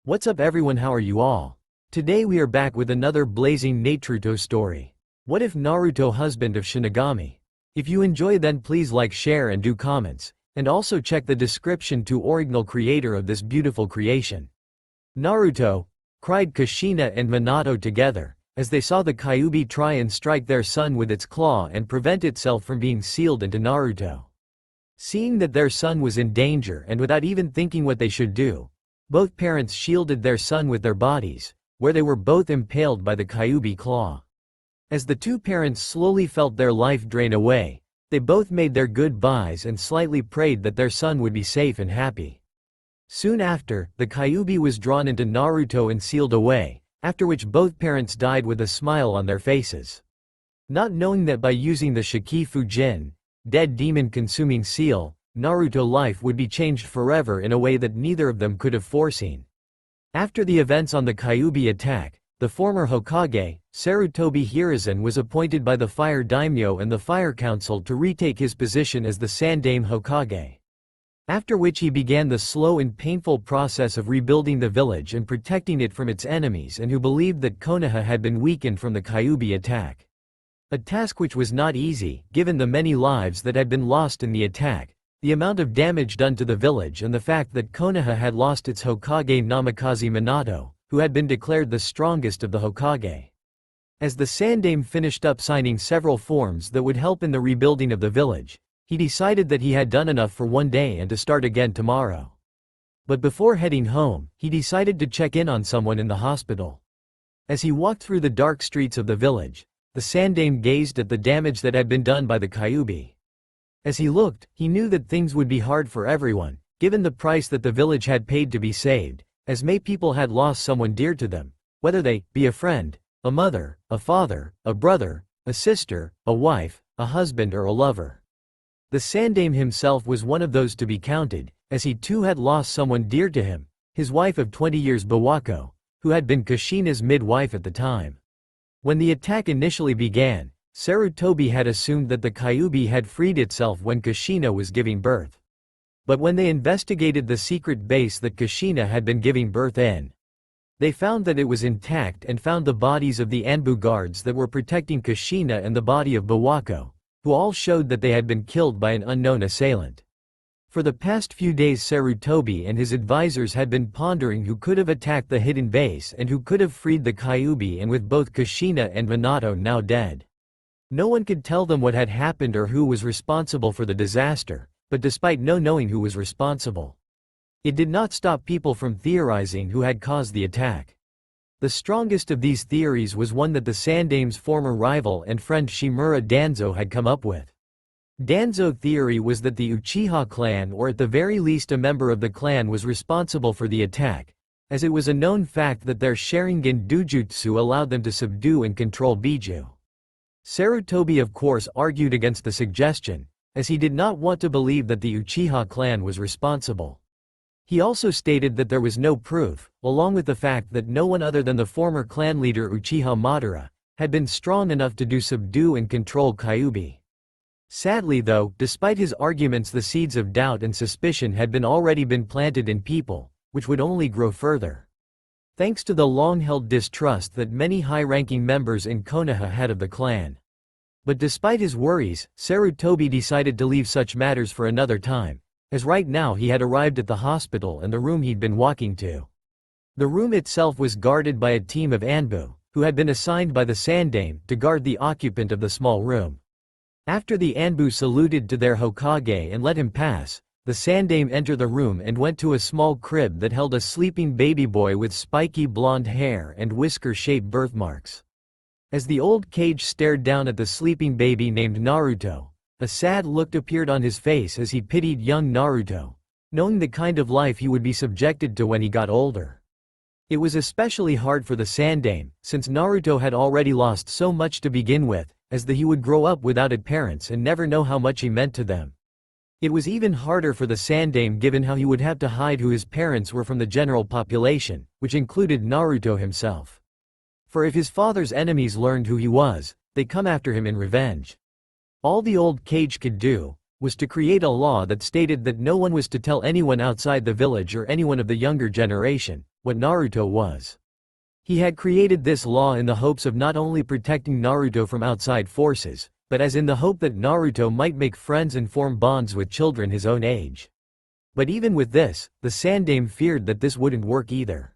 What's up everyone, how are you all? Today we are back with another blazing Naruto story. What if Naruto husband of Shinigami? If you enjoy then please like, share and do comments, and also check the description to original creator of this beautiful creation. Naruto, cried Kushina and Minato together, as they saw the Kyuubi try and strike their son with its claw and prevent itself from being sealed into Naruto. Seeing that their son was in danger and without even thinking what they should do, both parents shielded their son with their bodies, where they were both impaled by the Kyuubi claw. As the two parents slowly felt their life drain away, they both made their goodbyes and slightly prayed that their son would be safe and happy. Soon after, the Kyuubi was drawn into Naruto and sealed away, after which both parents died with a smile on their faces. Not knowing that by using the Shiki Fujin, dead demon-consuming seal, Naruto's life would be changed forever in a way that neither of them could have foreseen. After the events on the Kyuubi attack, the former Hokage, Sarutobi Hiruzen, was appointed by the Fire Daimyo and the Fire Council to retake his position as the Sandaime Hokage. After which he began the slow and painful process of rebuilding the village and protecting it from its enemies and who believed that Konoha had been weakened from the Kyuubi attack. A task which was not easy, given the many lives that had been lost in the attack, the amount of damage done to the village and the fact that Konoha had lost its Hokage Namikaze Minato, who had been declared the strongest of the Hokage. As the Sandaime finished up signing several forms that would help in the rebuilding of the village, he decided that he had done enough for one day and to start again tomorrow. But before heading home, he decided to check in on someone in the hospital. As he walked through the dark streets of the village, the Sandaime gazed at the damage that had been done by the Kyuubi. As he looked, he knew that things would be hard for everyone, given the price that the village had paid to be saved, as many people had lost someone dear to them, whether they be a friend, a mother, a father, a brother, a sister, a wife, a husband or a lover. The Sandaime himself was one of those to be counted, as he too had lost someone dear to him, his wife of 20 years Bawako, who had been Kushina's midwife at the time. When the attack initially began, Sarutobi had assumed that the Kyuubi had freed itself when Kushina was giving birth. But when they investigated the secret base that Kushina had been giving birth in, they found that it was intact and found the bodies of the Anbu guards that were protecting Kushina and the body of Bawako, who all showed that they had been killed by an unknown assailant. For the past few days Sarutobi and his advisors had been pondering who could have attacked the hidden base and who could have freed the Kyuubi, and with both Kushina and Minato now dead, no one could tell them what had happened or who was responsible for the disaster, but despite no knowing who was responsible, it did not stop people from theorizing who had caused the attack. The strongest of these theories was one that the Sandaime's former rival and friend Shimura Danzo had come up with. Danzo's theory was that the Uchiha clan, or at the very least a member of the clan, was responsible for the attack, as it was a known fact that their Sharingan Dujutsu allowed them to subdue and control Biju. Sarutobi of course argued against the suggestion, as he did not want to believe that the Uchiha clan was responsible. He also stated that there was no proof, along with the fact that no one other than the former clan leader Uchiha Madara had been strong enough to subdue and control Kyuubi. Sadly though, despite his arguments, the seeds of doubt and suspicion had already been planted in people, which would only grow further, thanks to the long-held distrust that many high-ranking members in Konoha had of the clan. But despite his worries, Sarutobi decided to leave such matters for another time, as right now he had arrived at the hospital and the room he'd been walking to. The room itself was guarded by a team of Anbu, who had been assigned by the Sandaime to guard the occupant of the small room. After the Anbu saluted to their Hokage and let him pass, the Sandaime entered the room and went to a small crib that held a sleeping baby boy with spiky blonde hair and whisker-shaped birthmarks. As the old Kage stared down at the sleeping baby named Naruto, a sad look appeared on his face as he pitied young Naruto, knowing the kind of life he would be subjected to when he got older. It was especially hard for the Sandaime, since Naruto had already lost so much to begin with, as he would grow up without parents and never know how much he meant to them. It was even harder for the Sandaime given how he would have to hide who his parents were from the general population, which included Naruto himself. For if his father's enemies learned who he was, they'd come after him in revenge. All the old Kage could do was to create a law that stated that no one was to tell anyone outside the village or anyone of the younger generation what Naruto was. He had created this law in the hopes of not only protecting Naruto from outside forces, but as in the hope that Naruto might make friends and form bonds with children his own age. But even with this, the Sandame feared that this wouldn't work either.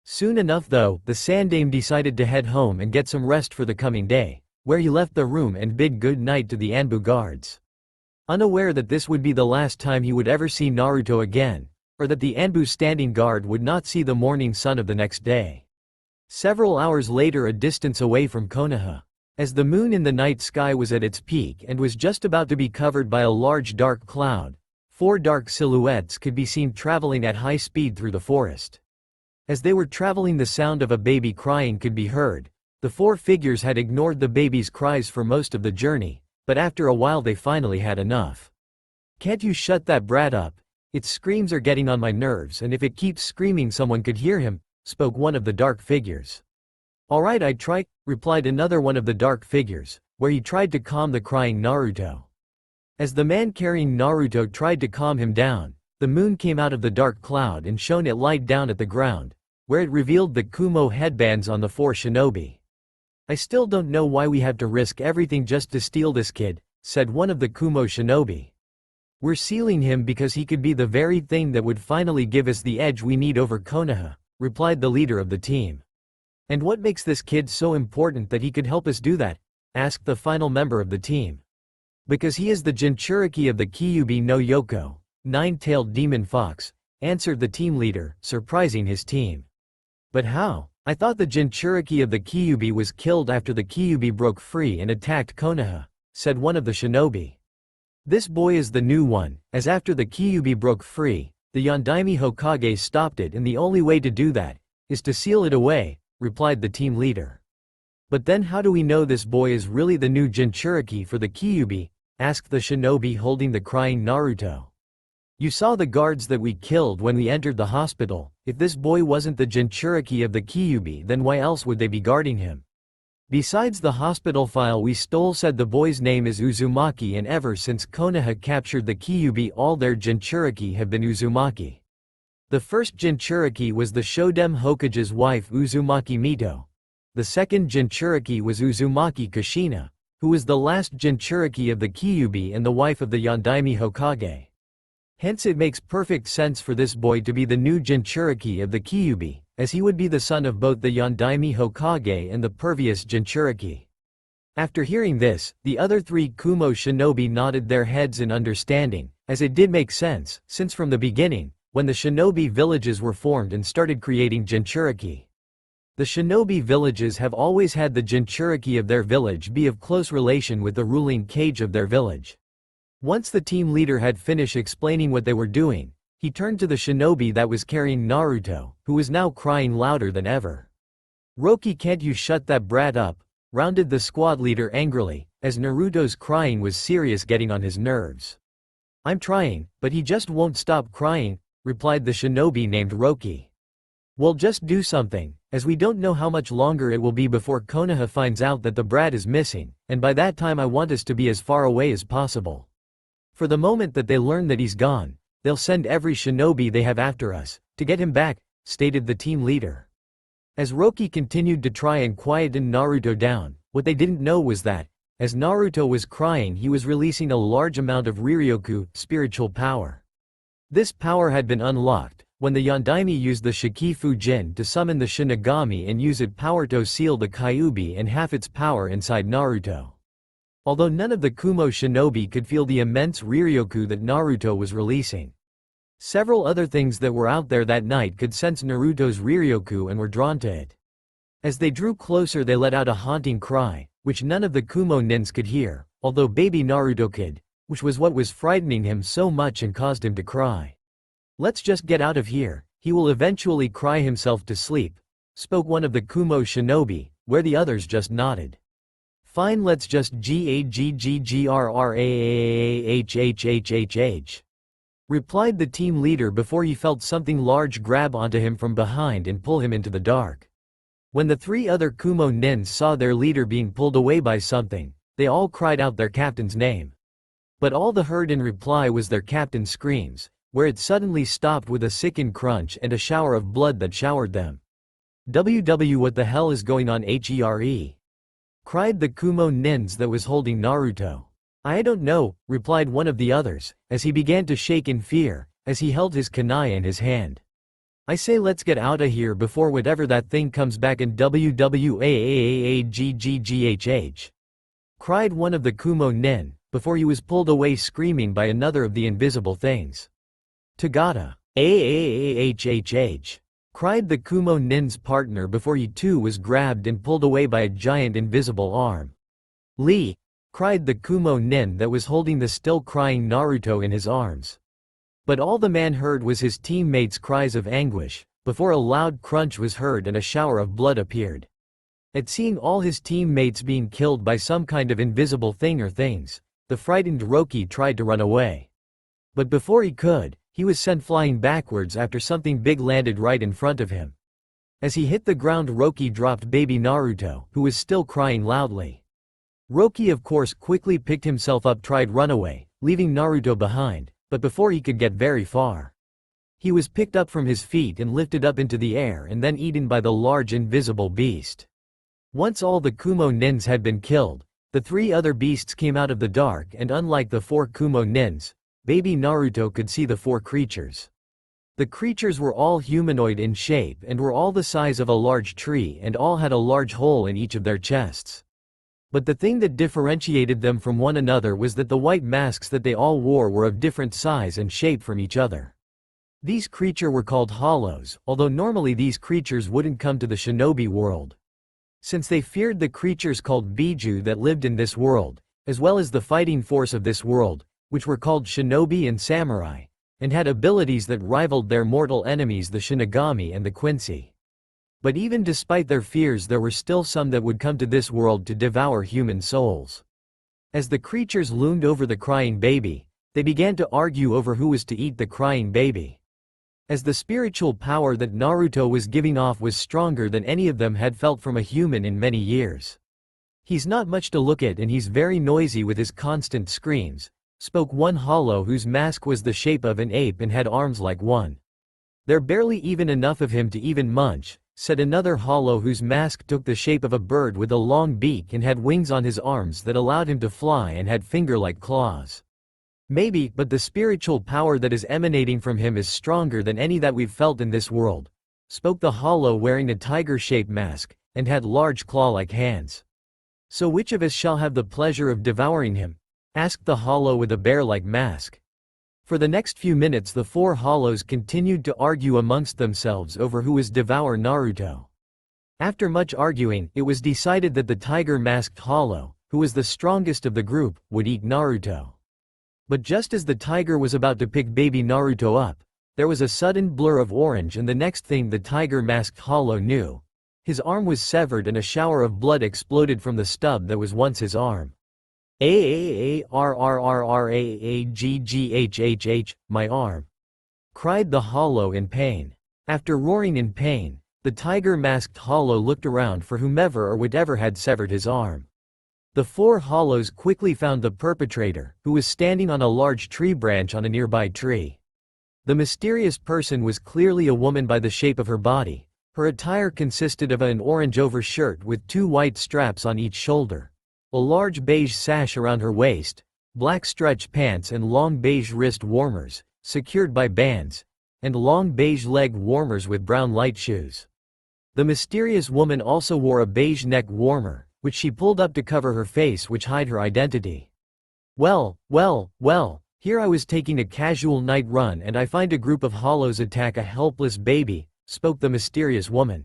Soon enough though, the Sandame decided to head home and get some rest for the coming day, where he left the room and bid good night to the Anbu guards. Unaware that this would be the last time he would ever see Naruto again, or that the Anbu standing guard would not see the morning sun of the next day. Several hours later, a distance away from Konoha, as the moon in the night sky was at its peak and was just about to be covered by a large dark cloud, 4 dark silhouettes could be seen traveling at high speed through the forest. As they were traveling, the sound of a baby crying could be heard. The 4 figures had ignored the baby's cries for most of the journey, but after a while they finally had enough. "Can't you shut that brat up? Its screams are getting on my nerves, and if it keeps screaming someone could hear him," spoke one of the dark figures. "Alright, I'd try," replied another one of the dark figures, where he tried to calm the crying Naruto. As the man carrying Naruto tried to calm him down, the moon came out of the dark cloud and shone its light down at the ground, where it revealed the Kumo headbands on the 4 shinobi. "I still don't know why we have to risk everything just to steal this kid," said one of the Kumo shinobi. "We're sealing him because he could be the very thing that would finally give us the edge we need over Konoha," replied the leader of the team. "And what makes this kid so important that he could help us do that?" asked the final member of the team. "Because he is the Jinchuriki of the Kyuubi no Yoko, 9-tailed demon fox," answered the team leader, surprising his team. "But how? I thought the Jinchuriki of the Kyuubi was killed after the Kyuubi broke free and attacked Konoha," said one of the shinobi. "This boy is the new one, as after the Kyuubi broke free, the Yondaime Hokage stopped it, and the only way to do that is to seal it away," replied the team leader. "But then how do we know this boy is really the new Jinchuriki for the Kyuubi?" asked the shinobi holding the crying Naruto. "You saw the guards that we killed when we entered the hospital. If this boy wasn't the Jinchuriki of the Kyuubi, then why else would they be guarding him? Besides the hospital file we stole said the boy's name is Uzumaki, and ever since Konoha captured the Kyuubi all their Jinchuriki have been Uzumaki. The first Jinchuriki was the Shodem Hokage's wife Uzumaki Mito. The second Jinchuriki was Uzumaki Kushina, who was the last Jinchuriki of the Kyuubi and the wife of the Yondaime Hokage. Hence it makes perfect sense for this boy to be the new Jinchuriki of the Kyuubi, as he would be the son of both the Yondaime Hokage and the previous Jinchuriki." After hearing this, the other 3 Kumo shinobi nodded their heads in understanding, as it did make sense, since from the beginning, when the shinobi villages were formed and started creating Jinchuriki. The shinobi villages have always had the Jinchuriki of their village be of close relation with the ruling kage of their village. Once the team leader had finished explaining what they were doing, he turned to the shinobi that was carrying Naruto, who was now crying louder than ever. "Roki, can't you shut that brat up?" rounded the squad leader angrily, as Naruto's crying was serious, getting on his nerves. "I'm trying, but he just won't stop crying," replied the shinobi named Roki. "Well, just do something, as we don't know how much longer it will be before Konoha finds out that the brat is missing, and by that time I want us to be as far away as possible. For the moment that they learn that he's gone, they'll send every shinobi they have after us, to get him back," stated the team leader. As Roki continued to try and quieten Naruto down, what they didn't know was that, as Naruto was crying, he was releasing a large amount of Riryoku, spiritual power. This power had been unlocked when the Yondaime used the Shikifu Jin to summon the Shinigami and use its power to seal the Kyuubi and half its power inside Naruto. Although none of the Kumo shinobi could feel the immense Riryoku that Naruto was releasing. Several other things that were out there that night could sense Naruto's Riryoku and were drawn to it. As they drew closer, they let out a haunting cry, which none of the Kumo nins could hear, although baby Naruto could, which was what was frightening him so much and caused him to cry. "Let's just get out of here, he will eventually cry himself to sleep," spoke one of the Kumo shinobi, where the others just nodded. "Fine, let's just GAGGGRRAHHHHH," replied the team leader before he felt something large grab onto him from behind and pull him into the dark. When the 3 other Kumo nins saw their leader being pulled away by something, they all cried out their captain's name. But all the heard in reply was their captain's screams, where it suddenly stopped with a sickened crunch and a shower of blood that showered them. What the hell is going on here? Cried the Kumo ninja that was holding Naruto. I don't know, replied one of the others, as he began to shake in fear, as he held his kunai in his hand. I say let's get outta here before whatever that thing comes back in WWAAAGGGHH. Cried one of the Kumo nin, before he was pulled away screaming by another of the invisible things. Tagata. AAAHHH. Cried the Kumo nin's partner before he too was grabbed and pulled away by a giant invisible arm. Lee. Cried the Kumo nin that was holding the still crying Naruto in his arms. But all the man heard was his teammates' cries of anguish, before a loud crunch was heard and a shower of blood appeared. At seeing all his teammates being killed by some kind of invisible thing or things, the frightened Roki tried to run away. But before he could, he was sent flying backwards after something big landed right in front of him. As he hit the ground, Roki dropped baby Naruto, who was still crying loudly. Roki of course quickly picked himself up, tried run away, leaving Naruto behind, but before he could get very far, he was picked up from his feet and lifted up into the air and then eaten by the large invisible beast. Once all the Kumo ninja had been killed, the three other beasts came out of the dark, and unlike the four Kumo ninja, baby Naruto could see the four creatures. The creatures were all humanoid in shape and were all the size of a large tree, and all had a large hole in each of their chests. But the thing that differentiated them from one another was that the white masks that they all wore were of different size and shape from each other. These creatures were called hollows, although normally these creatures wouldn't come to the shinobi world, since they feared the creatures called Biju that lived in this world, as well as the fighting force of this world, which were called shinobi and samurai, and had abilities that rivaled their mortal enemies the Shinigami and the Quincy. But even despite their fears, there were still some that would come to this world to devour human souls. As the creatures loomed over the crying baby, they began to argue over who was to eat the crying baby. As the spiritual power that Naruto was giving off was stronger than any of them had felt from a human in many years. He's not much to look at and he's very noisy with his constant screams, spoke one hollow whose mask was the shape of an ape and had arms like one. There barely even enough of him to even munch, said another hollow whose mask took the shape of a bird with a long beak and had wings on his arms that allowed him to fly and had finger-like claws. Maybe, but the spiritual power that is emanating from him is stronger than any that we've felt in this world, spoke the hollow wearing a tiger-shaped mask, and had large claw-like hands. So which of us shall have the pleasure of devouring him? Asked the hollow with a bear-like mask. For the next few minutes the four hollows continued to argue amongst themselves over who was devour Naruto. After much arguing, it was decided that the tiger-masked hollow, who was the strongest of the group, would eat Naruto. But just as the tiger was about to pick baby Naruto up, there was a sudden blur of orange, and the next thing the tiger-masked hollow knew, his arm was severed and a shower of blood exploded from the stub that was once his arm. AAARRRRAAGGHHH, my arm! Cried the hollow in pain. After roaring in pain, the tiger-masked hollow looked around for whomever or whatever had severed his arm. The four hollows quickly found the perpetrator, who was standing on a large tree branch on a nearby tree. The mysterious person was clearly a woman by the shape of her body. Her attire consisted of an orange overshirt with two white straps on each shoulder, a large beige sash around her waist, black stretch pants and long beige wrist warmers, secured by bands, and long beige leg warmers with brown light shoes. The mysterious woman also wore a beige neck warmer, which she pulled up to cover her face, which hide her identity. Well, here I was taking a casual night run and I find a group of hollows attack a helpless baby, spoke the mysterious woman.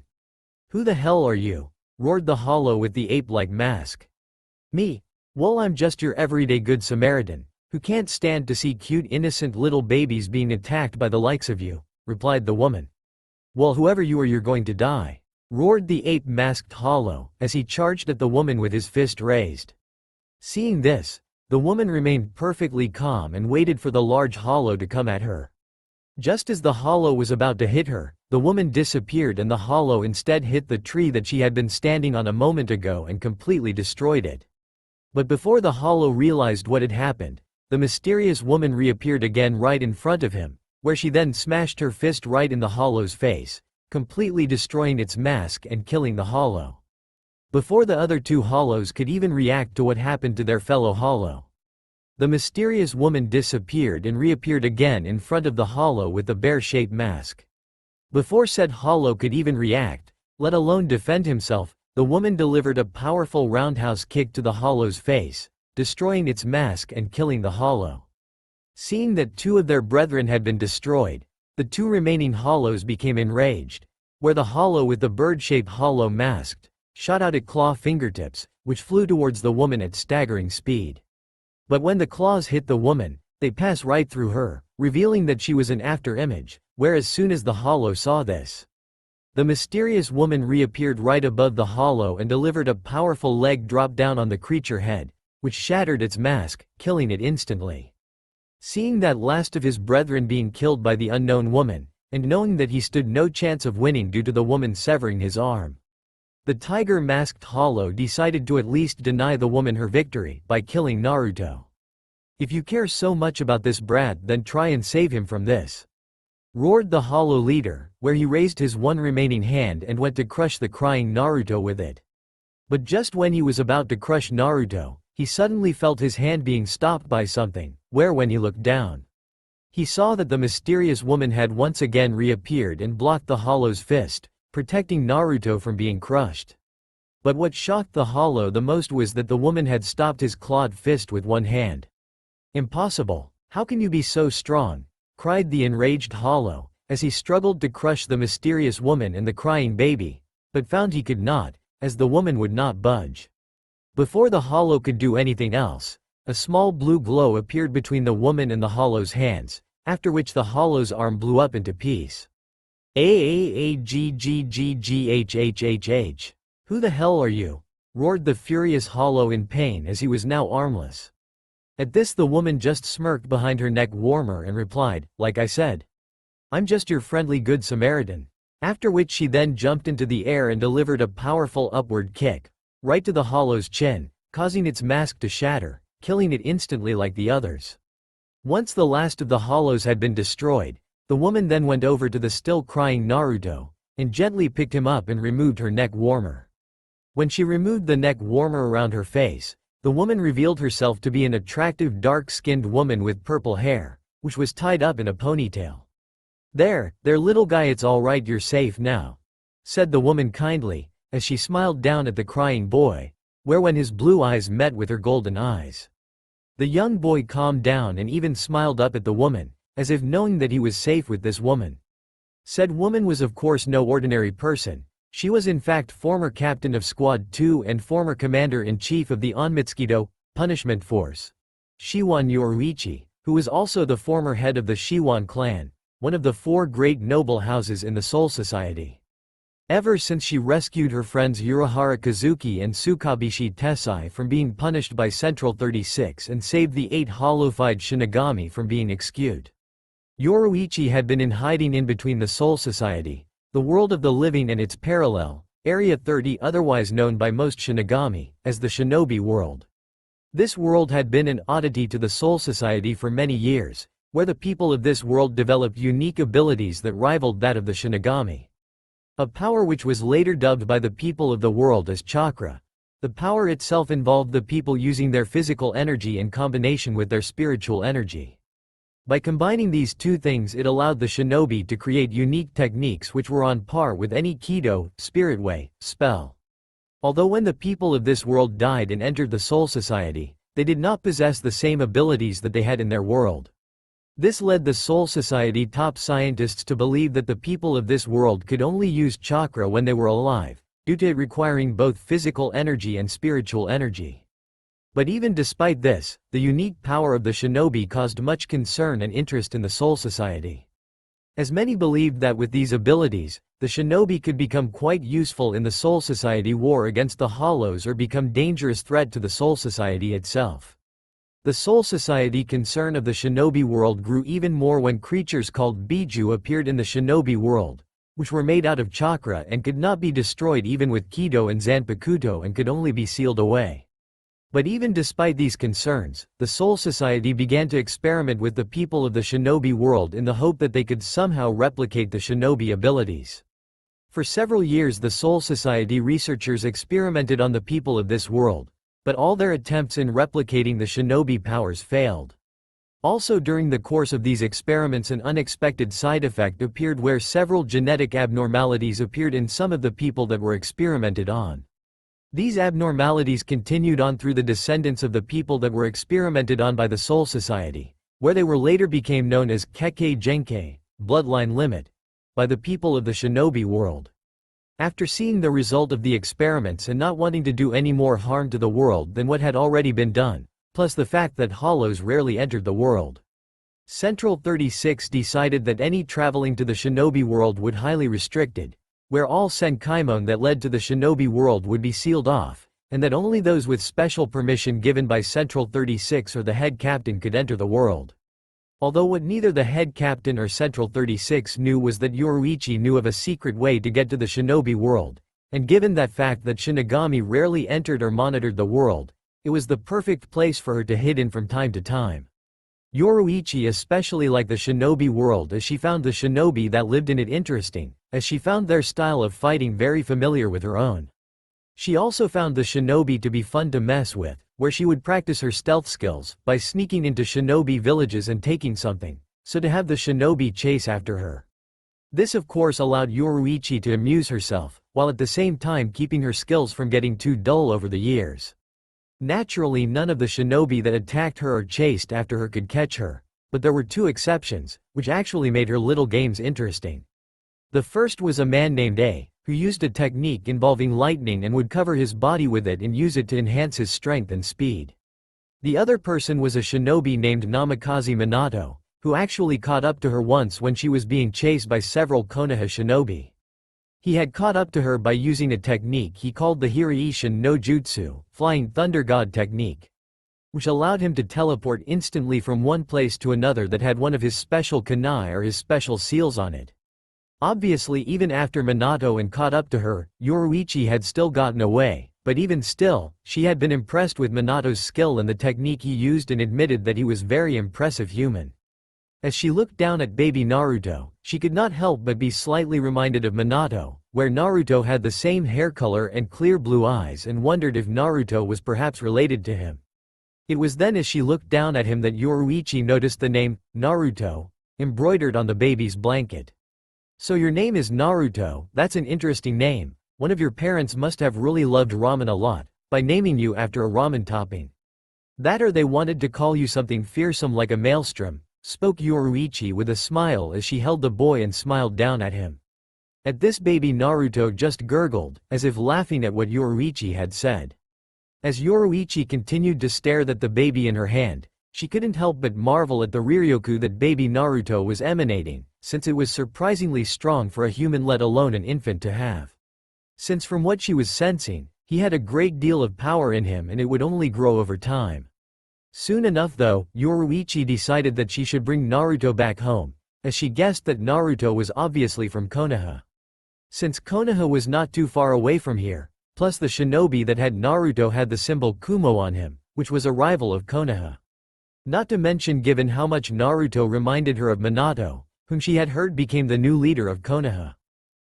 Who the hell are you? Roared the hollow with the ape-like mask. Me? Well, I'm just your everyday good Samaritan, who can't stand to see cute innocent little babies being attacked by the likes of you, replied the woman. Well, whoever you are, you're going to die, roared the ape-masked hollow, as he charged at the woman with his fist raised. Seeing this, the woman remained perfectly calm and waited for the large hollow to come at her. Just as the hollow was about to hit her, the woman disappeared and the hollow instead hit the tree that she had been standing on a moment ago and completely destroyed it. But before the hollow realized what had happened, the mysterious woman reappeared again right in front of him, where she then smashed her fist right in the Hollow's face, completely destroying its mask and killing the Hollow. Before the other two Hollows could even react to what happened to their fellow Hollow, the mysterious woman disappeared and reappeared again in front of the Hollow with the bear-shaped mask. Before said Hollow could even react, let alone defend himself, the woman delivered a powerful roundhouse kick to the Hollow's face, destroying its mask and killing the Hollow. Seeing that two of their brethren had been destroyed, the two remaining Hollows became enraged, where the Hollow with the bird-shaped Hollow masked, shot out at claw fingertips, which flew towards the woman at staggering speed. But when the claws hit the woman, they passed right through her, revealing that she was an after-image, where as soon as the Hollow saw this, the mysterious woman reappeared right above the Hollow and delivered a powerful leg drop down on the creature head, which shattered its mask, killing it instantly. Seeing that last of his brethren being killed by the unknown woman, and knowing that he stood no chance of winning due to the woman severing his arm, the tiger-masked Hollow decided to at least deny the woman her victory by killing Naruto. "If you care so much about this brat, then try and save him from this," roared the Hollow leader, where he raised his one remaining hand and went to crush the crying Naruto with it. But just when he was about to crush Naruto, he suddenly felt his hand being stopped by something, where when he looked down, he saw that the mysterious woman had once again reappeared and blocked the Hollow's fist, protecting Naruto from being crushed. But what shocked the Hollow the most was that the woman had stopped his clawed fist with one hand. "Impossible! How can you be so strong?" cried the enraged Hollow, as he struggled to crush the mysterious woman and the crying baby, but found he could not, as the woman would not budge. Before the Hollow could do anything else, a small blue glow appeared between the woman and the Hollow's hands, after which the Hollow's arm blew up into piece. "Aggggghhhh. Who the hell are you?" roared the furious Hollow in pain as he was now armless. At this the woman just smirked behind her neck warmer and replied, "Like I said, I'm just your friendly good Samaritan." After which she then jumped into the air and delivered a powerful upward kick, right to the Hollow's chin, causing its mask to shatter, killing it instantly like the others. Once the last of the Hollows had been destroyed, the woman then went over to the still crying Naruto, and gently picked him up and removed her neck warmer. When she removed the neck warmer around her face, the woman revealed herself to be an attractive dark-skinned woman with purple hair, which was tied up in a ponytail. There, little guy, it's alright, you're safe now," said the woman kindly, as she smiled down at the crying boy, where when his blue eyes met with her golden eyes, the young boy calmed down and even smiled up at the woman, as if knowing that he was safe with this woman. Said woman was of course no ordinary person. She was in fact former captain of Squad 2 and former commander-in-chief of the Onmitsukido Punishment Force, Shiwan Yoruichi, who was also the former head of the Shiwan clan, one of the four great noble houses in the Soul Society. Ever since she rescued her friends Urahara Kazuki and Tsukabishi Tessai from being punished by Central 36 and saved the 8 hollowified Shinigami from being executed, Yoruichi had been in hiding in between the Soul Society, the world of the living, and its parallel, Area 30, otherwise known by most Shinigami as the Shinobi world. This world had been an oddity to the Soul Society for many years, where the people of this world developed unique abilities that rivaled that of the Shinigami. A power which was later dubbed by the people of the world as chakra. The power itself involved the people using their physical energy in combination with their spiritual energy. By combining these two things, it allowed the shinobi to create unique techniques which were on par with any Kido, spirit way, spell. Although when the people of this world died and entered the Soul Society, they did not possess the same abilities that they had in their world. This led the Soul Society top scientists to believe that the people of this world could only use chakra when they were alive, due to it requiring both physical energy and spiritual energy. But even despite this, the unique power of the shinobi caused much concern and interest in the Soul Society, as many believed that with these abilities, the shinobi could become quite useful in the Soul Society war against the Hollows or become dangerous threat to the Soul Society itself. The Soul Society concern of the shinobi world grew even more when creatures called Biju appeared in the shinobi world, which were made out of chakra and could not be destroyed even with Kido and Zanpakuto and could only be sealed away. But even despite these concerns, the Soul Society began to experiment with the people of the shinobi world in the hope that they could somehow replicate the shinobi abilities. For several years the Soul Society researchers experimented on the people of this world, but all their attempts in replicating the shinobi powers failed. Also during the course of these experiments an unexpected side effect appeared where several genetic abnormalities appeared in some of the people that were experimented on. These abnormalities continued on through the descendants of the people that were experimented on by the Soul Society, where they were later became known as Kekkei Genkei, bloodline limit, by the people of the shinobi world. After seeing the result of the experiments and not wanting to do any more harm to the world than what had already been done, plus the fact that hollows rarely entered the world, Central 36 decided that any traveling to the shinobi world would highly restricted, where all Senkaimon that led to the shinobi world would be sealed off, and that only those with special permission given by Central 36 or the head captain could enter the world. Although what neither the head captain or Central 36 knew was that Yoruichi knew of a secret way to get to the shinobi world, and given that fact that Shinigami rarely entered or monitored the world, it was the perfect place for her to hide in from time to time. Yoruichi especially liked the shinobi world as she found the shinobi that lived in it interesting, as she found their style of fighting very familiar with her own. She also found the shinobi to be fun to mess with, where she would practice her stealth skills by sneaking into shinobi villages and taking something, so to have the shinobi chase after her. This of course allowed Yoruichi to amuse herself, while at the same time keeping her skills from getting too dull over the years. Naturally none of the shinobi that attacked her or chased after her could catch her, but there were two exceptions, which actually made her little games interesting. The first was a man named A, who used a technique involving lightning and would cover his body with it and use it to enhance his strength and speed. The other person was a shinobi named Namikaze Minato, who actually caught up to her once when she was being chased by several Konoha shinobi. He had caught up to her by using a technique he called the Hiraishin no Jutsu, Flying Thunder God technique, which allowed him to teleport instantly from one place to another that had one of his special kunai or his special seals on it. Obviously even after Minato and caught up to her, Yoruichi had still gotten away, but even still, she had been impressed with Minato's skill and the technique he used and admitted that he was very impressive human. As she looked down at baby Naruto, she could not help but be slightly reminded of Minato, where Naruto had the same hair color and clear blue eyes and wondered if Naruto was perhaps related to him. It was then as she looked down at him that Yoruichi noticed the name, Naruto, embroidered on the baby's blanket. "So your name is Naruto, that's an interesting name. One of your parents must have really loved ramen a lot, by naming you after a ramen topping. That or they wanted to call you something fearsome like a maelstrom," spoke Yoruichi with a smile as she held the boy and smiled down at him. At this baby Naruto just gurgled, as if laughing at what Yoruichi had said. As Yoruichi continued to stare at the baby in her hand, she couldn't help but marvel at the Riryoku that baby Naruto was emanating, since it was surprisingly strong for a human let alone an infant to have. Since from what she was sensing, he had a great deal of power in him and it would only grow over time. Soon enough though, Yoruichi decided that she should bring Naruto back home, as she guessed that Naruto was obviously from Konoha. Since Konoha was not too far away from here, plus the shinobi that had Naruto had the symbol Kumo on him, which was a rival of Konoha. Not to mention given how much Naruto reminded her of Minato, whom she had heard became the new leader of Konoha.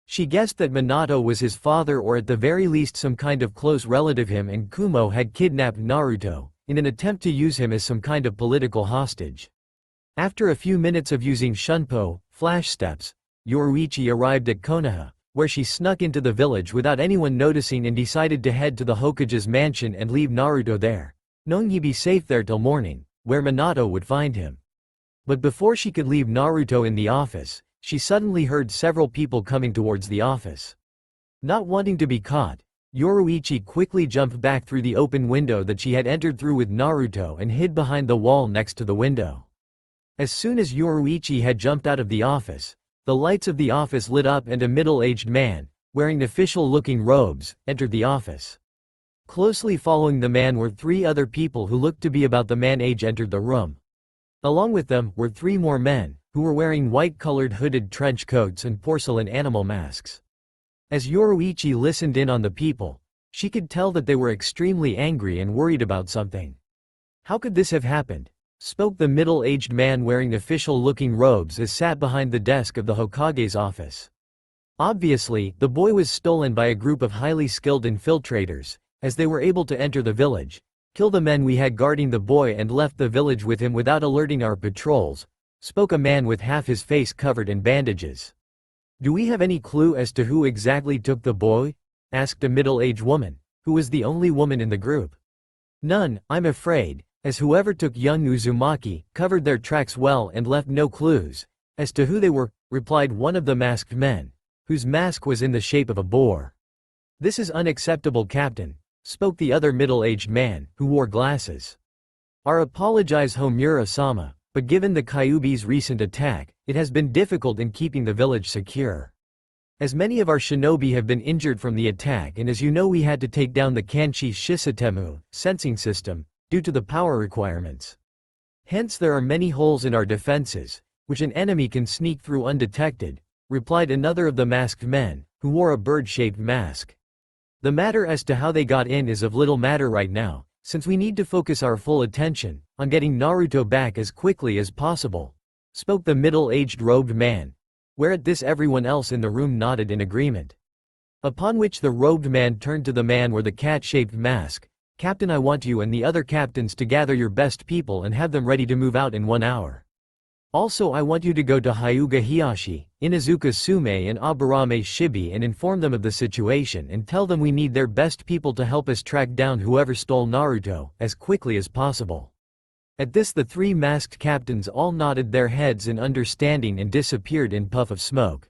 She guessed that Minato was his father or at the very least some kind of close relative him and Kumo had kidnapped Naruto, in an attempt to use him as some kind of political hostage. After a few minutes of using Shunpo, flash steps, Yoruichi arrived at Konoha, where she snuck into the village without anyone noticing and decided to head to the Hokage's mansion and leave Naruto there, knowing he'd be safe there till morning, where Minato would find him. But before she could leave Naruto in the office, she suddenly heard several people coming towards the office. Not wanting to be caught, Yoruichi quickly jumped back through the open window that she had entered through with Naruto and hid behind the wall next to the window. As soon as Yoruichi had jumped out of the office, the lights of the office lit up and a middle-aged man, wearing official-looking robes, entered the office. Closely following the man were three other people who looked to be about the man age entered the room. Along with them were three more men, who were wearing white-colored hooded trench coats and porcelain animal masks. As Yoruichi listened in on the people, She could tell that they were extremely angry and worried about something. How could this have happened? Spoke the middle-aged man wearing official-looking robes as sat behind the desk of the Hokage's office. Obviously, the boy was stolen by a group of highly skilled infiltrators, as they were able to enter the village, kill the men we had guarding the boy and left the village with him without alerting our patrols, spoke a man with half his face covered in bandages. Do we have any clue as to who exactly took the boy? Asked a middle-aged woman, who was the only woman in the group. None, I'm afraid, as whoever took young Uzumaki covered their tracks well and left no clues as to who they were, replied one of the masked men, whose mask was in the shape of a boar. This is unacceptable, Captain, spoke the other middle-aged man, who wore glasses. I apologize, Homura-sama, but given the Kyuubi's recent attack, it has been difficult in keeping the village secure. As many of our shinobi have been injured from the attack, and as you know, we had to take down the Kanchi Shisatemu sensing system due to the power requirements. Hence there are many holes in our defenses, which an enemy can sneak through undetected, replied another of the masked men, who wore a bird-shaped mask. The matter as to how they got in is of little matter right now, since we need to focus our full attention on getting Naruto back as quickly as possible, spoke the middle-aged robed man, where at this everyone else in the room nodded in agreement. Upon which the robed man turned to the man wearing the cat-shaped mask. Captain, I want you and the other captains to gather your best people and have them ready to move out in 1 hour. Also, I want you to go to Hyuga Hiyashi, Inazuka Sume and Aburame Shibi and inform them of the situation and tell them we need their best people to help us track down whoever stole Naruto as quickly as possible. At this the three masked captains all nodded their heads in understanding and disappeared in puff of smoke.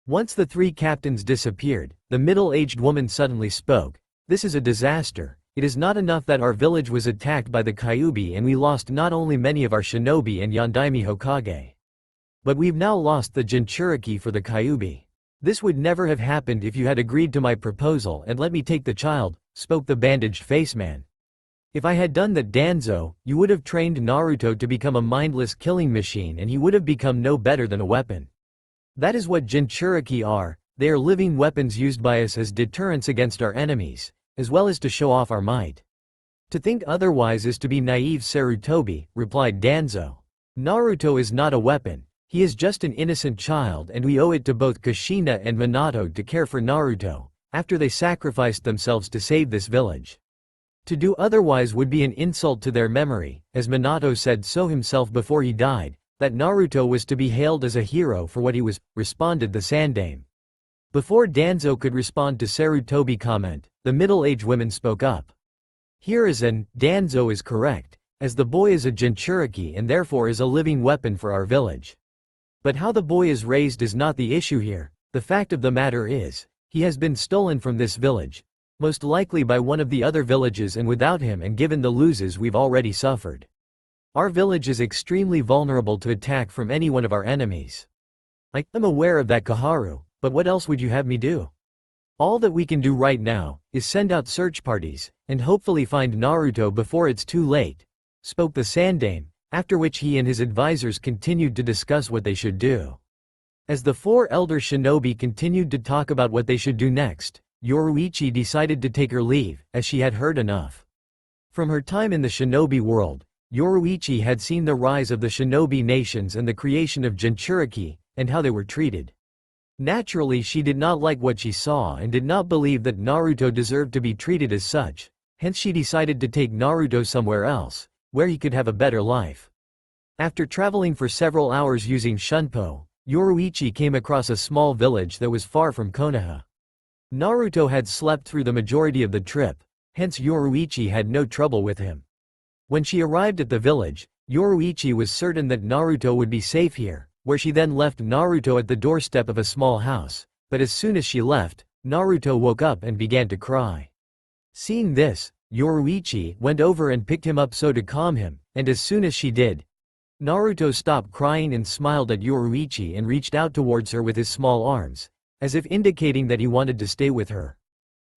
Once the three captains disappeared, the middle-aged woman suddenly spoke. This is a disaster. It is not enough that our village was attacked by the Kyuubi and we lost not only many of our shinobi and Yondaime Hokage, but we've now lost the Jinchuriki for the Kyuubi. This would never have happened if you had agreed to my proposal and let me take the child, spoke the bandaged face man. If I had done that, Danzo, you would have trained Naruto to become a mindless killing machine and he would have become no better than a weapon. That is what Jinchuriki are. They are living weapons used by us as deterrents against our enemies, as well as to show off our might. To think otherwise is to be naive, Sarutobi, replied Danzo. Naruto is not a weapon. He is just an innocent child and we owe it to both Kushina and Minato to care for Naruto, after they sacrificed themselves to save this village. To do otherwise would be an insult to their memory, as Minato said so himself before he died, that Naruto was to be hailed as a hero for what he was, responded the Sandame. Before Danzo could respond to Sarutobi's comment, the middle-aged woman spoke up. Here is an, Danzo is correct, as the boy is a Jinchuriki and therefore is a living weapon for our village. But how the boy is raised is not the issue here. The fact of the matter is, he has been stolen from this village, most likely by one of the other villages, and without him and given the losses we've already suffered, our village is extremely vulnerable to attack from any one of our enemies. I am aware of that, Kaharu, but what else would you have me do? All that we can do right now is send out search parties and hopefully find Naruto before it's too late, spoke the Sandame, after which he and his advisors continued to discuss what they should do. As the four elder shinobi continued to talk about what they should do next, Yoruichi decided to take her leave, as she had heard enough. From her time in the shinobi world, Yoruichi had seen the rise of the shinobi nations and the creation of Jinchuriki, and how they were treated. Naturally, she did not like what she saw and did not believe that Naruto deserved to be treated as such, hence she decided to take Naruto somewhere else, where he could have a better life. After traveling for several hours using Shunpo, Yoruichi came across a small village that was far from Konoha. Naruto had slept through the majority of the trip, hence Yoruichi had no trouble with him. When she arrived at the village, Yoruichi was certain that Naruto would be safe here, where she then left Naruto at the doorstep of a small house, but as soon as she left, Naruto woke up and began to cry. Seeing this, Yoruichi went over and picked him up so to calm him, and as soon as she did, Naruto stopped crying and smiled at Yoruichi and reached out towards her with his small arms, as if indicating that he wanted to stay with her.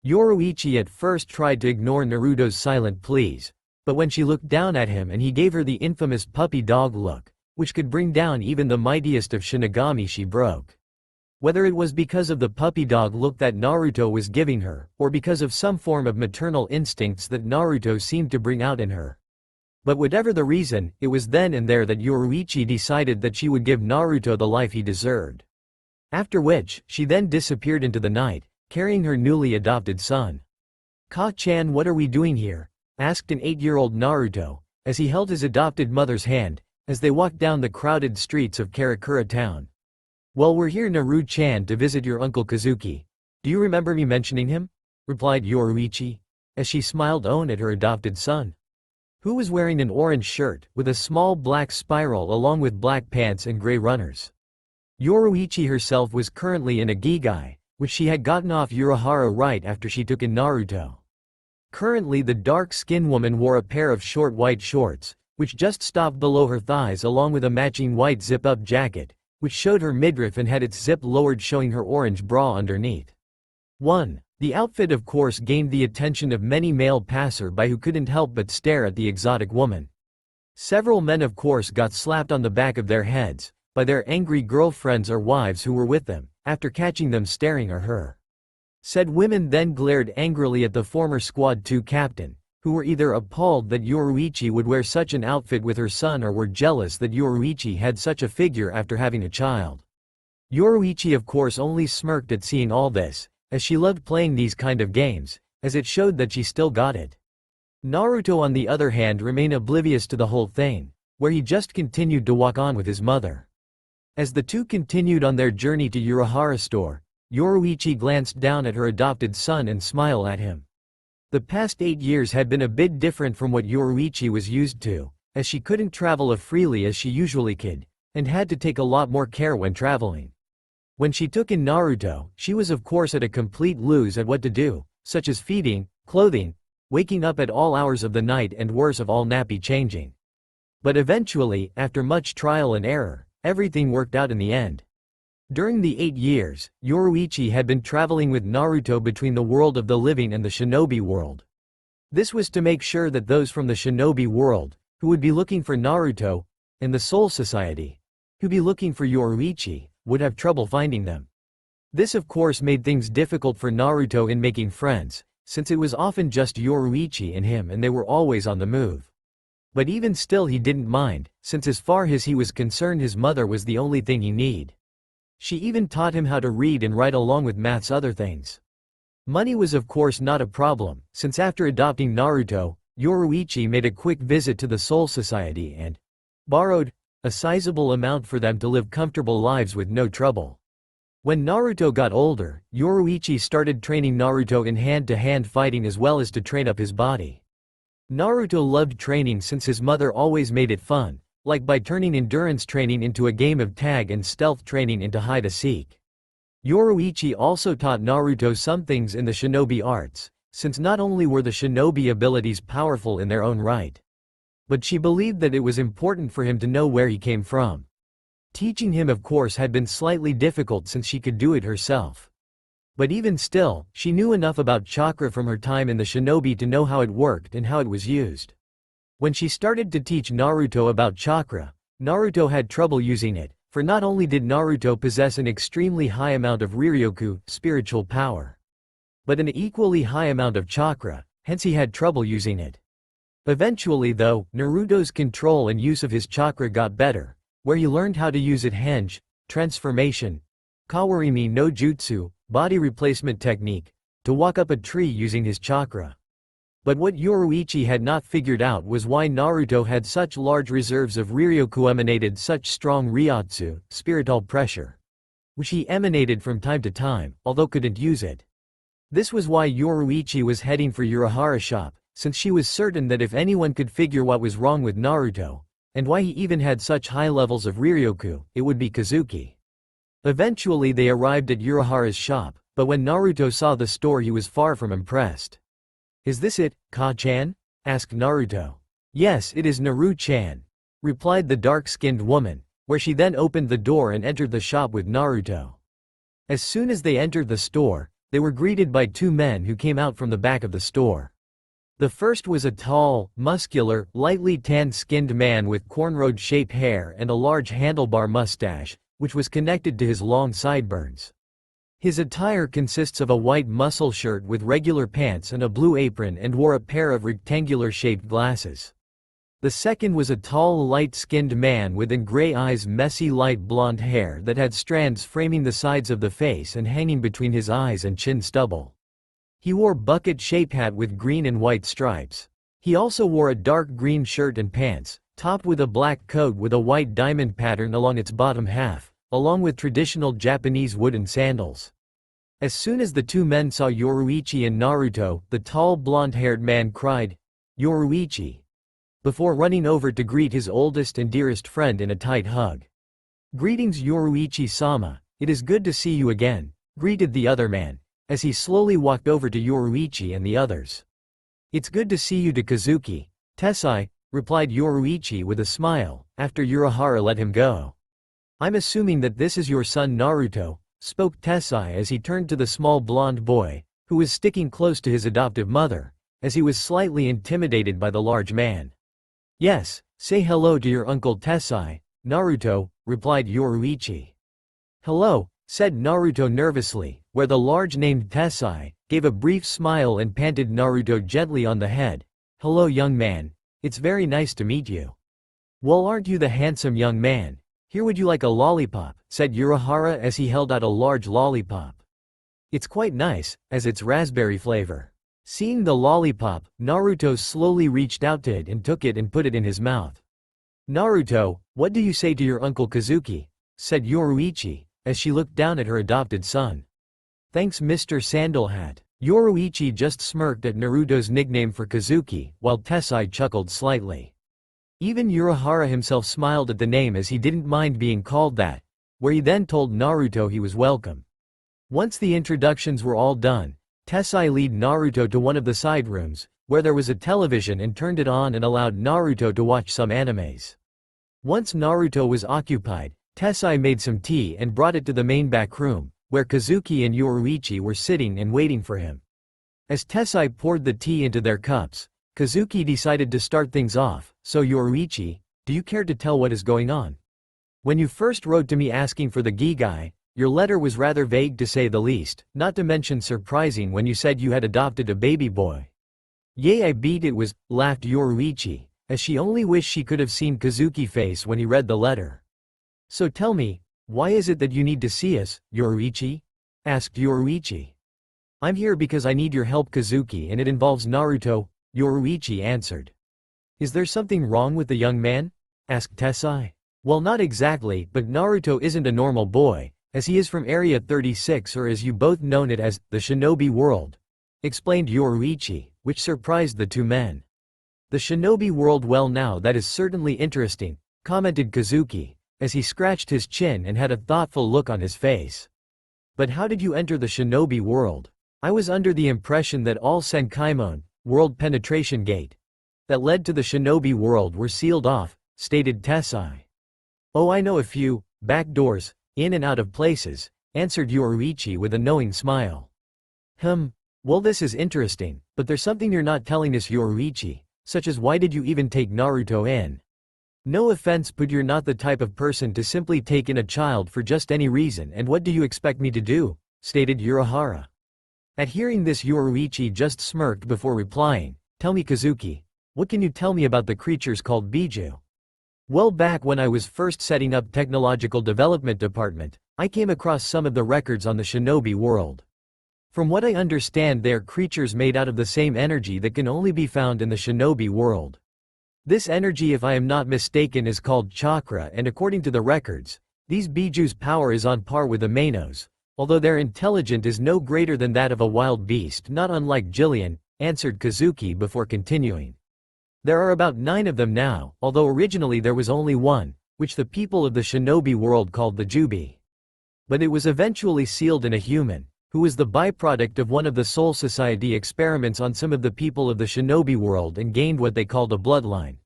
Yoruichi at first tried to ignore Naruto's silent pleas, but when she looked down at him and he gave her the infamous puppy dog look, which could bring down even the mightiest of Shinigami, she broke. Whether it was because of the puppy dog look that Naruto was giving her, or because of some form of maternal instincts that Naruto seemed to bring out in her. But whatever the reason, it was then and there that Yoruichi decided that she would give Naruto the life he deserved. After which, she then disappeared into the night, carrying her newly adopted son. "Ka-chan, what are we doing here?" asked an 8-year-old Naruto, as he held his adopted mother's hand, as they walked down the crowded streets of Karakura town. "Well, we're here, Naru-chan, to visit your uncle Kazuki. Do you remember me mentioning him?" replied Yoruichi, as she smiled at her adopted son, who was wearing an orange shirt, with a small black spiral along with black pants and gray runners. Yoruichi herself was currently in a gigai, which she had gotten off Urahara right after she took in Naruto. Currently the dark-skinned woman wore a pair of short white shorts, which just stopped below her thighs along with a matching white zip-up jacket, which showed her midriff and had its zip lowered showing her orange bra underneath. 1. The outfit of course gained the attention of many male passer-by who couldn't help but stare at the exotic woman. Several men of course got slapped on the back of their heads, by their angry girlfriends or wives who were with them, after catching them staring at her. Said women then glared angrily at the former Squad 2 captain, who were either appalled that Yoruichi would wear such an outfit with her son or were jealous that Yoruichi had such a figure after having a child. Yoruichi of course only smirked at seeing all this, as she loved playing these kind of games, as it showed that she still got it. Naruto on the other hand remained oblivious to the whole thing, where he just continued to walk on with his mother. As the two continued on their journey to Urahara store, Yoruichi glanced down at her adopted son and smiled at him. The past 8 years had been a bit different from what Yoruichi was used to, as she couldn't travel as freely as she usually could, and had to take a lot more care when traveling. When she took in Naruto, she was of course at a complete lose at what to do, such as feeding, clothing, waking up at all hours of the night and worst of all nappy changing. But eventually, after much trial and error, everything worked out in the end. During the 8 years, Yoruichi had been traveling with Naruto between the world of the living and the shinobi world. This was to make sure that those from the shinobi world, who would be looking for Naruto, and the Soul Society, who'd be looking for Yoruichi, would have trouble finding them. This of course made things difficult for Naruto in making friends, since it was often just Yoruichi and him and they were always on the move. But even still he didn't mind, since as far as he was concerned his mother was the only thing he needed. She even taught him how to read and write along with maths other things. Money was of course not a problem, since after adopting Naruto, Yoruichi made a quick visit to the Soul Society and borrowed a sizable amount for them to live comfortable lives with no trouble. When Naruto got older, Yoruichi started training Naruto in hand-to-hand fighting as well as to train up his body. Naruto loved training since his mother always made it fun, like by turning endurance training into a game of tag and stealth training into hide-and-seek. Yoruichi also taught Naruto some things in the shinobi arts, since not only were the shinobi abilities powerful in their own right, but she believed that it was important for him to know where he came from. Teaching him of course had been slightly difficult since she could do it herself. But even still, she knew enough about chakra from her time in the shinobi to know how it worked and how it was used. When she started to teach Naruto about chakra, Naruto had trouble using it, for not only did Naruto possess an extremely high amount of Riryoku, spiritual power, but an equally high amount of chakra, hence he had trouble using it. Eventually though, Naruto's control and use of his chakra got better, where he learned how to use it henge, transformation, kawarimi no jutsu, body replacement technique, to walk up a tree using his chakra. But what Yoruichi had not figured out was why Naruto had such large reserves of Riryoku emanated such strong Ryotsu, spiritual pressure, which he emanated from time to time, although couldn't use it. This was why Yoruichi was heading for Urahara shop, since she was certain that if anyone could figure what was wrong with Naruto, and why he even had such high levels of Riryoku, it would be Kazuki. Eventually they arrived at Urahara's shop, but when Naruto saw the store he was far from impressed. "Is this it, Ka-chan?" asked Naruto. "Yes, it is Naru-chan," replied the dark-skinned woman, where she then opened the door and entered the shop with Naruto. As soon as they entered the store, they were greeted by 2 men who came out from the back of the store. The first was a tall, muscular, lightly tan-skinned man with cornrowed-shaped hair and a large handlebar mustache, which was connected to his long sideburns. His attire consists of a white muscle shirt with regular pants and a blue apron, and wore a pair of rectangular-shaped glasses. The second was a tall, light-skinned man with gray eyes, messy light blonde hair that had strands framing the sides of the face and hanging between his eyes and chin stubble. He wore bucket-shaped hat with green and white stripes. He also wore a dark green shirt and pants, topped with a black coat with a white diamond pattern along its bottom half, along with traditional Japanese wooden sandals. As soon as the two men saw Yoruichi and Naruto, the tall blonde-haired man cried, "Yoruichi!" before running over to greet his oldest and dearest friend in a tight hug. "Greetings, Yoruichi-sama, it is good to see you again," greeted the other man, as he slowly walked over to Yoruichi and the others. "It's good to see you to Kazuki, Tessai," replied Yoruichi with a smile, after Urahara let him go. "I'm assuming that this is your son Naruto," spoke Tessai as he turned to the small blonde boy, who was sticking close to his adoptive mother, as he was slightly intimidated by the large man. "Yes, say hello to your uncle Tessai, Naruto," replied Yoruichi. "Hello," said Naruto nervously, where the large named Tessai gave a brief smile and patted Naruto gently on the head. "Hello, young man. It's very nice to meet you." "Well, aren't you the handsome young man? Here, would you like a lollipop?" said Urahara as he held out a large lollipop. "It's quite nice, as it's raspberry flavor." Seeing the lollipop, Naruto slowly reached out to it and took it and put it in his mouth. "Naruto, what do you say to your uncle Kazuki?" said Yoruichi, as she looked down at her adopted son. "Thanks, Mr. Sandalhat." Yoruichi just smirked at Naruto's nickname for Kazuki, while Tessai chuckled slightly. Even Urahara himself smiled at the name, as he didn't mind being called that, where he then told Naruto he was welcome. Once the introductions were all done, Tessai led Naruto to one of the side rooms, where there was a television, and turned it on and allowed Naruto to watch some animes. Once Naruto was occupied, Tessai made some tea and brought it to the main back room, where Kazuki and Yoruichi were sitting and waiting for him. As Tessai poured the tea into their cups, Kazuki decided to start things off. "So Yoruichi, do you care to tell what is going on? When you first wrote to me asking for the Gigai, your letter was rather vague to say the least, not to mention surprising when you said you had adopted a baby boy." "Yay, I beat it was," laughed Yoruichi, as she only wished she could have seen Kazuki's face when he read the letter. "So tell me, why is it that you need to see us, Yoruichi?" asked Yoruichi. "I'm here because I need your help, Kazuki, and it involves Naruto," Yoruichi answered. "Is there something wrong with the young man?" asked Tessai. "Well, not exactly, but Naruto isn't a normal boy, as he is from Area 36, or as you both known it as, the Shinobi World," explained Yoruichi, which surprised the two men. "The Shinobi World, well now that is certainly interesting," commented Kazuki, as he scratched his chin and had a thoughtful look on his face. "But how did you enter the Shinobi World? I was under the impression that all Senkaimon, world penetration gate, that led to the Shinobi World were sealed off," stated Tessai. "Oh, I know a few back doors, in and out of places," answered Yoruichi with a knowing smile. Well, this is interesting, but there's something you're not telling us, Yoruichi, such as why did you even take Naruto in? No offense, but you're not the type of person to simply take in a child for just any reason, and what do you expect me to do?" stated Urahara. At hearing this, Yoruichi just smirked before replying, "Tell me, Kazuki, what can you tell me about the creatures called Biju?" "Well, back when I was first setting up Technological Development Department, I came across some of the records on the Shinobi World. From what I understand, they are creatures made out of the same energy that can only be found in the Shinobi World. This energy, if I am not mistaken, is called chakra, and according to the records, these Biju's power is on par with the Mainos, although their intelligence is no greater than that of a wild beast, not unlike Jillian," answered Kazuki before continuing. "There are about 9 of them now, although originally there was only one, which the people of the Shinobi World called the Jubi. But it was eventually sealed in a human, who was the byproduct of one of the Soul Society experiments on some of the people of the Shinobi World and gained what they called a bloodline.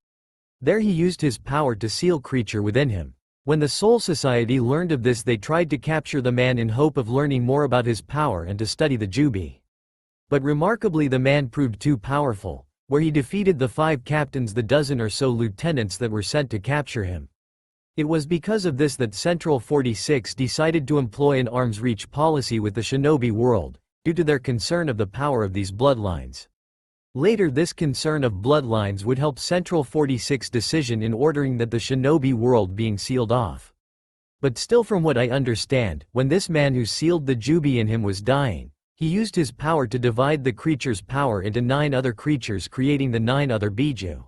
There he used his power to seal creature within him. When the Soul Society learned of this, they tried to capture the man in hope of learning more about his power and to study the Jubi. But remarkably, the man proved too powerful, where he defeated the 5 captains, the dozen or so lieutenants that were sent to capture him. It was because of this that Central 46 decided to employ an arm's reach policy with the shinobi world, due to their concern of the power of these bloodlines. Later, this concern of bloodlines would help Central 46's decision in ordering that the shinobi world being sealed off. But still, from what I understand, when this man who sealed the Jubi in him was dying, he used his power to divide the creature's power into 9 other creatures, creating the 9 other Biju.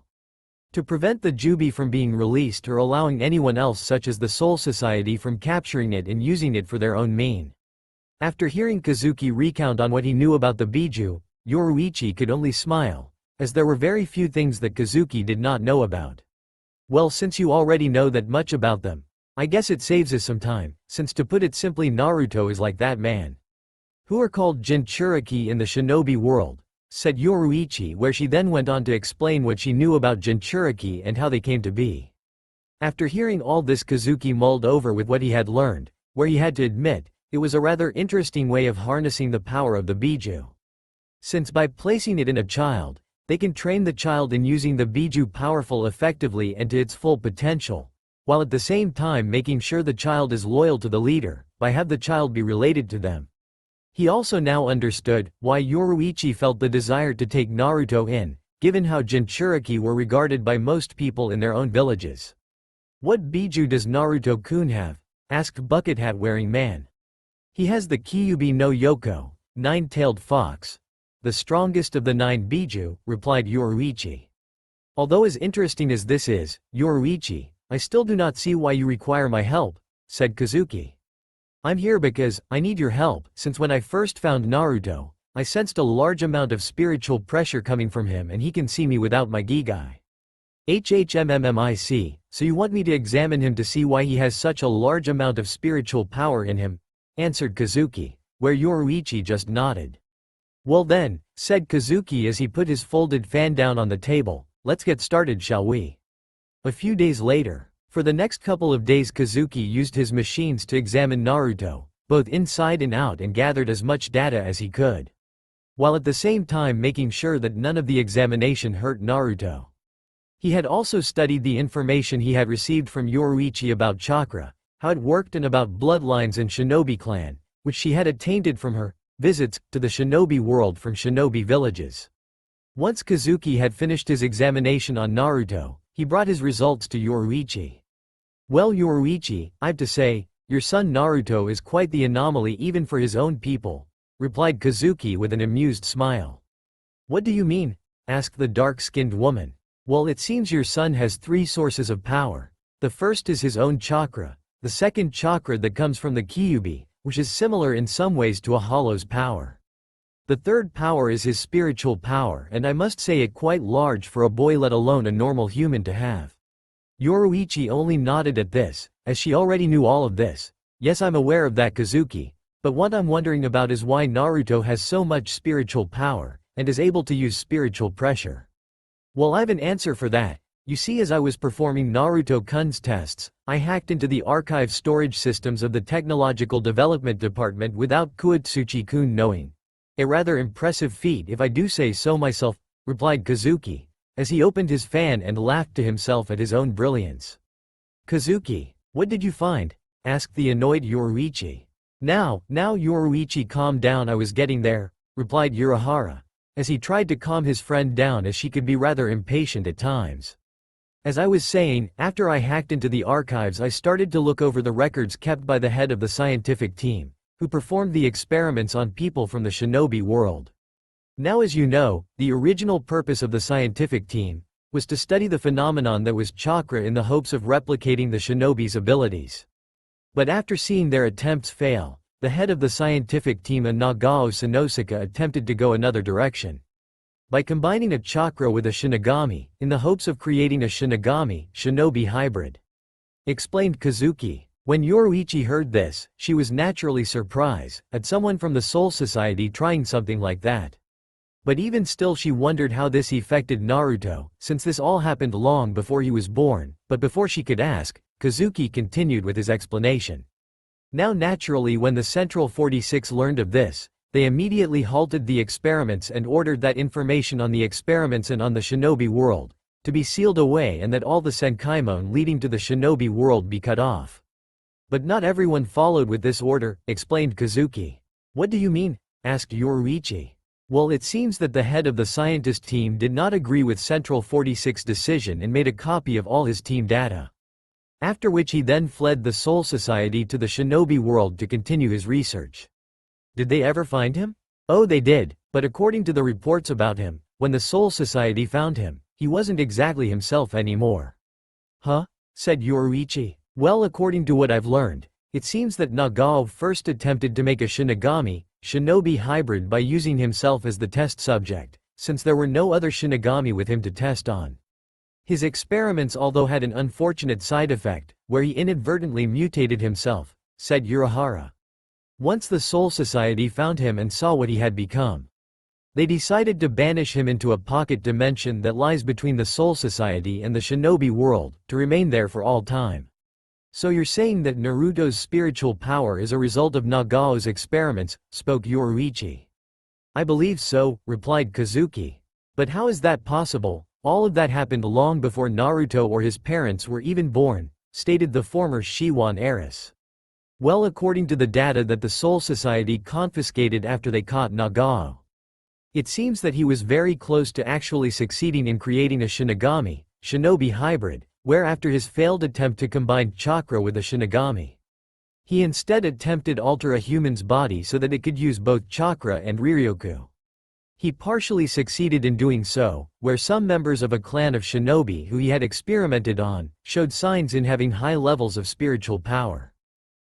To prevent the Jubi from being released or allowing anyone else such as the Soul Society from capturing it and using it for their own mean. After hearing Kazuki recount on what he knew about the Biju, Yoruichi could only smile, as there were very few things that Kazuki did not know about. Well, since you already know that much about them, I guess it saves us some time, since to put it simply, Naruto is like that man. Who are called Jinchuriki in the shinobi world, said Yoruichi, where she then went on to explain what she knew about Jinchuriki and how they came to be. After hearing all this, Kazuki mulled over with what he had learned, where he had to admit, it was a rather interesting way of harnessing the power of the Biju. Since by placing it in a child, they can train the child in using the Biju powerful effectively and to its full potential, while at the same time making sure the child is loyal to the leader, by have the child be related to them. He also now understood why Yoruichi felt the desire to take Naruto in, given how Jinchuriki were regarded by most people in their own villages. What Biju does Naruto-kun have? Asked Bucket Hat wearing man. He has the Kyubi no Yoko, 9-tailed fox. The strongest of the 9 Biju, replied Yoruichi. Although as interesting as this is, Yoruichi, I still do not see why you require my help, said Kazuki. I'm here because I need your help, since when I first found Naruto, I sensed a large amount of spiritual pressure coming from him and he can see me without my Gigai. HHMMMIC, so you want me to examine him to see why he has such a large amount of spiritual power in him, answered Kazuki, where Yoruichi just nodded. Well then, said Kazuki as he put his folded fan down on the table, let's get started, shall we? A few days later. For the next couple of days, Kazuki used his machines to examine Naruto, both inside and out, and gathered as much data as he could, while at the same time making sure that none of the examination hurt Naruto. He had also studied the information he had received from Yoruichi about chakra, how it worked, and about bloodlines and shinobi clan, which she had attained from her visits to the shinobi world from shinobi villages. Once Kazuki had finished his examination on Naruto, he brought his results to Yoruichi. Well, Yoruichi, I've to say, your son Naruto is quite the anomaly even for his own people, replied Kazuki with an amused smile. What do you mean? Asked the dark-skinned woman. Well, it seems your son has 3 sources of power. The first is his own chakra, the second chakra that comes from the Kyubi, which is similar in some ways to a hollow's power. The third power is his spiritual power, and I must say it quite large for a boy, let alone a normal human, to have. Yoruichi only nodded at this, as she already knew all of this. Yes, I'm aware of that, Kazuki, but what I'm wondering about is why Naruto has so much spiritual power, and is able to use spiritual pressure. Well, I've an answer for that. You see, as I was performing Naruto-kun's tests, I hacked into the archive storage systems of the Technological Development Department without Kuotsuchi-kun knowing. A rather impressive feat, if I do say so myself, replied Kazuki, as he opened his fan and laughed to himself at his own brilliance. Kazuki, what did you find? Asked the annoyed Yoruichi. Now Yoruichi, calm down, I was getting there, replied Urahara, as he tried to calm his friend down, as she could be rather impatient at times. As I was saying, after I hacked into the archives, I started to look over the records kept by the head of the scientific team, who performed the experiments on people from the shinobi world. Now, as you know, the original purpose of the scientific team was to study the phenomenon that was chakra in the hopes of replicating the shinobi's abilities. But after seeing their attempts fail, the head of the scientific team, Nagao Sanosuke, attempted to go another direction. By combining a chakra with a Shinigami, in the hopes of creating a Shinigami-shinobi hybrid. Explained Kazuki. When Yoruichi heard this, she was naturally surprised at someone from the Soul Society trying something like that. But even still, she wondered how this affected Naruto, since this all happened long before he was born. But before she could ask, Kazuki continued with his explanation. Now naturally, when the Central 46 learned of this, they immediately halted the experiments and ordered that information on the experiments and on the shinobi world to be sealed away and that all the Senkaimon leading to the shinobi world be cut off. But not everyone followed with this order, explained Kazuki. What do you mean? Asked Yoruichi. Well, it seems that the head of the scientist team did not agree with Central 46's decision and made a copy of all his team data. After which he then fled the Soul Society to the shinobi world to continue his research. Did they ever find him? Oh, they did, but according to the reports about him, when the Soul Society found him, he wasn't exactly himself anymore. Huh? Said Yoruichi. Well, according to what I've learned, it seems that Nagao first attempted to make a Shinigami, shinobi hybrid by using himself as the test subject, since there were no other Shinigami with him to test on. His experiments although had an unfortunate side effect, where he inadvertently mutated himself, said Urahara. Once the Soul Society found him and saw what he had become, they decided to banish him into a pocket dimension that lies between the Soul Society and the shinobi world, to remain there for all time. So you're saying that Naruto's spiritual power is a result of Nagao's experiments, spoke Yoruichi. I believe so, replied Kazuki. But how is that possible? All of that happened long before Naruto or his parents were even born, stated the former Shiwan heiress. Well, according to the data that the Soul Society confiscated after they caught Nagao, it seems that he was very close to actually succeeding in creating a Shinigami, shinobi hybrid, where after his failed attempt to combine chakra with a Shinigami, he instead attempted alter a human's body so that it could use both chakra and Riryoku. He partially succeeded in doing so, where some members of a clan of shinobi who he had experimented on, showed signs in having high levels of spiritual power.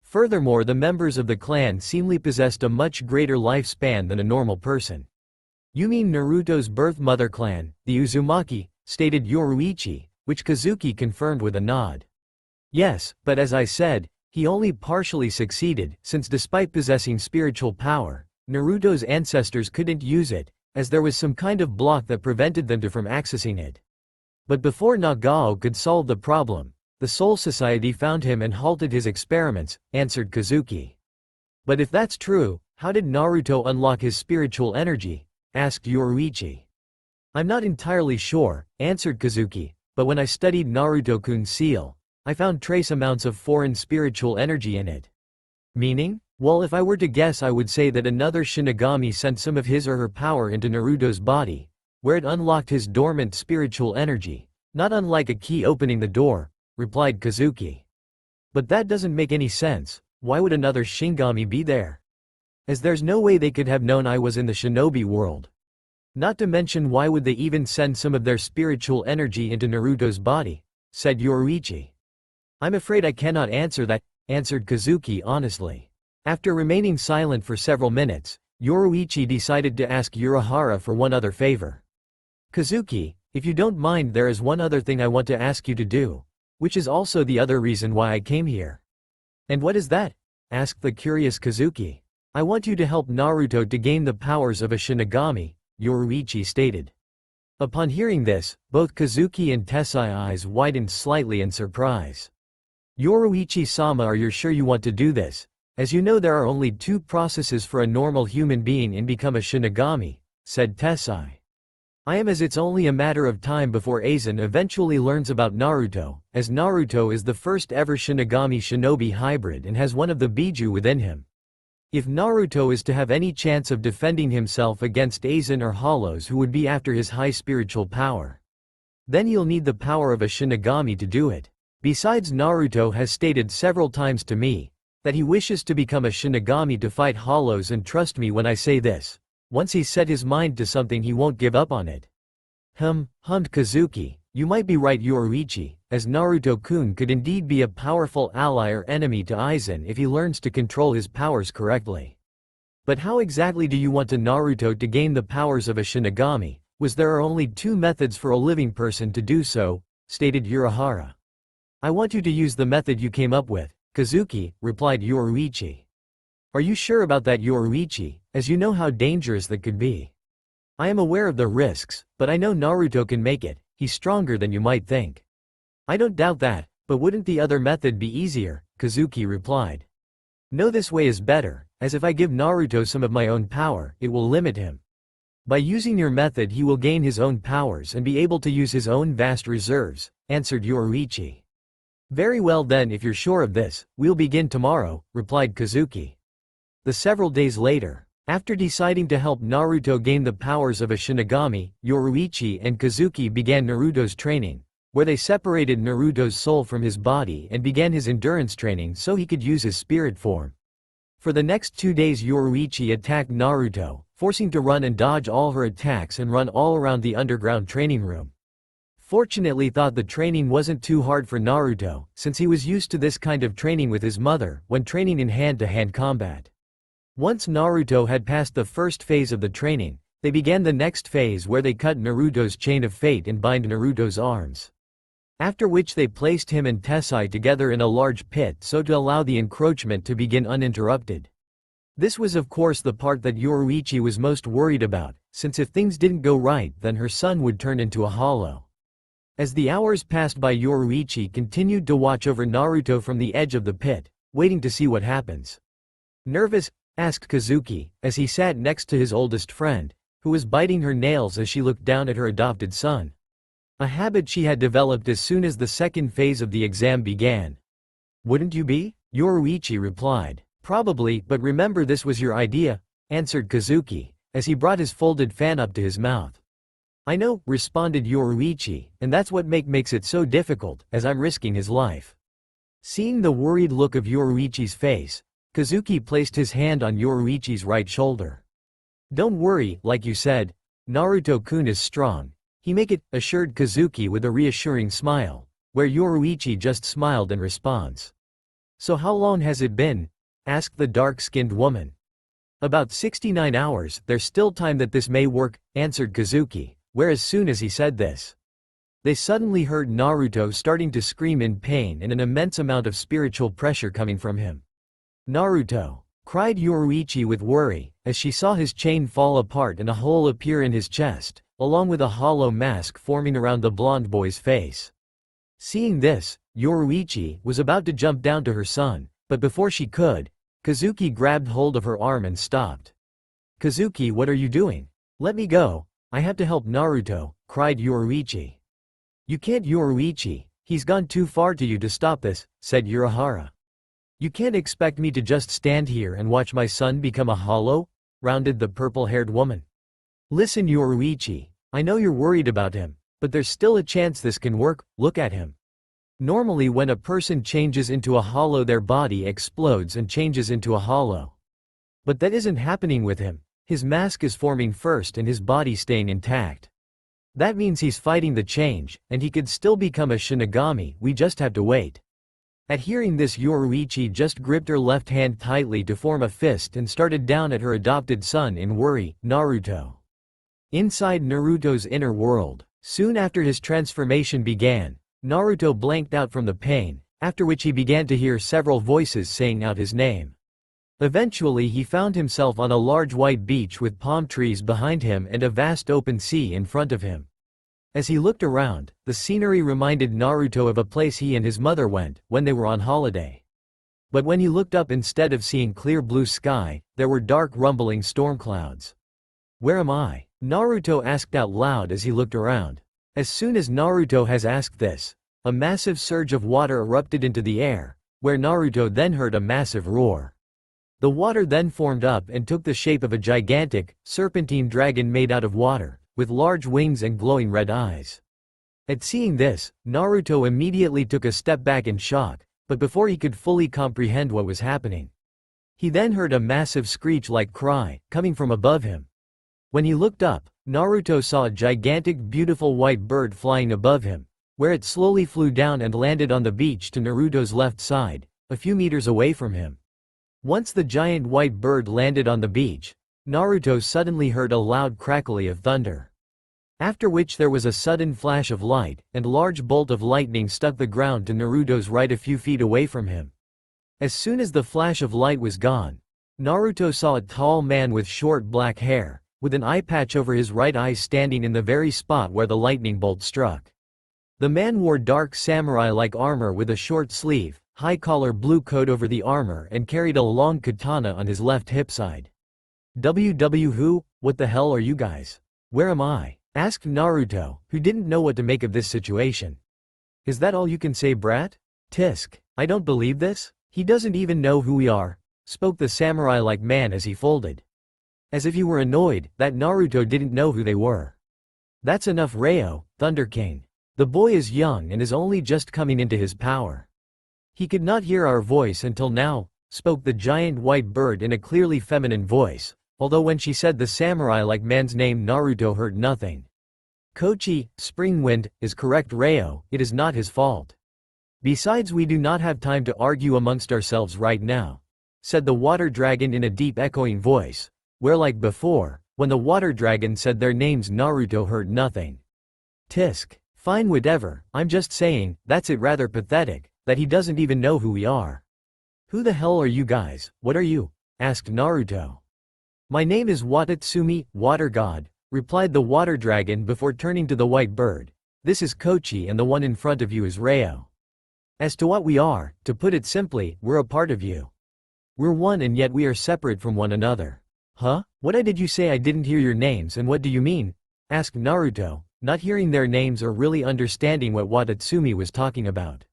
Furthermore, the members of the clan seemingly possessed a much greater lifespan than a normal person. You mean Naruto's birth mother clan, the Uzumaki, stated Yoruichi, which Kazuki confirmed with a nod. Yes, but as I said, he only partially succeeded, since despite possessing spiritual power, Naruto's ancestors couldn't use it, as there was some kind of block that prevented them from accessing it. But before Nagao could solve the problem, the Soul Society found him and halted his experiments, answered Kazuki. But if that's true, how did Naruto unlock his spiritual energy? Asked Yoruichi. I'm not entirely sure, answered Kazuki, but when I studied Naruto-kun's seal, I found trace amounts of foreign spiritual energy in it. Meaning? Well, if I were to guess, I would say that another Shinigami sent some of his or her power into Naruto's body, where it unlocked his dormant spiritual energy, not unlike a key opening the door, replied Kazuki. But that doesn't make any sense. Why would another Shinigami be there? As there's no way they could have known I was in the shinobi world. Not to mention, why would they even send some of their spiritual energy into Naruto's body? Said Yoruichi. I'm afraid I cannot answer that, answered Kazuki honestly. After remaining silent for several minutes, Yoruichi decided to ask Urahara for one other favor. Kazuki, if you don't mind, there is one other thing I want to ask you to do, which is also the other reason why I came here. And what is that? Asked the curious Kazuki. I want you to help Naruto to gain the powers of a Shinigami, Yoruichi stated. Upon hearing this, both Kazuki and Tessai's eyes widened slightly in surprise. Yoruichi-sama, are you sure you want to do this? As you know, there are only two processes for a normal human being and become a Shinigami, said Tessai. I am, as it's only a matter of time before Aizen eventually learns about Naruto, as Naruto is the first ever Shinigami shinobi hybrid and has one of the Biju within him. If Naruto is to have any chance of defending himself against Aizen or Hollows, who would be after his high spiritual power, then he'll need the power of a Shinigami to do it. Besides, Naruto has stated several times to me that he wishes to become a Shinigami to fight Hollows, and trust me when I say this, once he's set his mind to something, he won't give up on it. Hummed Kazuki. You might be right, Yoruichi, as Naruto-kun could indeed be a powerful ally or enemy to Aizen if he learns to control his powers correctly. But how exactly do you want Naruto to gain the powers of a Shinigami? Was there are only two methods for a living person to do so, stated Urahara. I want you to use the method you came up with, Kazuki, replied Yoruichi. Are you sure about that, Yoruichi, as you know how dangerous that could be? I am aware of the risks, but I know Naruto can make it. He's stronger than you might think. I don't doubt that, but wouldn't the other method be easier? Kazuki replied. No, this way is better, as if I give Naruto some of my own power, it will limit him. By using your method he will gain his own powers and be able to use his own vast reserves, answered Yoruichi. Very well then, if you're sure of this, we'll begin tomorrow, replied Kazuki. The several days later, after deciding to help Naruto gain the powers of a Shinigami, Yoruichi and Kazuki began Naruto's training, where they separated Naruto's soul from his body and began his endurance training so he could use his spirit form. For the next 2 days Yoruichi attacked Naruto, forcing to run and dodge all her attacks and run all around the underground training room. Fortunately thought the training wasn't too hard for Naruto, since he was used to this kind of training with his mother when training in hand-to-hand combat. Once Naruto had passed the first phase of the training, they began the next phase where they cut Naruto's chain of fate and bind Naruto's arms. After which they placed him and Tessai together in a large pit so to allow the encroachment to begin uninterrupted. This was of course the part that Yoruichi was most worried about, since if things didn't go right then her son would turn into a hollow. As the hours passed by Yoruichi continued to watch over Naruto from the edge of the pit, waiting to see what happens. Nervous? Asked Kazuki, as he sat next to his oldest friend, who was biting her nails as she looked down at her adopted son. A habit she had developed as soon as the second phase of the exam began. Wouldn't you be? Yoruichi replied. Probably, but remember this was your idea, answered Kazuki, as he brought his folded fan up to his mouth. I know, responded Yoruichi, and that's what makes it so difficult, as I'm risking his life. Seeing the worried look of Yoruichi's face, Kazuki placed his hand on Yoruichi's right shoulder. Don't worry, like you said, Naruto-kun is strong. He make it, assured Kazuki with a reassuring smile, where Yoruichi just smiled in response. So how long has it been? Asked the dark-skinned woman. About 69 hours, there's still time that this may work, answered Kazuki, where as soon as he said this, they suddenly heard Naruto starting to scream in pain and an immense amount of spiritual pressure coming from him. Naruto! Cried Yoruichi with worry, as she saw his chain fall apart and a hole appear in his chest, along with a hollow mask forming around the blonde boy's face. Seeing this, Yoruichi was about to jump down to her son, but before she could, Kazuki grabbed hold of her arm and stopped. Kazuki, what are you doing? Let me go, I have to help Naruto, cried Yoruichi. You can't, Yoruichi, he's gone too far to you to stop this, said Urahara. You can't expect me to just stand here and watch my son become a hollow? Rounded the purple-haired woman. Listen, Yoruichi, I know you're worried about him, but there's still a chance this can work, look at him. Normally when a person changes into a hollow their body explodes and changes into a hollow. But that isn't happening with him, his mask is forming first and his body staying intact. That means he's fighting the change, and he could still become a Shinigami, we just have to wait. At hearing this Yoruichi just gripped her left hand tightly to form a fist and started down at her adopted son in worry, Naruto. Inside Naruto's inner world, soon after his transformation began, Naruto blanked out from the pain, after which he began to hear several voices saying out his name. Eventually he found himself on a large white beach with palm trees behind him and a vast open sea in front of him. As he looked around, the scenery reminded Naruto of a place he and his mother went when they were on holiday. But when he looked up, instead of seeing clear blue sky, there were dark rumbling storm clouds. Where am I? Naruto asked out loud as he looked around. As soon as Naruto has asked this, a massive surge of water erupted into the air, where Naruto then heard a massive roar. The water then formed up and took the shape of a gigantic, serpentine dragon made out of water, with large wings and glowing red eyes. At seeing this, Naruto immediately took a step back in shock, but before he could fully comprehend what was happening, he then heard a massive screech-like cry, coming from above him. When he looked up, Naruto saw a gigantic beautiful white bird flying above him, where it slowly flew down and landed on the beach to Naruto's left side, a few meters away from him. Once the giant white bird landed on the beach, Naruto suddenly heard a loud crackle of thunder. After which there was a sudden flash of light, and a large bolt of lightning struck the ground to Naruto's right a few feet away from him. As soon as the flash of light was gone, Naruto saw a tall man with short black hair, with an eye patch over his right eye standing in the very spot where the lightning bolt struck. The man wore dark samurai-like armor with a short sleeve, high collar blue coat over the armor and carried a long katana on his left hip side. Who? What the hell are you guys? Where am I? Asked Naruto, who didn't know what to make of this situation. Is that all you can say, brat? Tisk. I don't believe this. He doesn't even know who we are, spoke the samurai-like man as he folded. As if he were annoyed that Naruto didn't know who they were. That's enough, Reo, Thunder King. The boy is young and is only just coming into his power. He could not hear our voice until now, spoke the giant white bird in a clearly feminine voice, although when she said the samurai-like man's name Naruto heard nothing. Kochi, Springwind, is correct, Reo, it is not his fault. Besides, we do not have time to argue amongst ourselves right now, said the water dragon in a deep echoing voice, where like before, when the water dragon said their names Naruto heard nothing. Tisk. Fine, whatever, I'm just saying, that's it, rather pathetic, that he doesn't even know who we are. Who the hell are you guys, what are you? Asked Naruto. My name is Watatsumi, Water God, replied the water dragon before turning to the white bird. This is Kochi and the one in front of you is Reo. As to what we are, to put it simply, we're a part of you. We're one and yet we are separate from one another. Huh? What did you say? I didn't hear your names and what do you mean? Asked Naruto, not hearing their names or really understanding what Watatsumi was talking about.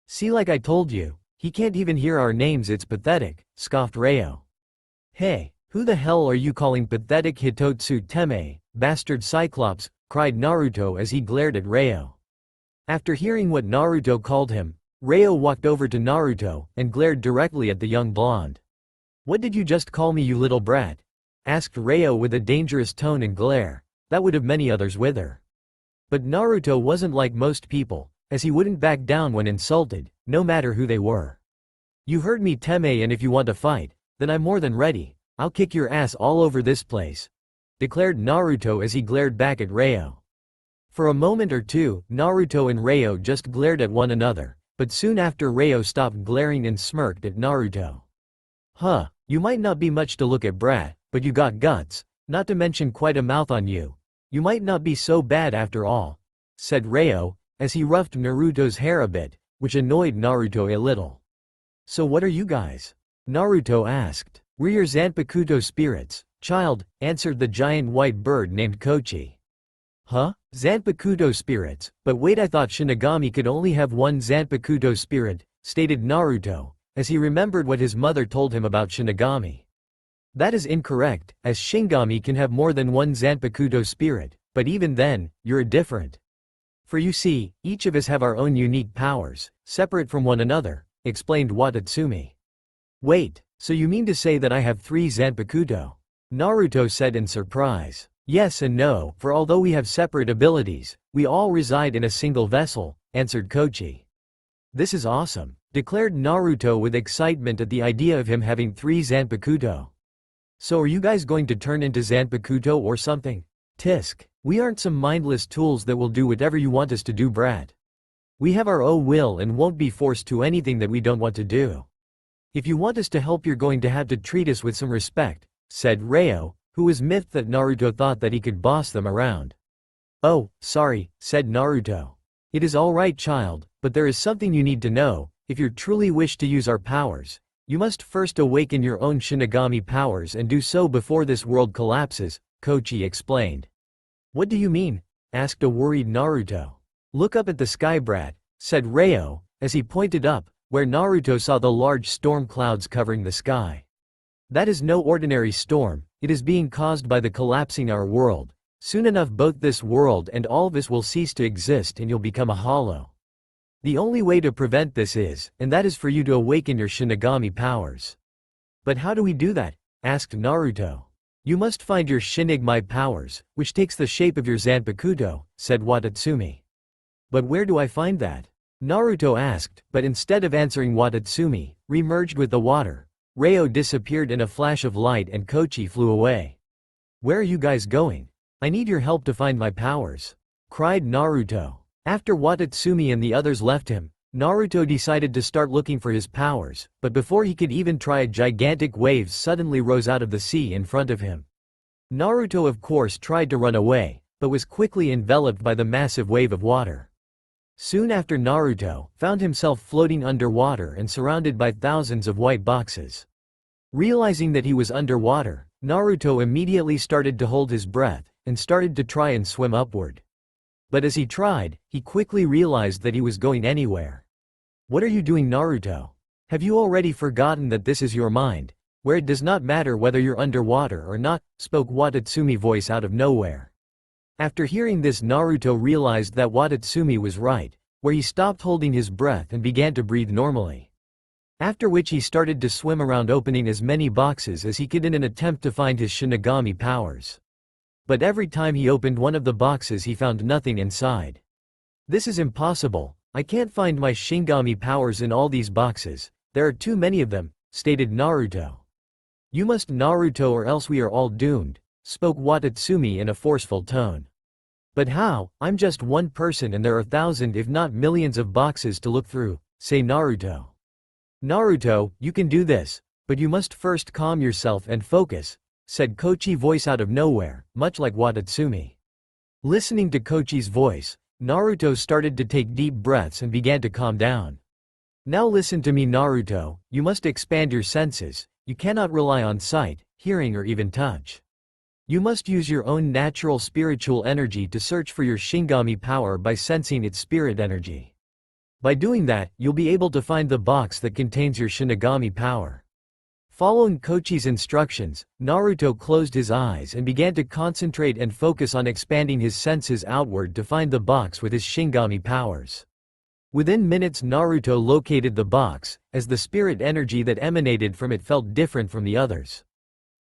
See, like I told you, he can't even hear our names, it's pathetic, scoffed Reo. Hey, who the hell are you calling pathetic, Hitotsu Teme, bastard Cyclops, cried Naruto as he glared at Reo. After hearing what Naruto called him, Reo walked over to Naruto and glared directly at the young blonde. What did you just call me, you little brat? Asked Reo with a dangerous tone and glare, that would have many others with her. But Naruto wasn't like most people, as he wouldn't back down when insulted, no matter who they were. You heard me, Teme, and if you want to fight, then I'm more than ready, I'll kick your ass all over this place, declared Naruto as he glared back at Reo. For a moment or two, Naruto and Reo just glared at one another, but soon after Reo stopped glaring and smirked at Naruto. Huh, you might not be much to look at, brat, but you got guts, not to mention quite a mouth on you. You might not be so bad after all, said Reo, as he roughed Naruto's hair a bit, which annoyed Naruto a little. So what are you guys? Naruto asked. We're your Zanpakuto spirits, child, answered the giant white bird named Kochi. Huh? Zanpakuto spirits, but wait, I thought Shinigami could only have one Zanpakuto spirit, stated Naruto, as he remembered what his mother told him about Shinigami. That is incorrect, as Shinigami can have more than one Zanpakuto spirit, but even then, you're different. For you see, each of us have our own unique powers, separate from one another, explained Watatsumi. Wait, so you mean to say that I have 3 Zanpakuto? Naruto said in surprise. Yes and no, for although we have separate abilities, we all reside in a single vessel, answered Kochi. This is awesome, declared Naruto with excitement at the idea of him having 3 Zanpakuto. So are you guys going to turn into Zanpakuto or something? Tisk. We aren't some mindless tools that will do whatever you want us to do, brat. We have our own will and won't be forced to anything that we don't want to do. If you want us to help, you're going to have to treat us with some respect, said Reo, who was miffed that Naruto thought that he could boss them around. Oh, sorry, said Naruto. It is all right, child, but there is something you need to know. If you truly wish to use our powers, you must first awaken your own Shinigami powers and do so before this world collapses, Kochi explained. What do you mean? Asked a worried Naruto. Look up at the sky, brat, said Reo, as he pointed up, where Naruto saw the large storm clouds covering the sky. That is no ordinary storm, it is being caused by the collapsing our world. Soon enough both this world and all of us will cease to exist and you'll become a hollow. The only way to prevent this is, and that is for you to awaken your Shinigami powers. But how do we do that? Asked Naruto. You must find your Shinigami powers, which takes the shape of your Zanpakuto, said Watatsumi. But where do I find that? Naruto asked, but instead of answering Watatsumi, re-merged with the water. Reo disappeared in a flash of light and Kochi flew away. Where are you guys going? I need your help to find my powers, cried Naruto. After Watatsumi and the others left him, Naruto decided to start looking for his powers, but before he could even try, a gigantic wave suddenly rose out of the sea in front of him. Naruto of course tried to run away, but was quickly enveloped by the massive wave of water. Soon after, Naruto found himself floating underwater and surrounded by thousands of white boxes. Realizing that he was underwater, Naruto immediately started to hold his breath, and started to try and swim upward. But as he tried, he quickly realized that he was going anywhere. What are you doing, Naruto? Have you already forgotten that this is your mind, where it does not matter whether you're underwater or not, spoke Watatsumi voice out of nowhere. After hearing this, Naruto realized that Watatsumi was right, where he stopped holding his breath and began to breathe normally. After which he started to swim around, opening as many boxes as he could in an attempt to find his Shinigami powers. But every time he opened one of the boxes he found nothing inside. This is impossible, I can't find my Shinigami powers in all these boxes, there are too many of them, stated Naruto. You must, Naruto, or else we are all doomed, spoke Watatsumi in a forceful tone. But how? I'm just one person and there are thousands if not millions of boxes to look through, say Naruto. Naruto, you can do this, but you must first calm yourself and focus, said Kochi voice out of nowhere, much like Watatsumi. Listening to Kochi's voice, Naruto started to take deep breaths and began to calm down. Now listen to me, Naruto, you must expand your senses, you cannot rely on sight, hearing or even touch. You must use your own natural spiritual energy to search for your Shinigami power by sensing its spirit energy. By doing that, you'll be able to find the box that contains your Shinigami power. Following Kochi's instructions, Naruto closed his eyes and began to concentrate and focus on expanding his senses outward to find the box with his Shinigami powers. Within minutes Naruto located the box, as the spirit energy that emanated from it felt different from the others.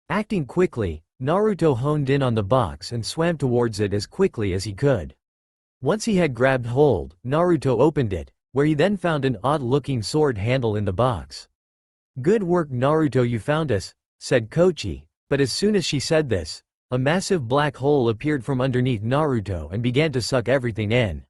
Acting quickly, Naruto honed in on the box and swam towards it as quickly as he could. Once he had grabbed hold, Naruto opened it, where he then found an odd-looking sword handle in the box. Good work, Naruto, you found us, said Kochi, but as soon as she said this, a massive black hole appeared from underneath Naruto and began to suck everything in.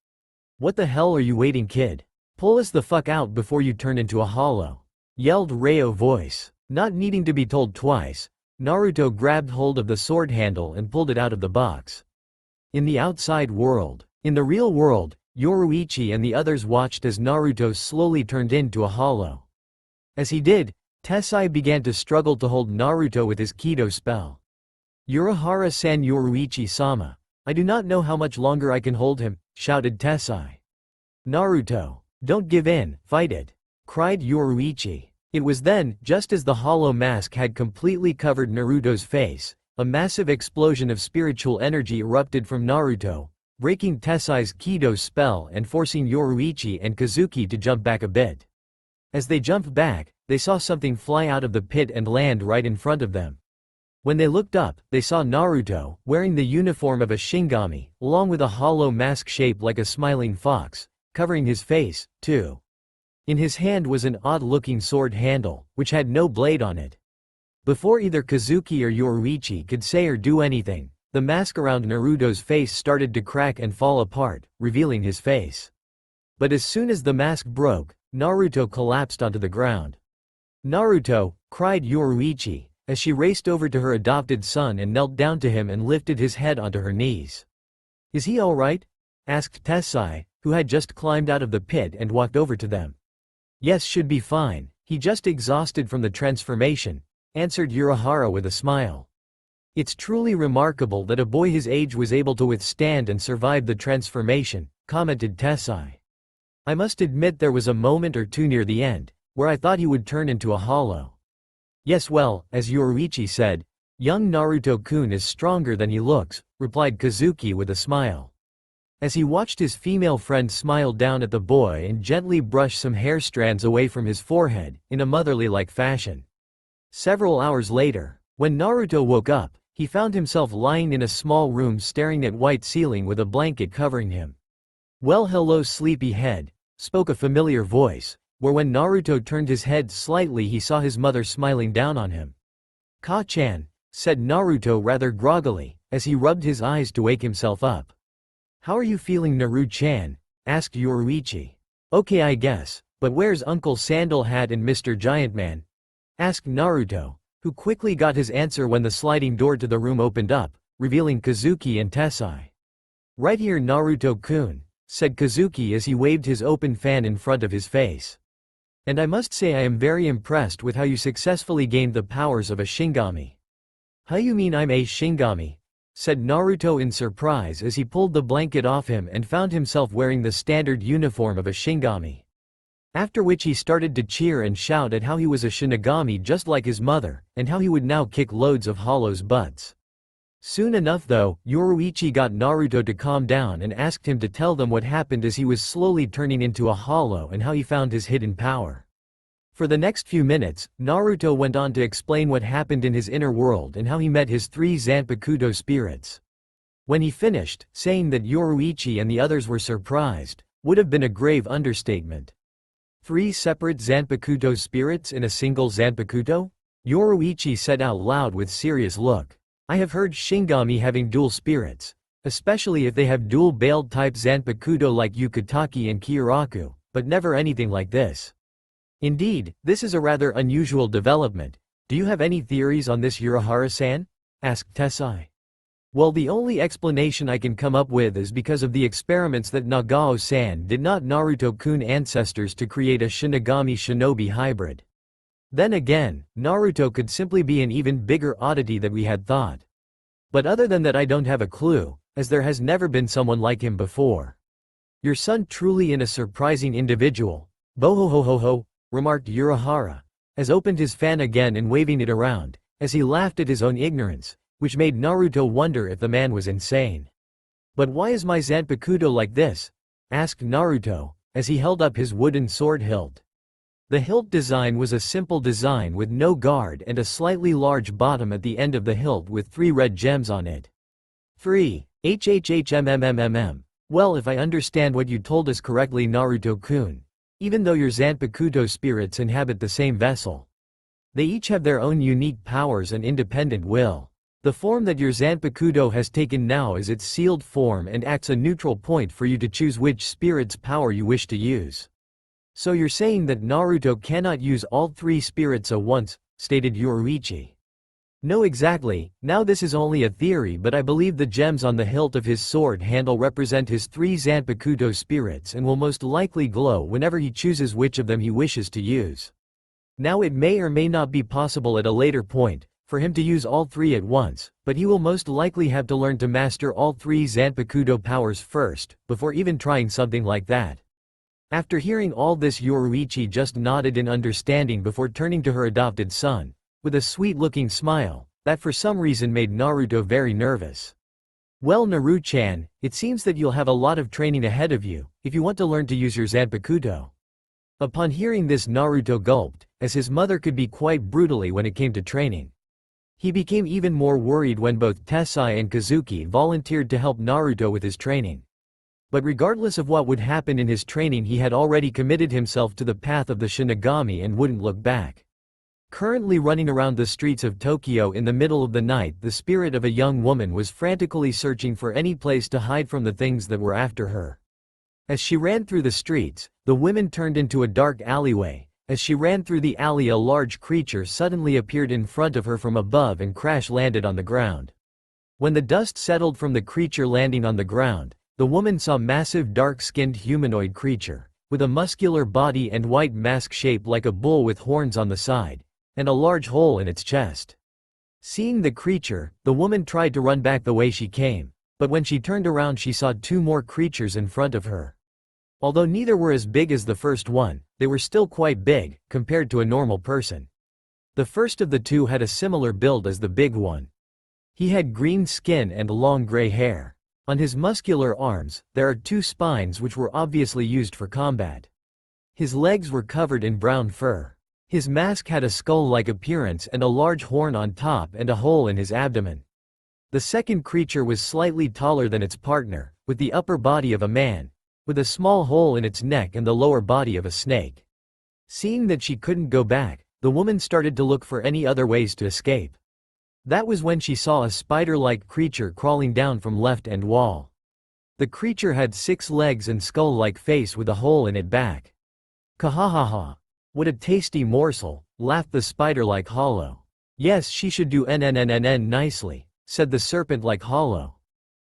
What the hell are you waiting, kid? Pull us the fuck out before you turn into a hollow, yelled Ryo voice. Not needing to be told twice, Naruto grabbed hold of the sword handle and pulled it out of the box. In the outside world, in the real world, Yoruichi and the others watched as Naruto slowly turned into a hollow. As he did, Tessai began to struggle to hold Naruto with his Kido spell. Urahara-san, Yoruichi-sama, I do not know how much longer I can hold him, shouted Tessai. Naruto, don't give in, fight it, cried Yoruichi. It was then, just as the hollow mask had completely covered Naruto's face, a massive explosion of spiritual energy erupted from Naruto, breaking Tessai's Kido spell and forcing Yoruichi and Kazuki to jump back a bit. As they jumped back, they saw something fly out of the pit and land right in front of them. When they looked up, they saw Naruto, wearing the uniform of a Shinigami, along with a hollow mask shaped like a smiling fox, covering his face, too. In his hand was an odd-looking sword handle, which had no blade on it. Before either Kazuki or Yoruichi could say or do anything, the mask around Naruto's face started to crack and fall apart, revealing his face. But as soon as the mask broke, Naruto collapsed onto the ground. Naruto, cried Yoruichi, as she raced over to her adopted son and knelt down to him and lifted his head onto her knees. Is he alright? Asked Tessai, who had just climbed out of the pit and walked over to them. Yes, should be fine, he just exhausted from the transformation, answered Urahara with a smile. It's truly remarkable that a boy his age was able to withstand and survive the transformation, commented Tessai. I must admit there was a moment or two near the end, where I thought he would turn into a hollow. Yes, well, as Yoruichi said, young Naruto-kun is stronger than he looks, replied Kazuki with a smile. As he watched his female friend smile down at the boy and gently brush some hair strands away from his forehead, in a motherly-like fashion. Several hours later, when Naruto woke up, he found himself lying in a small room staring at white ceiling with a blanket covering him. Well, hello, sleepyhead, spoke a familiar voice, where when Naruto turned his head slightly he saw his mother smiling down on him. Ka-chan, said Naruto rather groggily, as he rubbed his eyes to wake himself up. How are you feeling, Naru-chan? Asked Yoruichi. Okay, I guess, but where's Uncle Sandal Hat and Mr. Giantman? Asked Naruto, who quickly got his answer when the sliding door to the room opened up, revealing Kazuki and Tessai. Right here, Naruto-kun, said Kazuki as he waved his open fan in front of his face. And I must say I am very impressed with how you successfully gained the powers of a Shinigami. How you mean I'm a Shinigami? Said Naruto in surprise as he pulled the blanket off him and found himself wearing the standard uniform of a Shinigami. After which he started to cheer and shout at how he was a Shinigami just like his mother, and how he would now kick loads of Hollow's butts. Soon enough though, Yoruichi got Naruto to calm down and asked him to tell them what happened as he was slowly turning into a Hollow and how he found his hidden power. For the next few minutes, Naruto went on to explain what happened in his inner world and how he met his 3 Zanpakuto spirits. When he finished, saying that Yoruichi and the others were surprised, would have been a grave understatement. 3 separate Zanpakuto spirits in a single Zanpakuto? Yoruichi said out loud with serious look. I have heard Shinigami having dual spirits, especially if they have dual baled type Zanpakuto like Yukatake and Kyoraku, but never anything like this. Indeed, this is a rather unusual development. Do you have any theories on this, Urahara-san? Asked Tessai. Well, the only explanation I can come up with is because of the experiments that Nagao-san did not Naruto-kun ancestors to create a Shinigami-shinobi hybrid. Then again, Naruto could simply be an even bigger oddity than we had thought. But other than that I don't have a clue, as there has never been someone like him before. Your son truly a surprising individual, bohohohoho, remarked Urahara, as opened his fan again and waving it around, as he laughed at his own ignorance, which made Naruto wonder if the man was insane. But why is my Zanpakuto like this? Asked Naruto, as he held up his wooden sword hilt. The hilt design was a simple design with no guard and a slightly large bottom at the end of the hilt with 3 red gems on it. 3. HHHMMMMM. Well, if I understand what you told us correctly, Naruto-kun, even though your Zanpakuto spirits inhabit the same vessel, they each have their own unique powers and independent will. The form that your Zanpakuto has taken now is its sealed form and acts a neutral point for you to choose which spirit's power you wish to use. So you're saying that Naruto cannot use all 3 spirits at once, stated Yoruichi. No, exactly. Now this is only a theory, but I believe the gems on the hilt of his sword handle represent his 3 Zanpakuto spirits and will most likely glow whenever he chooses which of them he wishes to use. Now it may or may not be possible at a later point for him to use all 3 at once, but he will most likely have to learn to master all 3 Zanpakuto powers first, before even trying something like that. After hearing all this, Yoruichi just nodded in understanding before turning to her adopted son, with a sweet-looking smile, that for some reason made Naruto very nervous. Well, Naru-chan, it seems that you'll have a lot of training ahead of you, if you want to learn to use your Zanpakuto. Upon hearing this, Naruto gulped, as his mother could be quite brutally when it came to training. He became even more worried when both Tessai and Kazuki volunteered to help Naruto with his training. But regardless of what would happen in his training, he had already committed himself to the path of the Shinigami and wouldn't look back. Currently running around the streets of Tokyo in the middle of the night, the spirit of a young woman was frantically searching for any place to hide from the things that were after her. As she ran through the streets, the women turned into a dark alleyway. As she ran through the alley, a large creature suddenly appeared in front of her from above and crash-landed on the ground. When the dust settled from the creature landing on the ground, the woman saw a massive dark-skinned humanoid creature, with a muscular body and white mask shaped like a bull with horns on the side, and a large hole in its chest. Seeing the creature, the woman tried to run back the way she came, but when she turned around she saw 2 more creatures in front of her. Although neither were as big as the first one, they were still quite big, compared to a normal person. The first of the 2 had a similar build as the big one. He had green skin and long gray hair. On his muscular arms, there are 2 spines which were obviously used for combat. His legs were covered in brown fur. His mask had a skull-like appearance and a large horn on top and a hole in his abdomen. The second creature was slightly taller than its partner, with the upper body of a man, with a small hole in its neck and the lower body of a snake. Seeing that she couldn't go back, the woman started to look for any other ways to escape. That was when she saw a spider-like creature crawling down from left-hand wall. The creature had 6 legs and skull-like face with a hole in it back. Kahahaha. What a tasty morsel, laughed the spider-like Hollow. Yes, she should do nnnnn nicely, said the serpent-like Hollow.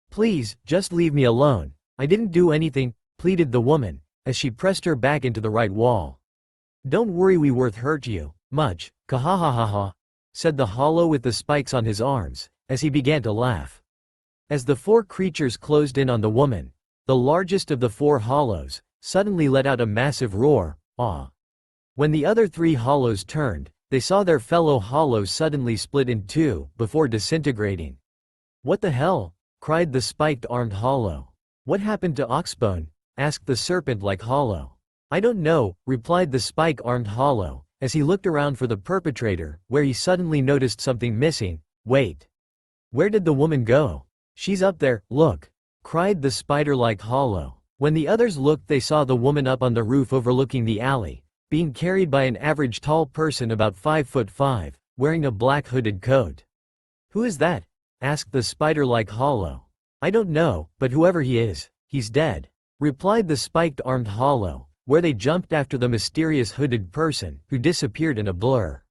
Please, just leave me alone. I didn't do anything, pleaded the woman, as she pressed her back into the right wall. Don't worry, we won't hurt you much, kahahaha. said the hollow with the spikes on his arms, as he began to laugh. As the four creatures closed in on the woman, the largest of the four hollows suddenly let out a massive roar, "Aw!" When the other three hollows turned, they saw their fellow hollows suddenly split in two, before disintegrating. "What the hell?" cried the spiked-armed hollow. "What happened to Oxbone?" asked the serpent-like hollow. "I don't know," replied the spike-armed hollow, as he looked around for the perpetrator, where he suddenly noticed something missing. "Wait. Where did the woman go?" "She's up there, look," cried the spider-like hollow. When the others looked, they saw the woman up on the roof overlooking the alley, being carried by an average tall person about 5'5", wearing a black hooded coat. "Who is that?" asked the spider-like hollow. "I don't know, but whoever he is, he's dead," replied the spiked-armed hollow, where they jumped after the mysterious hooded person, who disappeared in a blur.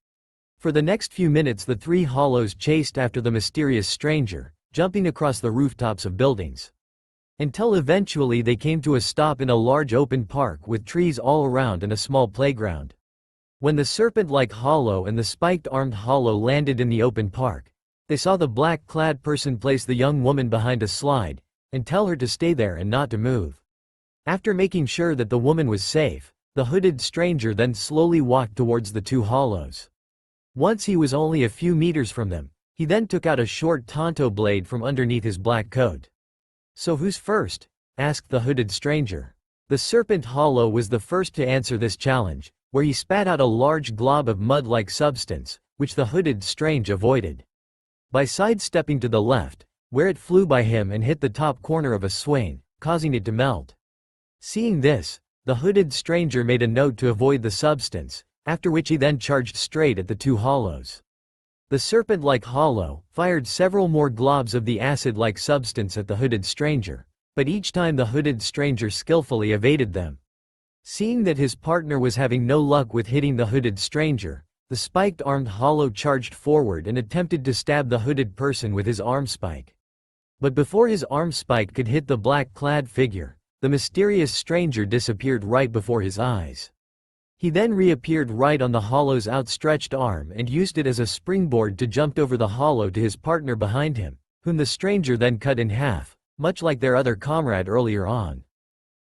For the next few minutes the three hollows chased after the mysterious stranger, jumping across the rooftops of buildings, until eventually they came to a stop in a large open park with trees all around and a small playground. When the serpent-like hollow and the spiked-armed hollow landed in the open park, they saw the black-clad person place the young woman behind a slide, and tell her to stay there and not to move. After making sure that the woman was safe, the hooded stranger then slowly walked towards the two hollows. Once he was only a few meters from them, he then took out a short Tonto blade from underneath his black coat. "So who's first?" asked the hooded stranger. The serpent hollow was the first to answer this challenge, where he spat out a large glob of mud-like substance, which the hooded stranger avoided by sidestepping to the left, where it flew by him and hit the top corner of a swing, causing it to melt. Seeing this, the hooded stranger made a note to avoid the substance, after which he then charged straight at the two hollows. The serpent-like hollow fired several more globs of the acid-like substance at the hooded stranger, but each time the hooded stranger skillfully evaded them. Seeing that his partner was having no luck with hitting the hooded stranger, the spiked-armed hollow charged forward and attempted to stab the hooded person with his arm spike. But before his arm spike could hit the black-clad figure, the mysterious stranger disappeared right before his eyes. He then reappeared right on the hollow's outstretched arm and used it as a springboard to jump over the hollow to his partner behind him, whom the stranger then cut in half, much like their other comrade earlier on.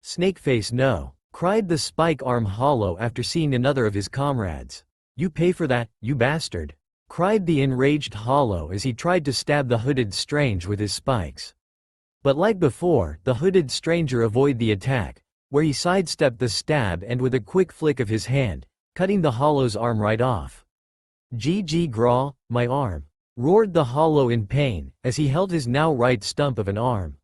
"Snakeface, no!" cried the spike-arm hollow after seeing another of his comrades. "You pay for that, you bastard!" cried the enraged hollow as he tried to stab the hooded stranger with his spikes. But like before, the hooded stranger avoided the attack, where he sidestepped the stab and with a quick flick of his hand, cutting the hollow's arm right off. "GG Graw, my arm!" roared the hollow in pain, as he held his now right stump of an arm.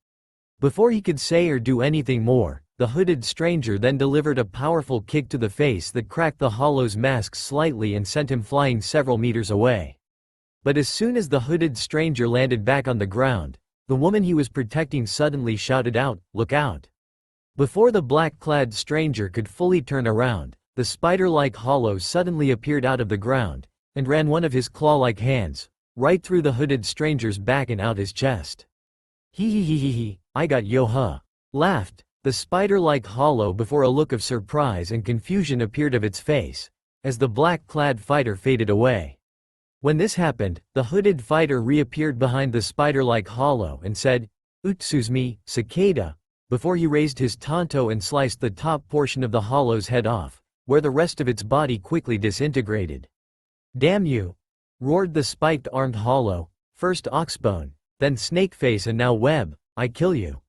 Before he could say or do anything more, the hooded stranger then delivered a powerful kick to the face that cracked the hollow's mask slightly and sent him flying several meters away. But as soon as the hooded stranger landed back on the ground, the woman he was protecting suddenly shouted out, "Look out!" Before the black-clad stranger could fully turn around, the spider-like hollow suddenly appeared out of the ground, and ran one of his claw-like hands right through the hooded stranger's back and out his chest. "Hee, I got yo-huh!" laughed the spider-like hollow before a look of surprise and confusion appeared of its face, as the black-clad fighter faded away. When this happened, the hooded fighter reappeared behind the spider-like hollow and said, "Excuse me, cicada," before he raised his Tonto and sliced the top portion of the hollow's head off, where the rest of its body quickly disintegrated. "Damn you!" roared the spiked-armed hollow, "first Oxbone, then Snakeface and now Web, I kill you."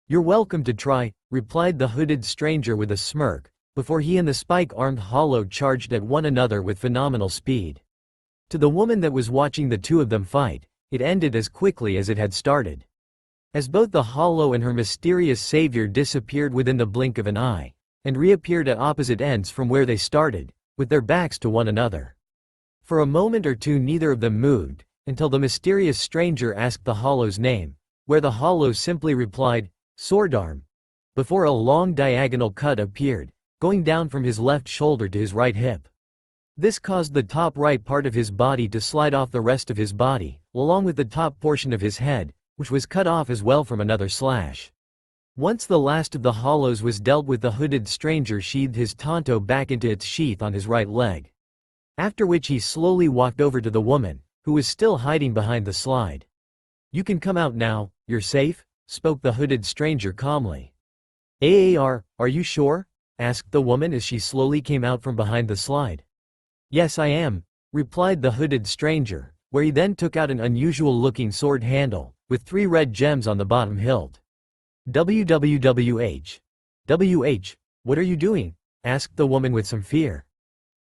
"You're welcome to try," replied the hooded stranger with a smirk, before he and the spike-armed hollow charged at one another with phenomenal speed. To the woman that was watching the two of them fight, it ended as quickly as it had started, as both the hollow and her mysterious savior disappeared within the blink of an eye, and reappeared at opposite ends from where they started, with their backs to one another. For a moment or two neither of them moved, until the mysterious stranger asked the hollow's name, where the hollow simply replied, "Swordarm," before a long diagonal cut appeared, going down from his left shoulder to his right hip. This caused the top right part of his body to slide off the rest of his body, along with the top portion of his head, which was cut off as well from another slash. Once the last of the hollows was dealt with, the hooded stranger sheathed his Tonto back into its sheath on his right leg. After which he slowly walked over to the woman, who was still hiding behind the slide. "You can come out now, you're safe," spoke the hooded stranger calmly. Are you sure?" asked the woman as she slowly came out from behind the slide. "Yes, I am," replied the hooded stranger, where he then took out an unusual-looking sword handle, with 3 red gems on the bottom hilt. "WWWH. What are you doing?" asked the woman with some fear.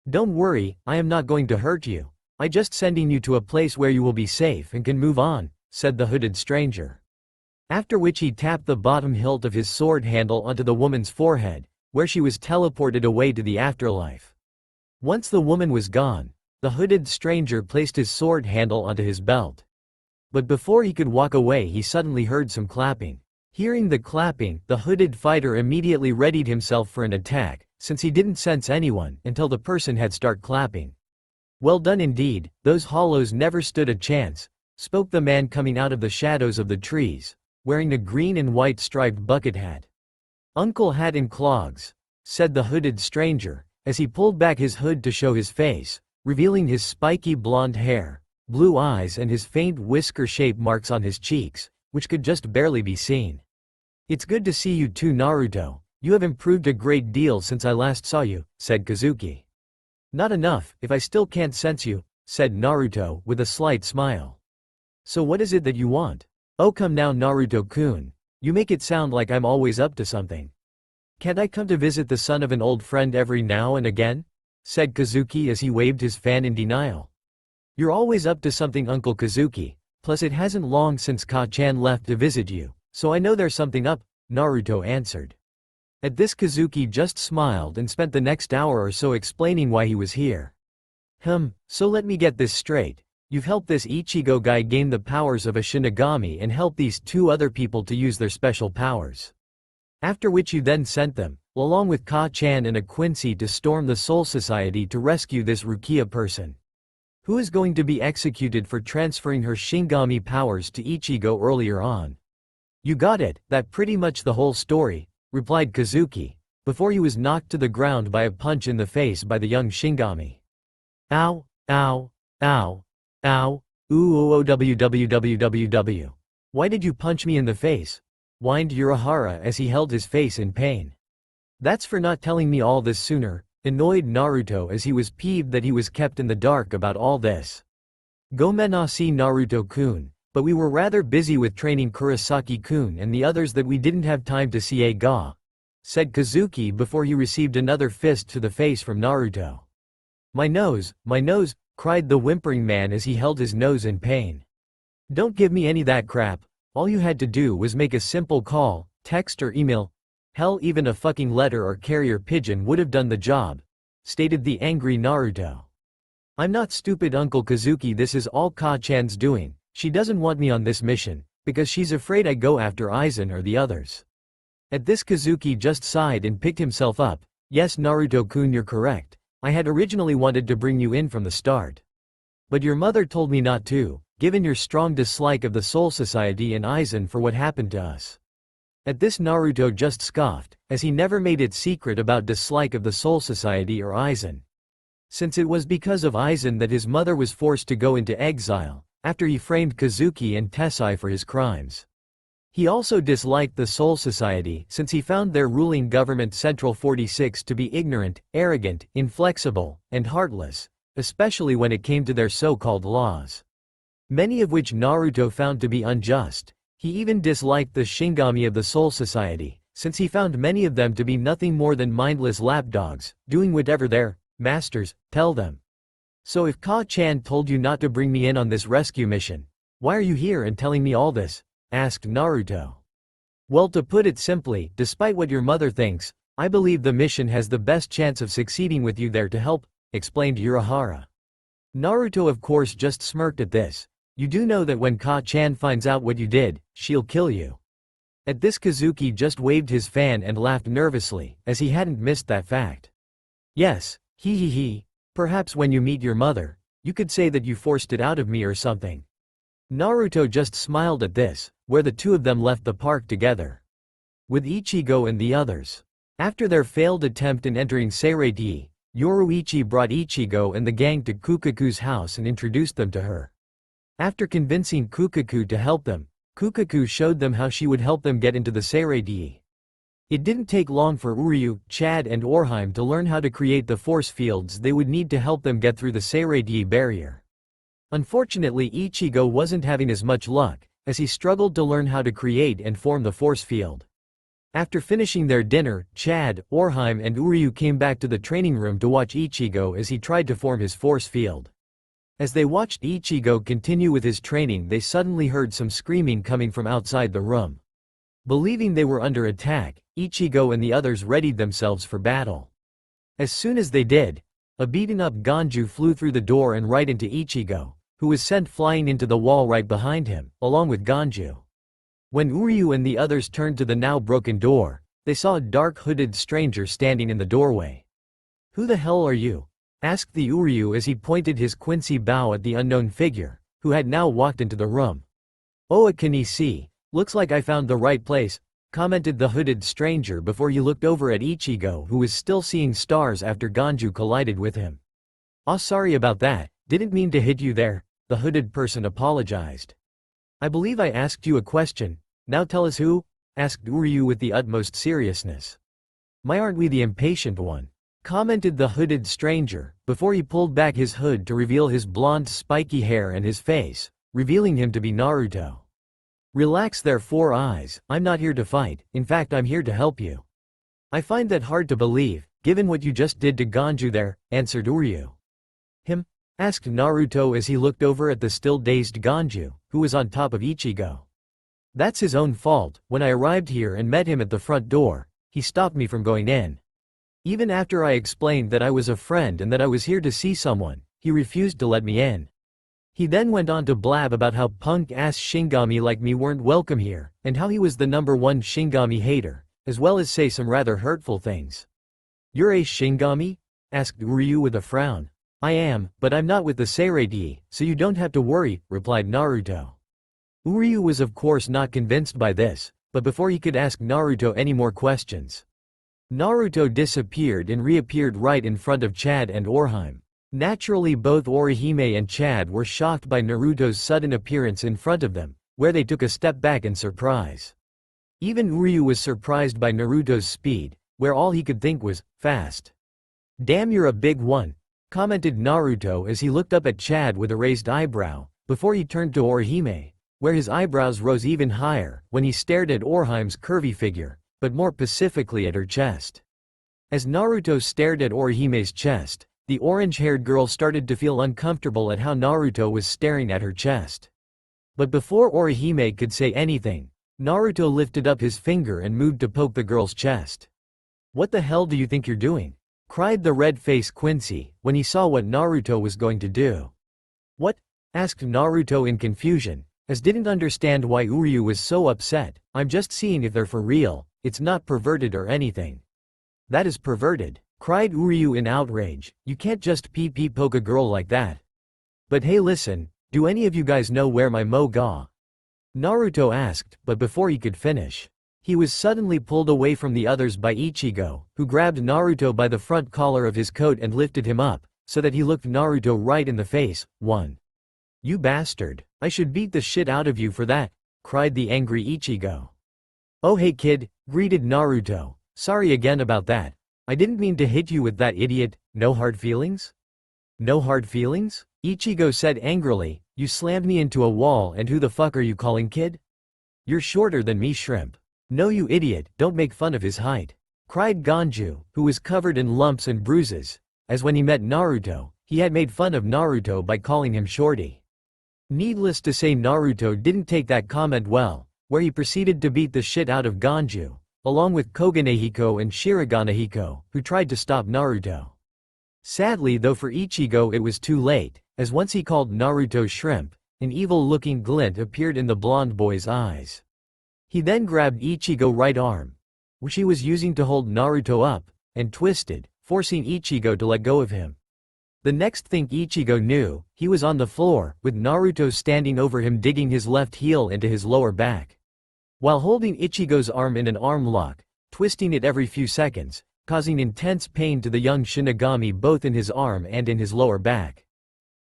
"Don't worry, I am not going to hurt you. I just sending you to a place where you will be safe and can move on," said the hooded stranger. After which he tapped the bottom hilt of his sword handle onto the woman's forehead, where she was teleported away to the afterlife. Once the woman was gone, the hooded stranger placed his sword handle onto his belt. But before he could walk away, he suddenly heard some clapping. Hearing the clapping, the hooded fighter immediately readied himself for an attack, since he didn't sense anyone until the person had started clapping. "Well done indeed, those hollows never stood a chance," spoke the man coming out of the shadows of the trees, wearing a green and white striped bucket hat. "Uncle Hat and Clogs," said the hooded stranger, as he pulled back his hood to show his face, revealing his spiky blonde hair, blue eyes and his faint whisker-shaped marks on his cheeks, which could just barely be seen. "It's good to see you too, Naruto. You have improved a great deal since I last saw you," said Kazuki. "Not enough, if I still can't sense you," said Naruto, with a slight smile. "So what is it that you want?" "Oh come now Naruto-kun. You make it sound like I'm always up to something. Can't I come to visit the son of an old friend every now and again?" said Kazuki as he waved his fan in denial. "You're always up to something, Uncle Kazuki, plus it hasn't long since Ka-chan left to visit you, so I know there's something up," Naruto answered. At this Kazuki just smiled and spent the next hour or so explaining why he was here. So let me get this straight. You've helped this Ichigo guy gain the powers of a Shinigami and helped these 2 other people to use their special powers. After which you then sent them, along with Ka-chan and a Quincy, to storm the Soul Society to rescue this Rukia person, who is going to be executed for transferring her Shinigami powers to Ichigo earlier on. "You got it, that pretty much the whole story," replied Kazuki, before he was knocked to the ground by a punch in the face by the young Shinigami. "Ow, ow, ow. Ow, ooh oh wwwww. Why did you punch me in the face?" whined Urahara as he held his face in pain. "That's for not telling me all this sooner," annoyed Naruto as he was peeved that he was kept in the dark about all this. "Gomenase Naruto-kun, but we were rather busy with training Kurosaki-kun and the others that we didn't have time to see ga," said Kazuki before he received another fist to the face from Naruto. My nose, cried the whimpering man as he held his nose in pain. "Don't give me any that crap, all you had to do was make a simple call, text or email. Hell, even a fucking letter or carrier pigeon would have done the job," stated the angry Naruto. "I'm not stupid, Uncle Kazuki, this is all Ka-chan's doing. She doesn't want me on this mission, because she's afraid I go after Aizen or the others." At this Kazuki just sighed and picked himself up. "Yes Naruto-kun, you're correct. I had originally wanted to bring you in from the start. But your mother told me not to, given your strong dislike of the Soul Society and Aizen for what happened to us." At this Naruto just scoffed, as he never made it secret about dislike of the Soul Society or Aizen. Since it was because of Aizen that his mother was forced to go into exile, after he framed Kazuki and Tessai for his crimes. He also disliked the Soul Society since he found their ruling government Central 46 to be ignorant, arrogant, inflexible, and heartless, especially when it came to their so-called laws, many of which Naruto found to be unjust. He even disliked the Shinigami of the Soul Society, since he found many of them to be nothing more than mindless lapdogs, doing whatever their masters tell them. "So if Ka-chan told you not to bring me in on this rescue mission, why are you here and telling me all this?" asked Naruto. "Well, to put it simply, despite what your mother thinks, I believe the mission has the best chance of succeeding with you there to help," explained Urahara. Naruto of course just smirked at this. "You do know that when Ka-chan finds out what you did, she'll kill you." At this Kazuki just waved his fan and laughed nervously, as he hadn't missed that fact. "Yes, he. Perhaps when you meet your mother, you could say that you forced it out of me or something." Naruto just smiled at this, where the 2 of them left the park together with Ichigo and the others. After their failed attempt in entering Seireiti, Yoruichi brought Ichigo and the gang to Kukaku's house and introduced them to her. After convincing Kukaku to help them, Kukaku showed them how she would help them get into the Seirei. It didn't take long for Uryu, Chad and Orheim to learn how to create the force fields they would need to help them get through the Seirei barrier. Unfortunately, Ichigo wasn't having as much luck, as he struggled to learn how to create and form the force field. After finishing their dinner, Chad, Orheim and Uryu came back to the training room to watch Ichigo as he tried to form his force field. As they watched Ichigo continue with his training, they suddenly heard some screaming coming from outside the room. Believing they were under attack, Ichigo and the others readied themselves for battle. As soon as they did, a beaten-up Ganju flew through the door and right into Ichigo, who was sent flying into the wall right behind him, along with Ganju. When Uryu and the others turned to the now broken door, they saw a dark hooded stranger standing in the doorway. "Who the hell are you?" asked the Uryu as he pointed his Quincy bow at the unknown figure, who had now walked into the room. "Oh, can you see? Looks like I found the right place," commented the hooded stranger before he looked over at Ichigo, who was still seeing stars after Ganju collided with him. "Aw, sorry about that, didn't mean to hit you there," the hooded person apologized. "I believe I asked you a question, now tell us who?" asked Uryu with the utmost seriousness. "My, aren't we the impatient one?" commented the hooded stranger, before he pulled back his hood to reveal his blonde spiky hair and his face, revealing him to be Naruto. "Relax there, Four Eyes, I'm not here to fight, in fact I'm here to help you." "I find that hard to believe, given what you just did to Ganju there," answered Uryu. "Him?" asked Naruto as he looked over at the still dazed Ganju, who was on top of Ichigo. "That's his own fault, when I arrived here and met him at the front door, he stopped me from going in. Even after I explained that I was a friend and that I was here to see someone, he refused to let me in. He then went on to blab about how punk-ass Shinigami like me weren't welcome here, and how he was the #1 Shinigami hater, as well as say some rather hurtful things." "You're a Shinigami?" asked Uryu with a frown. "I am, but I'm not with the Seirei, so you don't have to worry," replied Naruto. Uryu was of course not convinced by this, but before he could ask Naruto any more questions, Naruto disappeared and reappeared right in front of Chad and Orheim. Naturally, both Orihime and Chad were shocked by Naruto's sudden appearance in front of them, where they took a step back in surprise. Even Uryu was surprised by Naruto's speed, where all he could think was, fast. "Damn, you're a big one," commented Naruto as he looked up at Chad with a raised eyebrow, before he turned to Orihime, where his eyebrows rose even higher when he stared at Orheim's curvy figure, but more specifically at her chest. As Naruto stared at Orihime's chest, the orange-haired girl started to feel uncomfortable at how Naruto was staring at her chest. But before Orihime could say anything, Naruto lifted up his finger and moved to poke the girl's chest. "What the hell do you think you're doing?" cried the red-faced Quincy, when he saw what Naruto was going to do. "What?" asked Naruto in confusion, as didn't understand why Uryu was so upset. "I'm just seeing if they're for real, it's not perverted or anything." "That is perverted," cried Uryu in outrage, "you can't just pee poke a girl like that." "But hey, listen, do any of you guys know where my mo ga?" Naruto asked, but before he could finish, he was suddenly pulled away from the others by Ichigo, who grabbed Naruto by the front collar of his coat and lifted him up, so that he looked Naruto right in the face. "One. You bastard, I should beat the shit out of you for that," cried the angry Ichigo. "Oh hey kid," greeted Naruto, "sorry again about that. I didn't mean to hit you with that, idiot. No hard feelings?" "No hard feelings?" Ichigo said angrily, "You slammed me into a wall and who the fuck are you calling kid? You're shorter than me, shrimp." "No you idiot, don't make fun of his height," cried Ganju, who was covered in lumps and bruises, as when he met Naruto, he had made fun of Naruto by calling him shorty. Needless to say, Naruto didn't take that comment well, where he proceeded to beat the shit out of Ganju, along with Koganehiko and Shiraganehiko, who tried to stop Naruto. Sadly though for Ichigo it was too late, as once he called Naruto shrimp, an evil-looking glint appeared in the blonde boy's eyes. He then grabbed Ichigo's right arm, which he was using to hold Naruto up, and twisted, forcing Ichigo to let go of him. The next thing Ichigo knew, he was on the floor, with Naruto standing over him, digging his left heel into his lower back. While holding Ichigo's arm in an arm lock, twisting it every few seconds, causing intense pain to the young Shinigami both in his arm and in his lower back.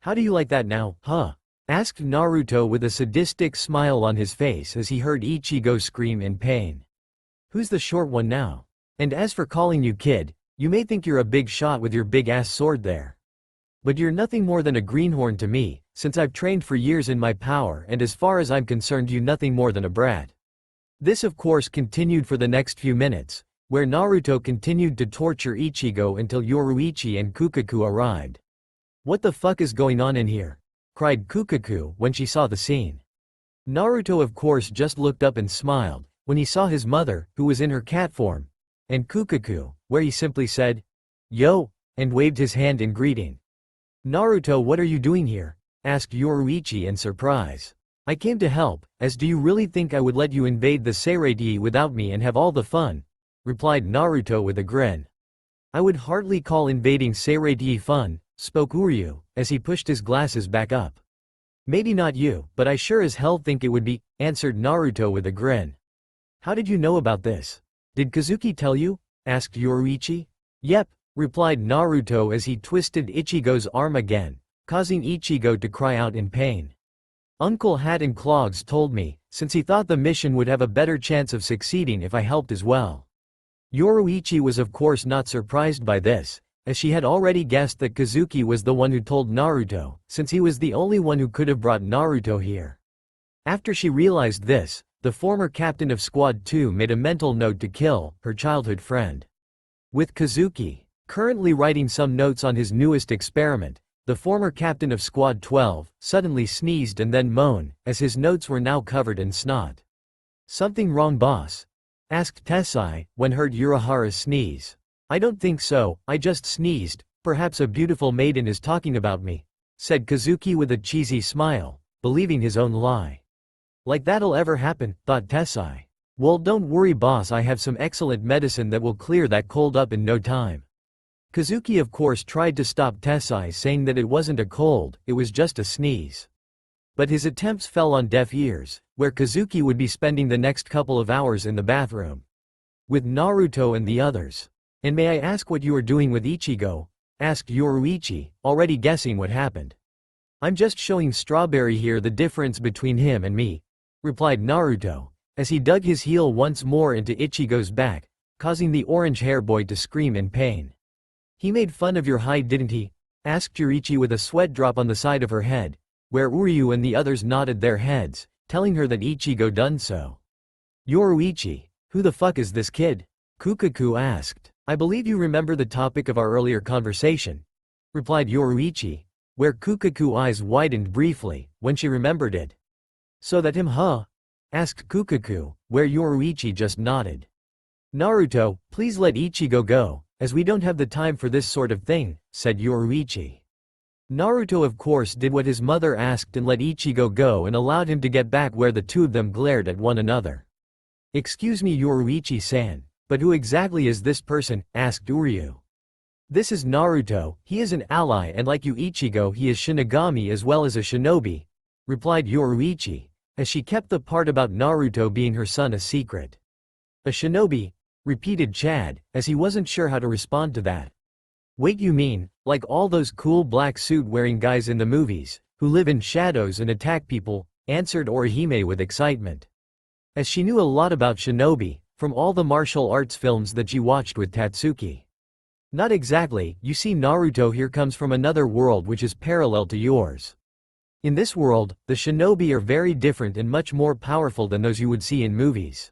"How do you like that now, huh?" asked Naruto with a sadistic smile on his face as he heard Ichigo scream in pain. "Who's the short one now? And as for calling you kid, you may think you're a big shot with your big-ass sword there. But you're nothing more than a greenhorn to me, since I've trained for years in my power, and as far as I'm concerned you nothing more than a brat." This of course continued for the next few minutes, where Naruto continued to torture Ichigo until Yoruichi and Kukaku arrived. "What the fuck is going on in here?" cried Kukaku when she saw the scene. Naruto of course just looked up and smiled when he saw his mother, who was in her cat form, and Kukaku, where he simply said, "Yo," and waved his hand in greeting. "Naruto, what are you doing here?" asked Yoruichi in surprise. "I came to help, as do you really think I would let you invade the Seireitei without me and have all the fun?" replied Naruto with a grin. "I would hardly call invading Seireitei fun," spoke Uryu, as he pushed his glasses back up. "Maybe not you, but I sure as hell think it would be," answered Naruto with a grin. "How did you know about this? Did Kazuki tell you?" asked Yoruichi. "Yep," replied Naruto as he twisted Ichigo's arm again, causing Ichigo to cry out in pain. "Uncle Hat and Clogs told me, since he thought the mission would have a better chance of succeeding if I helped as well." Yoruichi was of course not surprised by this, as she had already guessed that Kazuki was the one who told Naruto, since he was the only one who could have brought Naruto here. After she realized this, the former captain of Squad 2 made a mental note to kill her childhood friend. With Kazuki currently writing some notes on his newest experiment, the former captain of Squad 12 suddenly sneezed and then moaned, as his notes were now covered in snot. "Something wrong, boss?" asked Tessai, when heard Urahara's sneeze. "I don't think so, I just sneezed, perhaps a beautiful maiden is talking about me," said Kazuki with a cheesy smile, believing his own lie. "Like that'll ever happen," thought Tessai. "Well, don't worry boss, I have some excellent medicine that will clear that cold up in no time." Kazuki of course tried to stop Tessai, saying that it wasn't a cold, it was just a sneeze. But his attempts fell on deaf ears, where Kazuki would be spending the next couple of hours in the bathroom with Naruto and the others. "And may I ask what you are doing with Ichigo?" asked Yoruichi, already guessing what happened. "I'm just showing Strawberry here the difference between him and me," replied Naruto, as he dug his heel once more into Ichigo's back, causing the orange-hair boy to scream in pain. "He made fun of your height, didn't he?" asked Yoruichi with a sweat drop on the side of her head, where Uryu and the others nodded their heads, telling her that Ichigo done so. "Yoruichi, who the fuck is this kid?" Kukaku asked. "I believe you remember the topic of our earlier conversation," replied Yoruichi, where Kukaku eyes widened briefly when she remembered it. "So that him, huh?" asked Kukaku, where Yoruichi just nodded. "Naruto, please let Ichigo go, as we don't have the time for this sort of thing," said Yoruichi. Naruto of course did what his mother asked and let Ichigo go and allowed him to get back, where the two of them glared at one another. "Excuse me Yoruichi-san, but who exactly is this person?" asked Uryu. "This is Naruto, he is an ally, and like you Ichigo, he is Shinigami as well as a shinobi," replied Yoruichi, as she kept the part about Naruto being her son a secret. "A shinobi?" repeated Chad, as he wasn't sure how to respond to that. "Wait, you mean, like all those cool black suit-wearing guys in the movies, who live in shadows and attack people?" answered Orihime with excitement, as she knew a lot about shinobi, from all the martial arts films that she watched with Tatsuki. "Not exactly, you see Naruto here comes from another world which is parallel to yours. In this world, the shinobi are very different and much more powerful than those you would see in movies.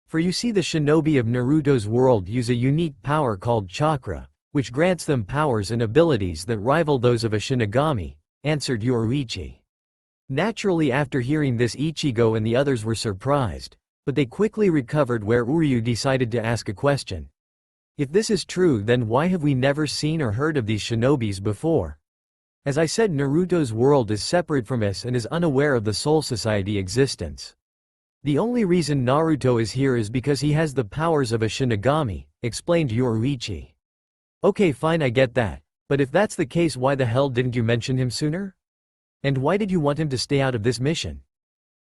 For you see the shinobi of Naruto's world use a unique power called chakra, which grants them powers and abilities that rival those of a Shinigami," answered Yoruichi. Naturally, after hearing this, Ichigo and the others were surprised, but they quickly recovered, where Uryu decided to ask a question. "If this is true, then why have we never seen or heard of these shinobis before? As I said, Naruto's world is separate from us and is unaware of the Soul Society existence. The only reason Naruto is here is because he has the powers of a Shinigami," explained Yoruichi. "Okay fine, I get that, but if that's the case, why the hell didn't you mention him sooner? And why did you want him to stay out of this mission?"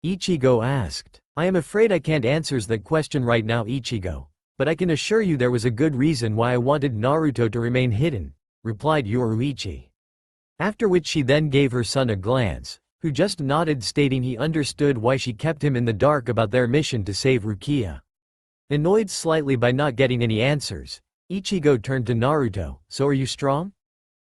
Ichigo asked. "I am afraid I can't answer that question right now, Ichigo," But I can assure you there was a good reason why I wanted Naruto to remain hidden, replied Yoruichi. After which she then gave her son a glance, who just nodded stating he understood why she kept him in the dark about their mission to save Rukia. Annoyed slightly by not getting any answers, Ichigo turned to Naruto. So are you strong?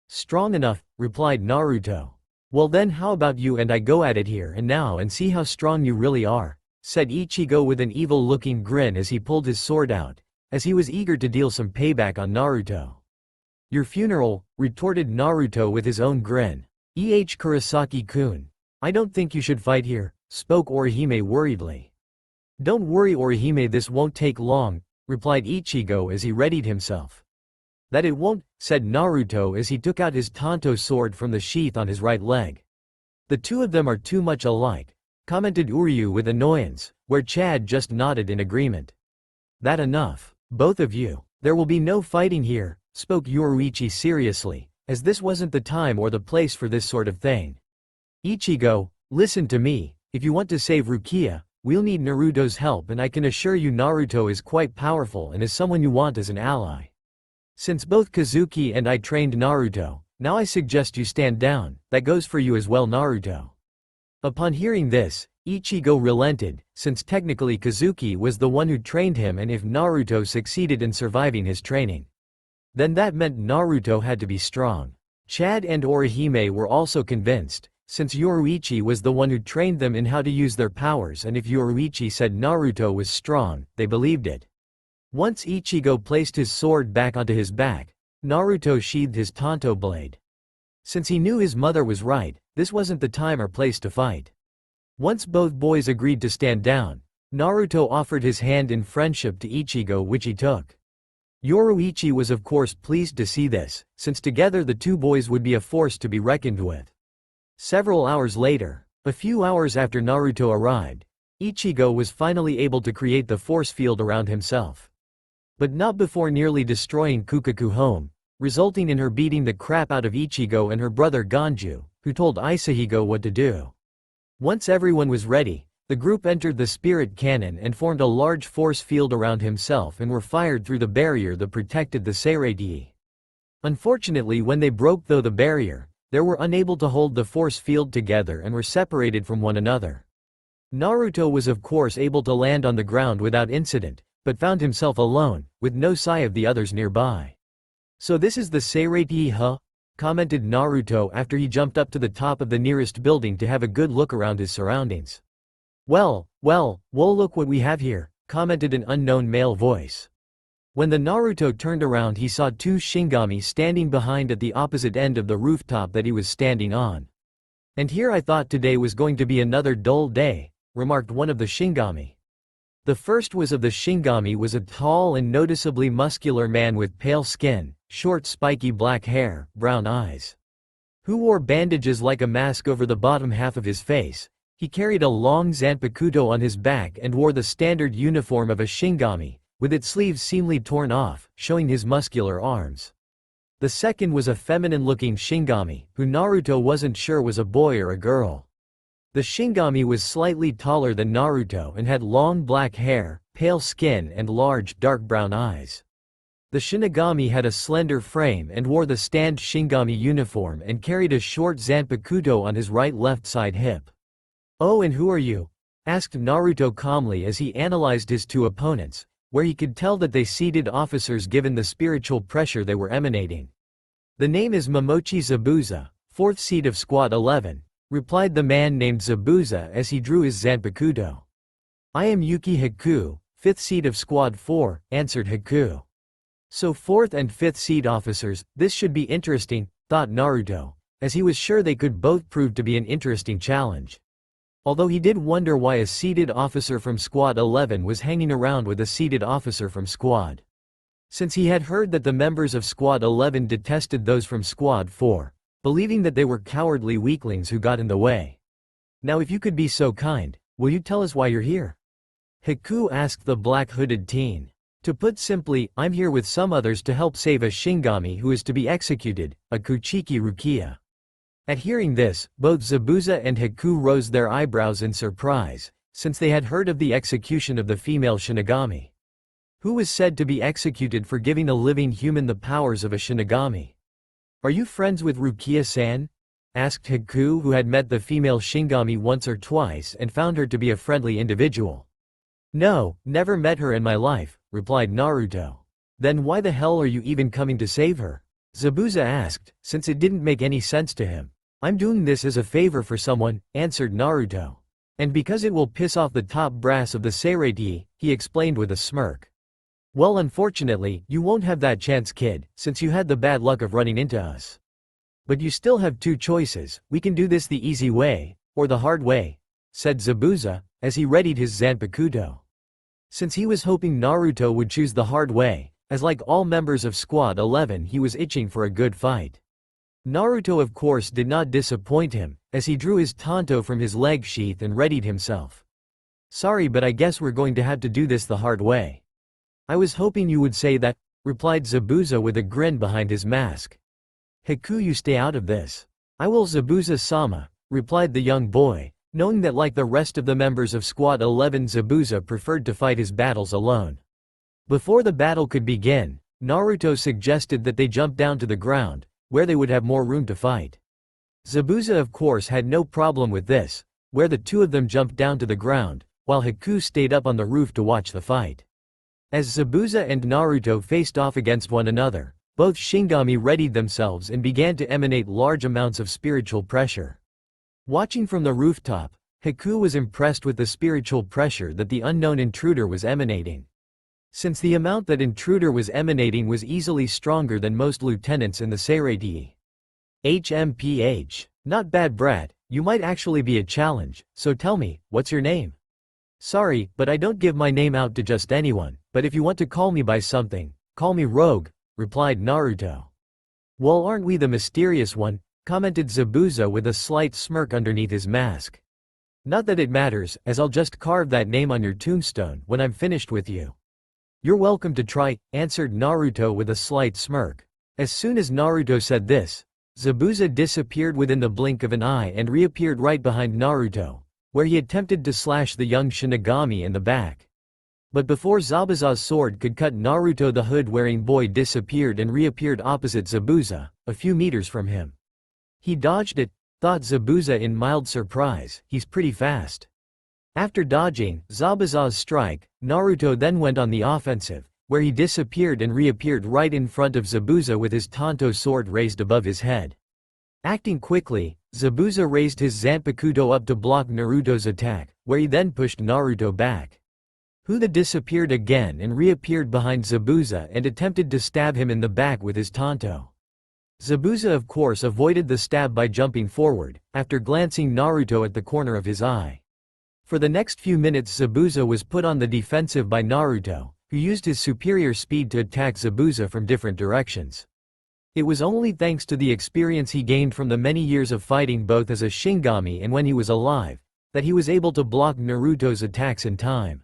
Strong enough, replied Naruto. Well then how about you and I go at it here and now and see how strong you really are, said Ichigo with an evil-looking grin as he pulled his sword out, as he was eager to deal some payback on Naruto. Your funeral, retorted Naruto with his own grin. Kurosaki-kun. I don't think you should fight here, spoke Orihime worriedly. Don't worry Orihime, this won't take long, replied Ichigo as he readied himself. That it won't, said Naruto as he took out his Tanto sword from the sheath on his right leg. The two of them are too much alike, commented Uryu with annoyance, where Chad just nodded in agreement. That enough, both of you. There will be no fighting here, spoke Yoruichi seriously, as this wasn't the time or the place for this sort of thing. Ichigo, listen to me, if you want to save Rukia, we'll need Naruto's help and I can assure you Naruto is quite powerful and is someone you want as an ally. Since both Kazuki and I trained Naruto, now I suggest you stand down, that goes for you as well Naruto. Upon hearing this, Ichigo relented, since technically Kazuki was the one who trained him and if Naruto succeeded in surviving his training, then that meant Naruto had to be strong. Chad and Orihime were also convinced, since Yoruichi was the one who trained them in how to use their powers and if Yoruichi said Naruto was strong, they believed it. Once Ichigo placed his sword back onto his back, Naruto sheathed his Tanto blade. Since he knew his mother was right, this wasn't the time or place to fight. Once both boys agreed to stand down, Naruto offered his hand in friendship to Ichigo which he took. Yoruichi was of course pleased to see this, since together the two boys would be a force to be reckoned with. Several hours later, a few hours after Naruto arrived, Ichigo was finally able to create the force field around himself. But not before nearly destroying Kukaku home, resulting in her beating the crap out of Ichigo and her brother Ganju, who told Isahigo what to do. Once everyone was ready, the group entered the spirit cannon and formed a large force field around himself and were fired through the barrier that protected the Seireitei. Unfortunately when they broke through the barrier, they were unable to hold the force field together and were separated from one another. Naruto was of course able to land on the ground without incident, but found himself alone, with no sign of the others nearby. So this is the Seireitei huh? Commented Naruto after he jumped up to the top of the nearest building to have a good look around his surroundings. Well, look what we have here, commented an unknown male voice. When the Naruto turned around he saw two Shinigami standing behind at the opposite end of the rooftop that he was standing on. And here I thought today was going to be another dull day, remarked one of the Shinigami. The first was of the Shinigami was a tall and noticeably muscular man with pale skin, short spiky black hair, brown eyes, who wore bandages like a mask over the bottom half of his face. He carried a long zanpakuto on his back and wore the standard uniform of a Shinigami, with its sleeves seemingly torn off, showing his muscular arms. The second was a feminine-looking Shinigami, who Naruto wasn't sure was a boy or a girl. The Shinigami was slightly taller than Naruto and had long black hair, pale skin and large dark brown eyes. The Shinigami had a slender frame and wore the stand Shinigami uniform and carried a short zanpakuto on his right-left side hip. Oh, and who are you? Asked Naruto calmly as he analyzed his two opponents, where he could tell that they seated officers given the spiritual pressure they were emanating. The name is Momochi Zabuza, 4th seat of Squad 11, replied the man named Zabuza as he drew his zanpakuto. I am Yuki Haku, 5th seat of Squad 4, answered Haku. So 4th and 5th seat officers, this should be interesting, thought Naruto, as he was sure they could both prove to be an interesting challenge. Although he did wonder why a seated officer from Squad 11 was hanging around with a seated officer from Squad. Since he had heard that the members of Squad 11 detested those from Squad 4, believing that they were cowardly weaklings who got in the way. Now if you could be so kind, will you tell us why you're here? Haku asked the black-hooded teen. To put simply, I'm here with some others to help save a Shinigami who is to be executed, a Kuchiki Rukia. At hearing this, both Zabuza and Haku rose their eyebrows in surprise, since they had heard of the execution of the female Shinigami. who was said to be executed for giving a living human the powers of a Shinigami. "Are you friends with Rukia-san?" asked Haku, who had met the female Shinigami once or twice and found her to be a friendly individual. "No, never met her in my life," replied Naruto. "Then why the hell are you even coming to save her?" Zabuza asked, since it didn't make any sense to him. "I'm doing this as a favor for someone," answered Naruto. "And because it will piss off the top brass of the Seireitei," he explained with a smirk. "Well, unfortunately, you won't have that chance, kid, since you had the bad luck of running into us. But you still have two choices: we can do this the easy way, or the hard way," said Zabuza, as he readied his Zanpakuto. Since he was hoping Naruto would choose the hard way, as like all members of Squad 11 he was itching for a good fight. Naruto of course did not disappoint him, as he drew his tanto from his leg sheath and readied himself. "Sorry, but I guess we're going to have to do this the hard way." "I was hoping you would say that," replied Zabuza with a grin behind his mask. "Haku, you stay out of this." "I will, Zabuza-sama," replied the young boy, knowing that like the rest of the members of Squad 11 Zabuza preferred to fight his battles alone. Before the battle could begin, Naruto suggested that they jump down to the ground, where they would have more room to fight. Zabuza of course had no problem with this, where the two of them jumped down to the ground, while Haku stayed up on the roof to watch the fight. As Zabuza and Naruto faced off against one another, both Shinigami readied themselves and began to emanate large amounts of spiritual pressure. Watching from the rooftop, Haku was impressed with the spiritual pressure that the unknown intruder was emanating. Since the amount that intruder was emanating was easily stronger than most lieutenants in the Seireitei. "HMPH. Not bad, brat, you might actually be a challenge, so tell me, what's your name?" "Sorry, but I don't give my name out to just anyone, but if you want to call me by something, call me Rogue," replied Naruto. "Well, aren't we the mysterious one?" commented Zabuza with a slight smirk underneath his mask. "Not that it matters, as I'll just carve that name on your tombstone when I'm finished with you." "You're welcome to try," answered Naruto with a slight smirk. As soon as Naruto said this, Zabuza disappeared within the blink of an eye and reappeared right behind Naruto, where he attempted to slash the young Shinigami in the back. But before Zabuza's sword could cut Naruto, the hood-wearing boy disappeared and reappeared opposite Zabuza, a few meters from him. "He dodged it," thought Zabuza in mild surprise, "he's pretty fast." After dodging Zabuza's strike, Naruto then went on the offensive, where he disappeared and reappeared right in front of Zabuza with his Tanto sword raised above his head. Acting quickly, Zabuza raised his Zanpakuto up to block Naruto's attack, where he then pushed Naruto back. Huda disappeared again and reappeared behind Zabuza and attempted to stab him in the back with his Tanto. Zabuza of course avoided the stab by jumping forward, after glancing Naruto at the corner of his eye. For the next few minutes Zabuza was put on the defensive by Naruto, who used his superior speed to attack Zabuza from different directions. It was only thanks to the experience he gained from the many years of fighting both as a Shinigami and when he was alive, that he was able to block Naruto's attacks in time.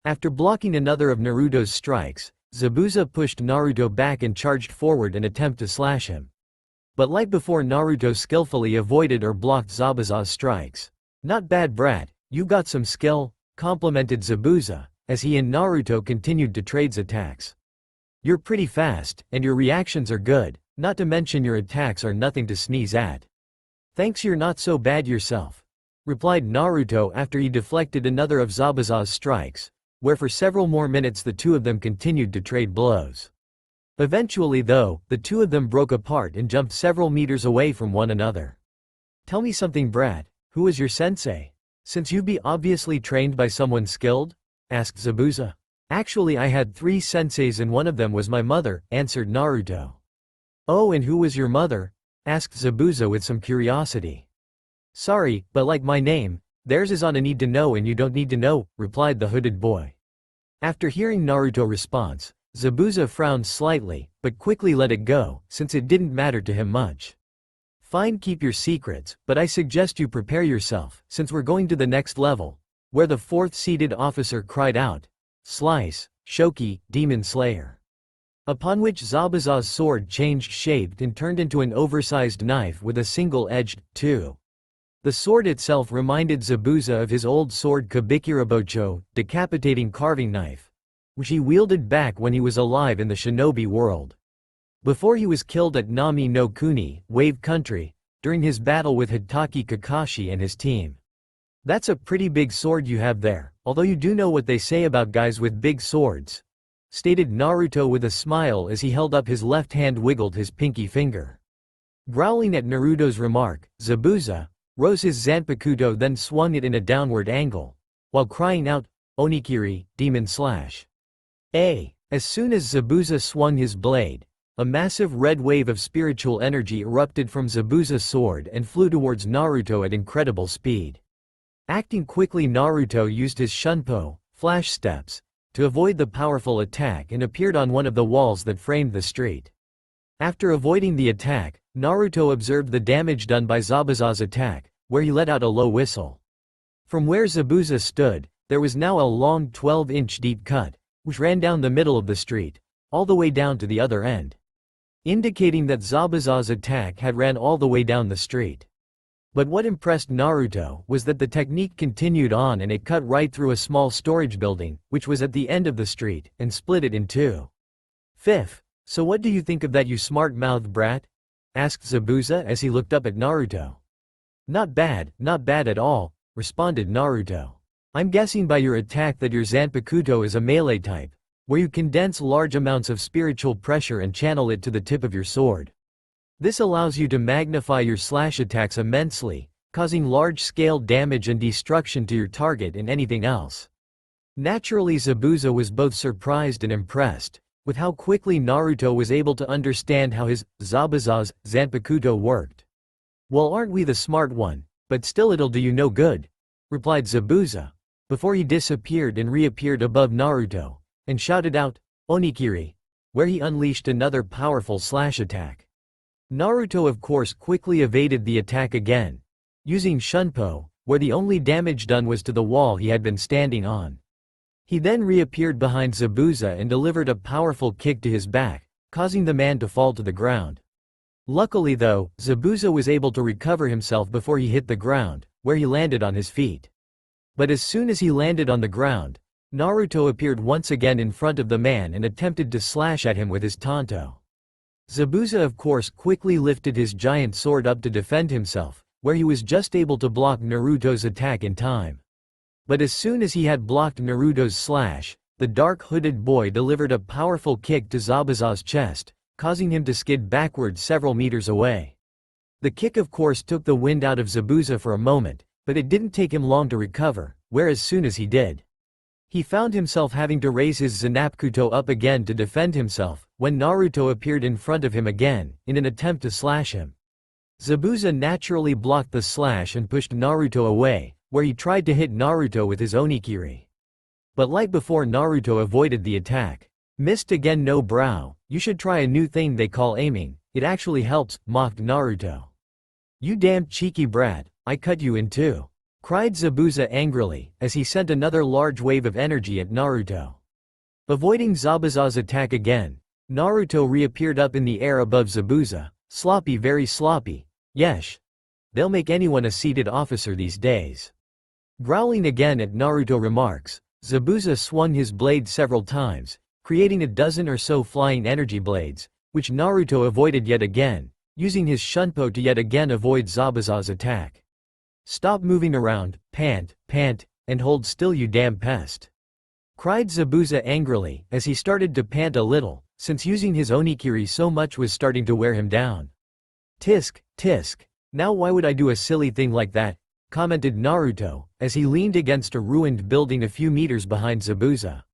After blocking another of Naruto's strikes, Zabuza pushed Naruto back and charged forward in an attempt to slash him. But like before, Naruto skillfully avoided or blocked Zabuza's strikes. "Not bad, brat, you got some skill," complimented Zabuza, as he and Naruto continued to trade attacks. "You're pretty fast, and your reactions are good, not to mention your attacks are nothing to sneeze at." "Thanks, you're not so bad yourself," replied Naruto after he deflected another of Zabuza's strikes, where for several more minutes the two of them continued to trade blows. Eventually though, the two of them broke apart and jumped several meters away from one another. "Tell me something, brat, who was your sensei? Since you be obviously trained by someone skilled?" asked Zabuza. "Actually I had 3 senseis and one of them was my mother," answered Naruto. "Oh, and who was your mother?" asked Zabuza with some curiosity. "Sorry, but like my name, theirs is on a need to know and you don't need to know," replied the hooded boy. After hearing Naruto's response, Zabuza frowned slightly, but quickly let it go, since it didn't matter to him much. "Fine, keep your secrets, but I suggest you prepare yourself, since we're going to the next level," where the 4th seated officer cried out, "Slice, Shoki, Demon Slayer." Upon which Zabuza's sword changed shape and turned into an oversized knife with a single-edged, too. The sword itself reminded Zabuza of his old sword Kabikirabocho, decapitating carving knife. which he wielded back when he was alive in the shinobi world. Before he was killed at Nami no Kuni, Wave Country, during his battle with Hitaki Kakashi and his team. That's a pretty big sword you have there, although you do know what they say about guys with big swords, stated Naruto with a smile as he held up his left hand wiggled his pinky finger. Growling at Naruto's remark, Zabuza rose his Zanpakuto then swung it in a downward angle, while crying out, Onikiri, demon slash. As soon as Zabuza swung his blade, a massive red wave of spiritual energy erupted from Zabuza's sword and flew towards Naruto at incredible speed. Acting quickly, Naruto used his Shunpo, flash steps, to avoid the powerful attack and appeared on one of the walls that framed the street. After avoiding the attack, Naruto observed the damage done by Zabuza's attack, where he let out a low whistle. From where Zabuza stood, there was now a long 12-inch deep cut, which ran down the middle of the street, all the way down to the other end, indicating that Zabuza's attack had ran all the way down the street. But what impressed Naruto was that the technique continued on and it cut right through a small storage building, which was at the end of the street, and split it in two. So what do you think of that, you smart-mouthed brat? Asked Zabuza as he looked up at Naruto. Not bad at all, responded Naruto. I'm guessing by your attack that your Zanpakuto is a melee type, where you condense large amounts of spiritual pressure and channel it to the tip of your sword. This allows you to magnify your slash attacks immensely, causing large-scale damage and destruction to your target and anything else. Naturally, Zabuza was both surprised and impressed with how quickly Naruto was able to understand how his, Zabuza's, Zanpakuto worked. Well, aren't we the smart one, but still it'll do you no good, replied Zabuza, before he disappeared and reappeared above Naruto, and shouted out, Onikiri, where he unleashed another powerful slash attack. Naruto of course quickly evaded the attack again, using Shunpo, where the only damage done was to the wall he had been standing on. He then reappeared behind Zabuza and delivered a powerful kick to his back, causing the man to fall to the ground. Luckily though, Zabuza was able to recover himself before he hit the ground, where he landed on his feet. But as soon as he landed on the ground, Naruto appeared once again in front of the man and attempted to slash at him with his tanto. Zabuza of course quickly lifted his giant sword up to defend himself, where he was just able to block Naruto's attack in time. But as soon as he had blocked Naruto's slash, the dark hooded boy delivered a powerful kick to Zabuza's chest, causing him to skid backwards several meters away. The kick of course took the wind out of Zabuza for a moment, but it didn't take him long to recover, where as soon as he did, he found himself having to raise his Zanpakuto up again to defend himself, when Naruto appeared in front of him again, in an attempt to slash him. Zabuza naturally blocked the slash and pushed Naruto away, where he tried to hit Naruto with his Onikiri. But like before, Naruto avoided the attack. Missed again, no brow, you should try a new thing they call aiming, it actually helps, mocked Naruto. You damn cheeky brat, I cut you in two, cried Zabuza angrily, as he sent another large wave of energy at Naruto. Avoiding Zabuza's attack again, Naruto reappeared up in the air above Zabuza, sloppy, very sloppy, yesh. They'll make anyone a seated officer these days. Growling again at Naruto remarks, Zabuza swung his blade several times, creating a dozen or so flying energy blades, which Naruto avoided yet again, using his Shunpo to yet again avoid Zabuza's attack. Stop moving around, pant, and hold still, you damn pest, cried Zabuza angrily, as he started to pant a little, since using his Onikiri so much was starting to wear him down. Tisk, now why would I do a silly thing like that, commented Naruto, as he leaned against a ruined building a few meters behind Zabuza.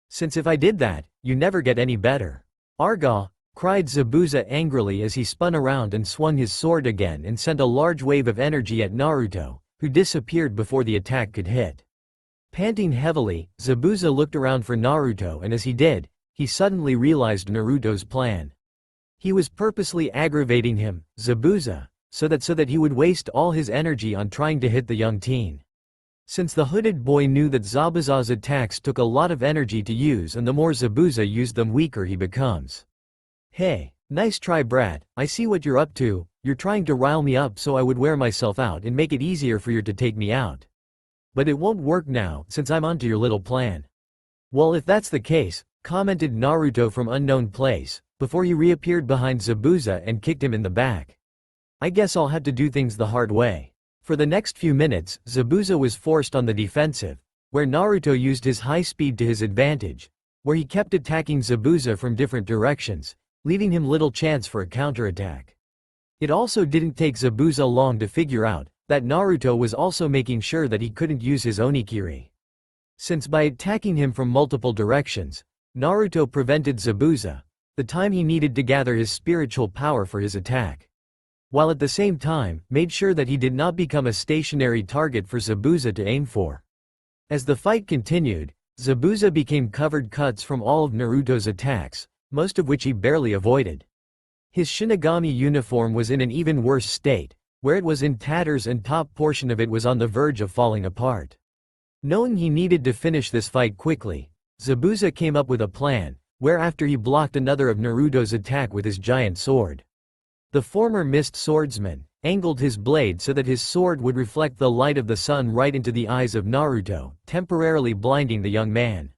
Since if I did that, you never get any better. Aragon, cried Zabuza angrily as he spun around and swung his sword again and sent a large wave of energy at Naruto, who disappeared before the attack could hit. Panting heavily, Zabuza looked around for Naruto, and as he did, he suddenly realized Naruto's plan. He was purposely aggravating him, Zabuza, so that he would waste all his energy on trying to hit the young teen. Since the hooded boy knew that Zabuza's attacks took a lot of energy to use, and the more Zabuza used them, weaker he becomes. Hey, nice try brat, I see what you're up to, you're trying to rile me up so I would wear myself out and make it easier for you to take me out. But it won't work now, since I'm onto your little plan. Well, if that's the case, commented Naruto from unknown place, before he reappeared behind Zabuza and kicked him in the back. I guess I'll have to do things the hard way. For the next few minutes, Zabuza was forced on the defensive, where Naruto used his high speed to his advantage, where he kept attacking Zabuza from different directions, leaving him little chance for a counterattack. It also didn't take Zabuza long to figure out that Naruto was also making sure that he couldn't use his Onikiri. Since by attacking him from multiple directions, Naruto prevented Zabuza the time he needed to gather his spiritual power for his attack, while at the same time made sure that he did not become a stationary target for Zabuza to aim for. As the fight continued, Zabuza became covered cuts from all of Naruto's attacks, most of which he barely avoided. His Shinigami uniform was in an even worse state, where it was in tatters and top portion of it was on the verge of falling apart. Knowing he needed to finish this fight quickly, Zabuza came up with a plan, whereafter he blocked another of Naruto's attack with his giant sword. The former mist swordsman angled his blade so that his sword would reflect the light of the sun right into the eyes of Naruto, temporarily blinding the young man.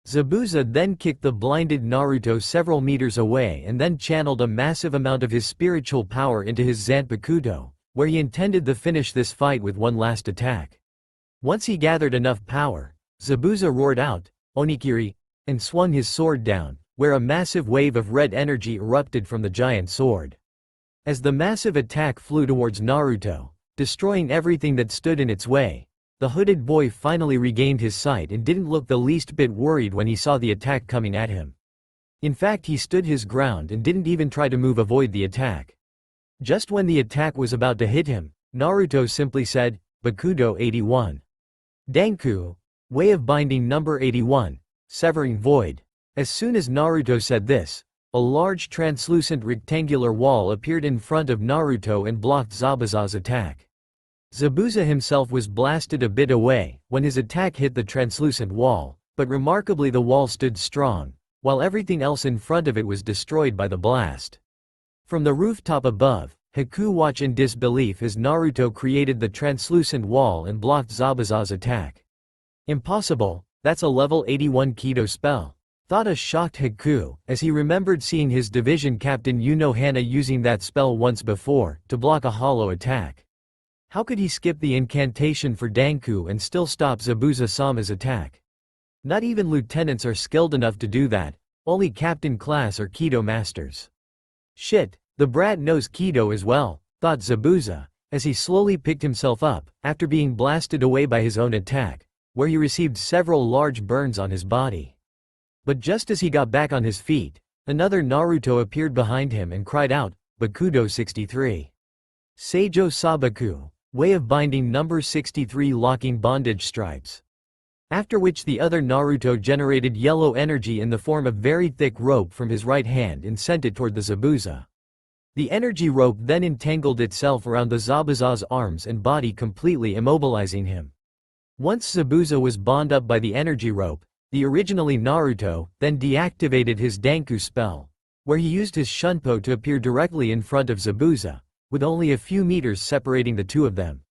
Zabuza then kicked the blinded Naruto several meters away and then channeled a massive amount of his spiritual power into his Zanpakuto, where he intended to finish this fight with one last attack. Once he gathered enough power, Zabuza roared out, "Onikiri," and swung his sword down, where a massive wave of red energy erupted from the giant sword. As the massive attack flew towards Naruto, destroying everything that stood in its way, the hooded boy finally regained his sight and didn't look the least bit worried when he saw the attack coming at him. In fact, he stood his ground and didn't even try to avoid the attack. Just when the attack was about to hit him, Naruto simply said, "Bakudo 81. Danku, way of binding number 81, severing void." As soon as Naruto said this, a large translucent rectangular wall appeared in front of Naruto and blocked Zabuza's attack. Zabuza himself was blasted a bit away when his attack hit the translucent wall, but remarkably the wall stood strong, while everything else in front of it was destroyed by the blast. From the rooftop above, Haku watched in disbelief as Naruto created the translucent wall and blocked Zabuza's attack. "Impossible, that's a level 81 Kido spell," thought a shocked Haku, as he remembered seeing his division captain Hana using that spell once before, to block a hollow attack. How could he skip the incantation for Danku and still stop Zabuza-sama's attack? Not even lieutenants are skilled enough to do that, only captain class or Kido masters. Shit, the brat knows Kido as well, thought Zabuza, as he slowly picked himself up, after being blasted away by his own attack, where he received several large burns on his body. But just as he got back on his feet, another Naruto appeared behind him and cried out, "Bakudo 63. Seijo Sabaku, way of binding number 63 locking bondage stripes." After which the other Naruto generated yellow energy in the form of very thick rope from his right hand and sent it toward the Zabuza. The energy rope then entangled itself around the Zabuza's arms and body, completely immobilizing him. Once Zabuza was bound up by the energy rope, the originally Naruto then deactivated his Danku spell, where he used his Shunpo to appear directly in front of Zabuza, with only a few meters separating the two of them.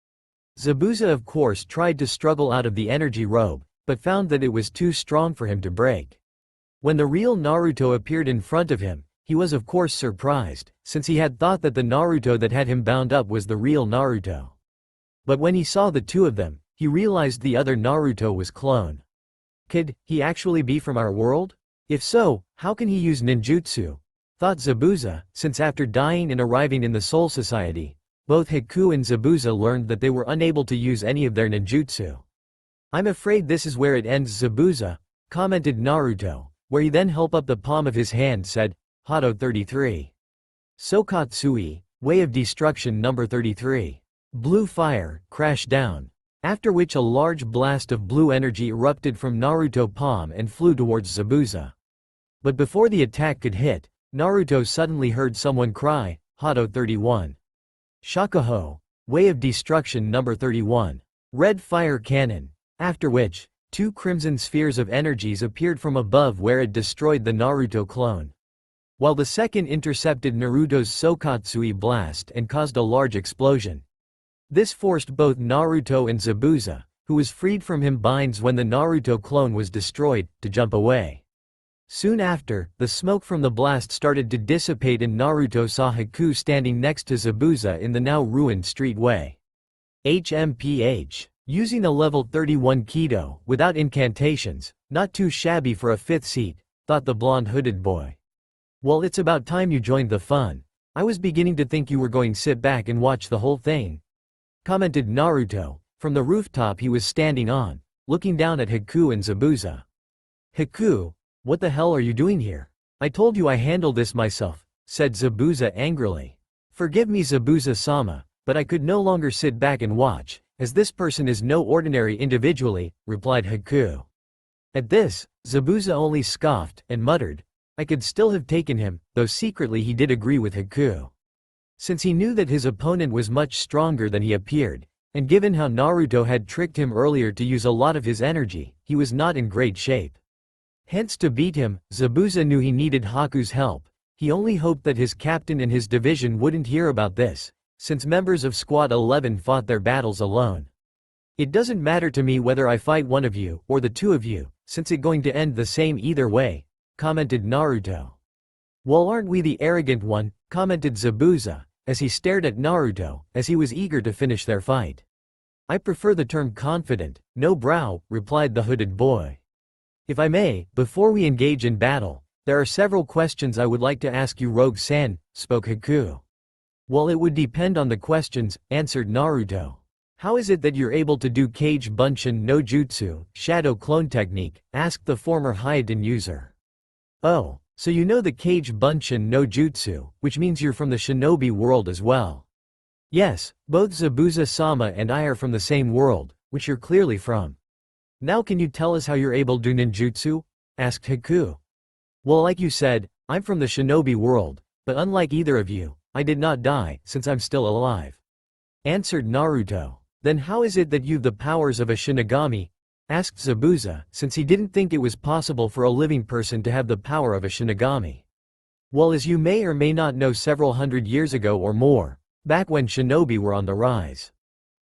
Zabuza of course tried to struggle out of the energy rope, but found that it was too strong for him to break. When the real Naruto appeared in front of him, he was of course surprised, since he had thought that the Naruto that had him bound up was the real Naruto. But when he saw the two of them, he realized the other Naruto was clone. Could he actually be from our world? If so, how can he use ninjutsu? Thought Zabuza, since after dying and arriving in the Soul Society, both Haku and Zabuza learned that they were unable to use any of their ninjutsu. "I'm afraid this is where it ends, Zabuza," commented Naruto, where he then held up the palm of his hand said, "Hado 33. Sokatsui, way of destruction number 33. Blue fire, crashed down." After which a large blast of blue energy erupted from Naruto's palm and flew towards Zabuza. But before the attack could hit, Naruto suddenly heard someone cry, "Hado 31. Shakuho, way of destruction number 31. Red fire cannon." After which, two crimson spheres of energies appeared from above where it destroyed the Naruto clone, while the second intercepted Naruto's Sokatsui blast and caused a large explosion. This forced both Naruto and Zabuza who was freed from him binds when the Naruto clone was destroyed, to jump away. Soon after, the smoke from the blast started to dissipate and Naruto saw Haku standing next to Zabuza in the now ruined streetway. HMPH. Using a level 31 Kido, without incantations, not too shabby for a 5th seat, thought the blonde hooded boy. Well, it's about time you joined the fun. I was beginning to think you were going to sit back and watch the whole thing, commented Naruto, from the rooftop he was standing on, looking down at Haku and Zabuza. Haku, what the hell are you doing here? I told you I handle this myself, said Zabuza angrily. Forgive me Zabuza-sama, but I could no longer sit back and watch, as this person is no ordinary individually, replied Haku. At this, Zabuza only scoffed and muttered, I could still have taken him, though secretly he did agree with Haku. Since he knew that his opponent was much stronger than he appeared, and given how Naruto had tricked him earlier to use a lot of his energy, he was not in great shape. Hence to beat him, Zabuza knew he needed Haku's help. He only hoped that his captain and his division wouldn't hear about this, since members of Squad 11 fought their battles alone. It doesn't matter to me whether I fight one of you, or the two of you, since it's going to end the same either way, commented Naruto. Well, aren't we the arrogant one, commented Zabuza, as he stared at Naruto, as he was eager to finish their fight. I prefer the term confident, no brow, replied the hooded boy. If I may, before we engage in battle, there are several questions I would like to ask you Rogue-san, spoke Haku. Well, it would depend on the questions, answered Naruto. How is it that you're able to do Kage Bunshin no Jutsu, shadow clone technique, asked the former Hyden user. Oh, so you know the Kage Bunshin no Jutsu, which means you're from the shinobi world as well. Yes, both Zabuza-sama and I are from the same world, which you're clearly from. Now can you tell us how you're able to do ninjutsu? Asked Haku. Well, like you said, I'm from the shinobi world, but unlike either of you, I did not die, since I'm still alive. Answered Naruto. Then how is it that you've the powers of a Shinigami? Asked Zabuza, since he didn't think it was possible for a living person to have the power of a Shinigami. Well, as you may or may not know, several hundred years ago or more, back when shinobi were on the rise,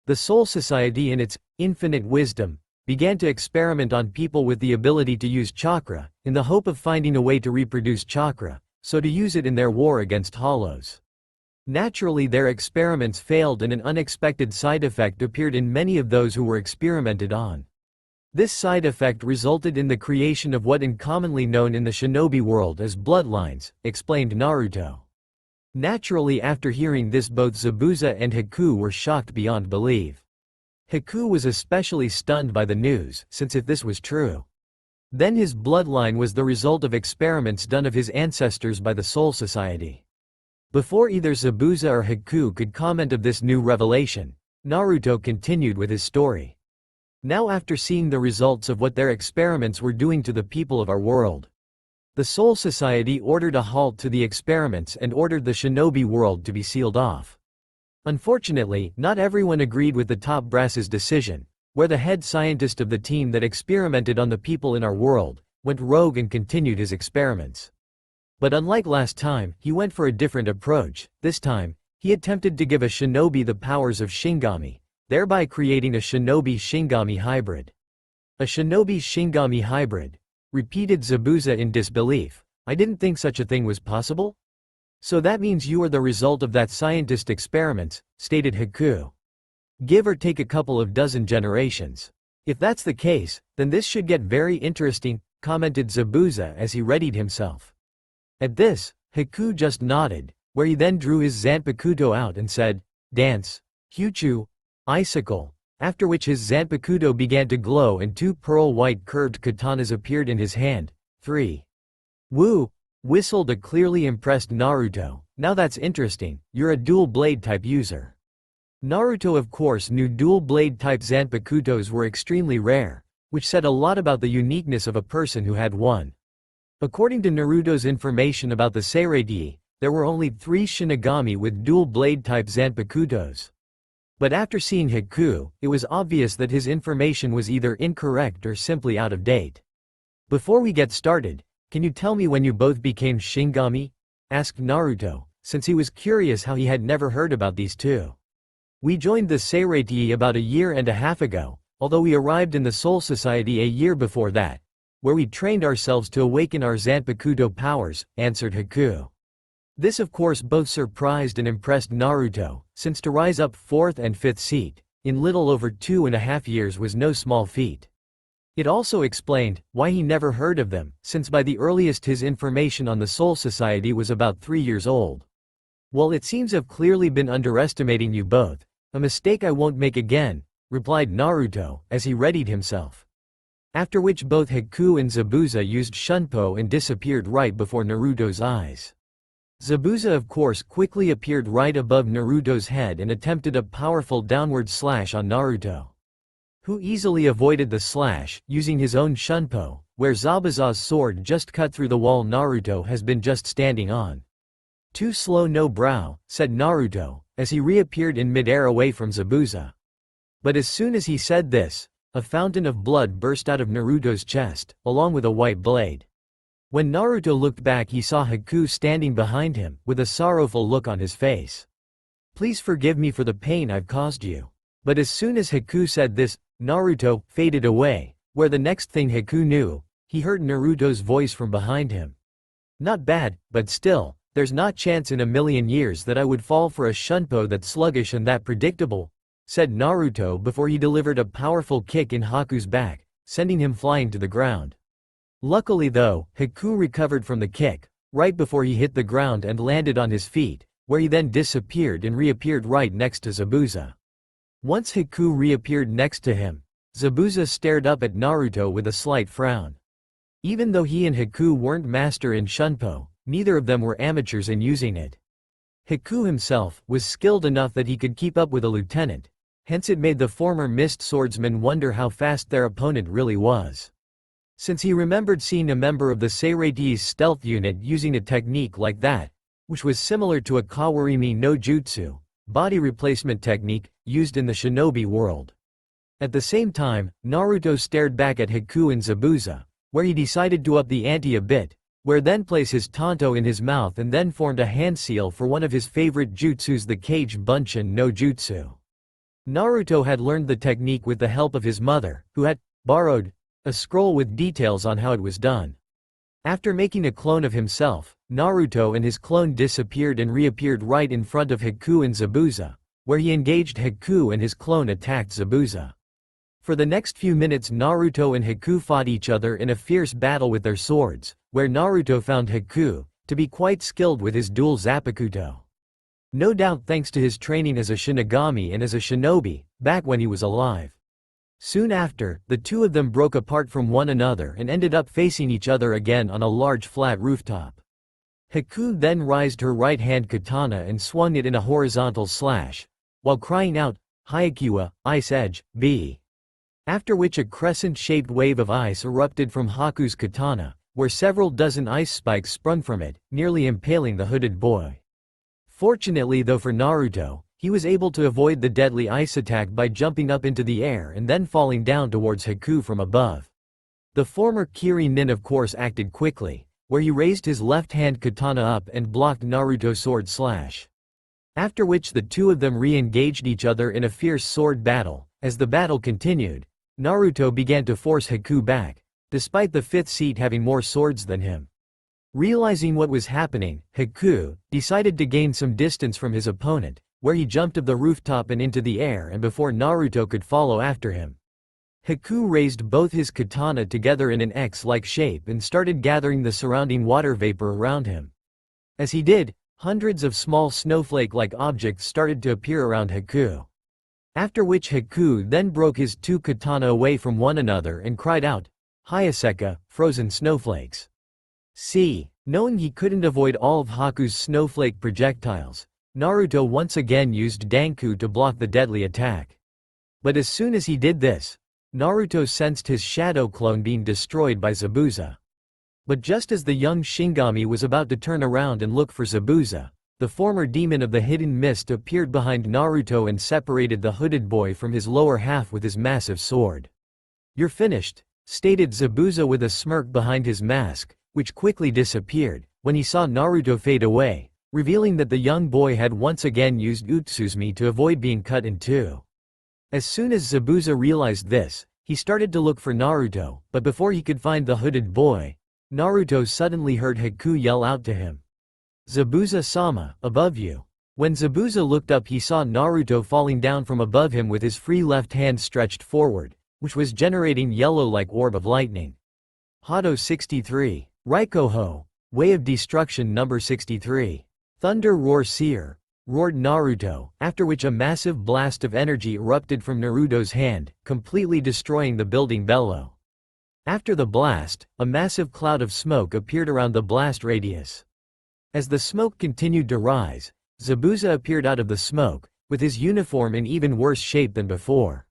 the Soul Society in its infinite wisdom began to experiment on people with the ability to use chakra, in the hope of finding a way to reproduce chakra, so to use it in their war against hollows. Naturally, their experiments failed and an unexpected side effect appeared in many of those who were experimented on. This side effect resulted in the creation of what is commonly known in the shinobi world as bloodlines, explained Naruto. Naturally, after hearing this, both Zabuza and Haku were shocked beyond belief. Haku was especially stunned by the news, since if this was true, then his bloodline was the result of experiments done of his ancestors by the Soul Society. Before either Zabuza or Haku could comment of this new revelation, Naruto continued with his story. Now, after seeing the results of what their experiments were doing to the people of our world, the Soul Society ordered a halt to the experiments and ordered the shinobi world to be sealed off. Unfortunately, not everyone agreed with the top brass's decision, where the head scientist of the team that experimented on the people in our world went rogue and continued his experiments. But unlike last time, he went for a different approach. This time, he attempted to give a shinobi the powers of Shinigami, thereby creating a shinobi-Shinigami hybrid. A shinobi-Shinigami hybrid? Repeated Zabuza in disbelief. I didn't think such a thing was possible? So that means you are the result of that scientist experiments, stated Haku. Give or take a couple of dozen generations. If that's the case, then this should get very interesting, commented Zabuza as he readied himself. At this, Haku just nodded, where he then drew his Zanpakuto out and said, Dance, Hyuchu, Icicle, after which his Zanpakuto began to glow and two pearl-white curved katanas appeared in his hand. 3. Woo! Whistled a clearly impressed Naruto. Now that's interesting, you're a dual-blade type user. Naruto of course knew dual-blade type Zanpakutos were extremely rare, which said a lot about the uniqueness of a person who had one. According to Naruto's information about the Seireitei, there were only 3 Shinigami with dual-blade type Zanpakutos. But after seeing Haku, it was obvious that his information was either incorrect or simply out of date. Before we get started, can you tell me when you both became Shinigami? Asked Naruto, since he was curious how he had never heard about these two. We joined the Seireitei about a year and a half ago, although we arrived in the Soul Society a year before that, where we trained ourselves to awaken our Zanpakuto powers," answered Haku. This of course both surprised and impressed Naruto, since to rise up 4th and 5th seat, in little over 2.5 years was no small feat. It also explained why he never heard of them, since by the earliest his information on the Soul Society was about 3 years old. "Well, it seems I've clearly been underestimating you both, a mistake I won't make again," replied Naruto, as he readied himself. After which both Haku and Zabuza used Shunpo and disappeared right before Naruto's eyes. Zabuza of course quickly appeared right above Naruto's head and attempted a powerful downward slash on Naruto, who easily avoided the slash, using his own Shunpo, where Zabuza's sword just cut through the wall Naruto has been just standing on. "Too slow, no brow," said Naruto, as he reappeared in mid-air away from Zabuza. But as soon as he said this, a fountain of blood burst out of Naruto's chest, along with a white blade. When Naruto looked back he saw Haku standing behind him, with a sorrowful look on his face. "Please forgive me for the pain I've caused you." But as soon as Haku said this, Naruto faded away, where the next thing Haku knew, he heard Naruto's voice from behind him. "Not bad, but still, there's not chance in a million years that I would fall for a Shunpo that's sluggish and that predictable," said Naruto before he delivered a powerful kick in Haku's back, sending him flying to the ground. Luckily though, Haku recovered from the kick, right before he hit the ground and landed on his feet, where he then disappeared and reappeared right next to Zabuza. Once Haku reappeared next to him, Zabuza stared up at Naruto with a slight frown. Even though he and Haku weren't master in Shunpo, neither of them were amateurs in using it. Haku himself was skilled enough that he could keep up with a lieutenant, hence it made the former mist swordsman wonder how fast their opponent really was. Since he remembered seeing a member of the Seireiti's stealth unit using a technique like that, which was similar to a Kawarimi no Jutsu, body replacement technique, used in the shinobi world. At the same time, Naruto stared back at Haku and Zabuza, where he decided to up the ante a bit, where then place his tanto in his mouth and then formed a hand seal for one of his favorite jutsus, the Kage Bunshin no Jutsu. Naruto had learned the technique with the help of his mother, who had borrowed a scroll with details on how it was done. After making a clone of himself, Naruto and his clone disappeared and reappeared right in front of Haku and Zabuza, where he engaged Haku and his clone attacked Zabuza. For the next few minutes Naruto and Haku fought each other in a fierce battle with their swords, where Naruto found Haku to be quite skilled with his dual Zanpakuto. No doubt thanks to his training as a Shinigami and as a shinobi, back when he was alive. Soon after, the two of them broke apart from one another and ended up facing each other again on a large flat rooftop. Haku then raised her right-hand katana and swung it in a horizontal slash, while crying out, "Hyakuwa, Ice Edge, B." After which a crescent-shaped wave of ice erupted from Haku's katana, where several dozen ice spikes sprung from it, nearly impaling the hooded boy. Fortunately though for Naruto, he was able to avoid the deadly ice attack by jumping up into the air and then falling down towards Haku from above. The former Kiri-nin of course acted quickly, where he raised his left-hand katana up and blocked Naruto's sword slash. After which the two of them re-engaged each other in a fierce sword battle. As the battle continued, Naruto began to force Haku back, despite the 5th seat having more swords than him. Realizing what was happening, Haku decided to gain some distance from his opponent, where he jumped off the rooftop and into the air and before Naruto could follow after him. Haku raised both his katana together in an X-like shape and started gathering the surrounding water vapor around him. As he did, hundreds of small snowflake-like objects started to appear around Haku. After which Haku then broke his two katana away from one another and cried out, "Hyaseka, frozen snowflakes." Knowing he couldn't avoid all of Haku's snowflake projectiles, Naruto once again used Danku to block the deadly attack. But as soon as he did this, Naruto sensed his shadow clone being destroyed by Zabuza. But just as the young Shinigami was about to turn around and look for Zabuza, the former demon of the hidden mist appeared behind Naruto and separated the hooded boy from his lower half with his massive sword. "You're finished," stated Zabuza with a smirk behind his mask, which quickly disappeared when he saw Naruto fade away, revealing that the young boy had once again used Utsuzumi to avoid being cut in two. As soon as Zabuza realized this, he started to look for Naruto, but before he could find the hooded boy, Naruto suddenly heard Haku yell out to him. "Zabuza-sama, above you." When Zabuza looked up, he saw Naruto falling down from above him with his free left hand stretched forward, which was generating yellow-like orb of lightning. Hado 63. Raikoho. Way of Destruction number 63. Thunder Roar Seer. Roared Naruto, after which a massive blast of energy erupted from Naruto's hand, completely destroying the building below. After the blast, a massive cloud of smoke appeared around the blast radius. As the smoke continued to rise, Zabuza appeared out of the smoke, with his uniform in even worse shape than before.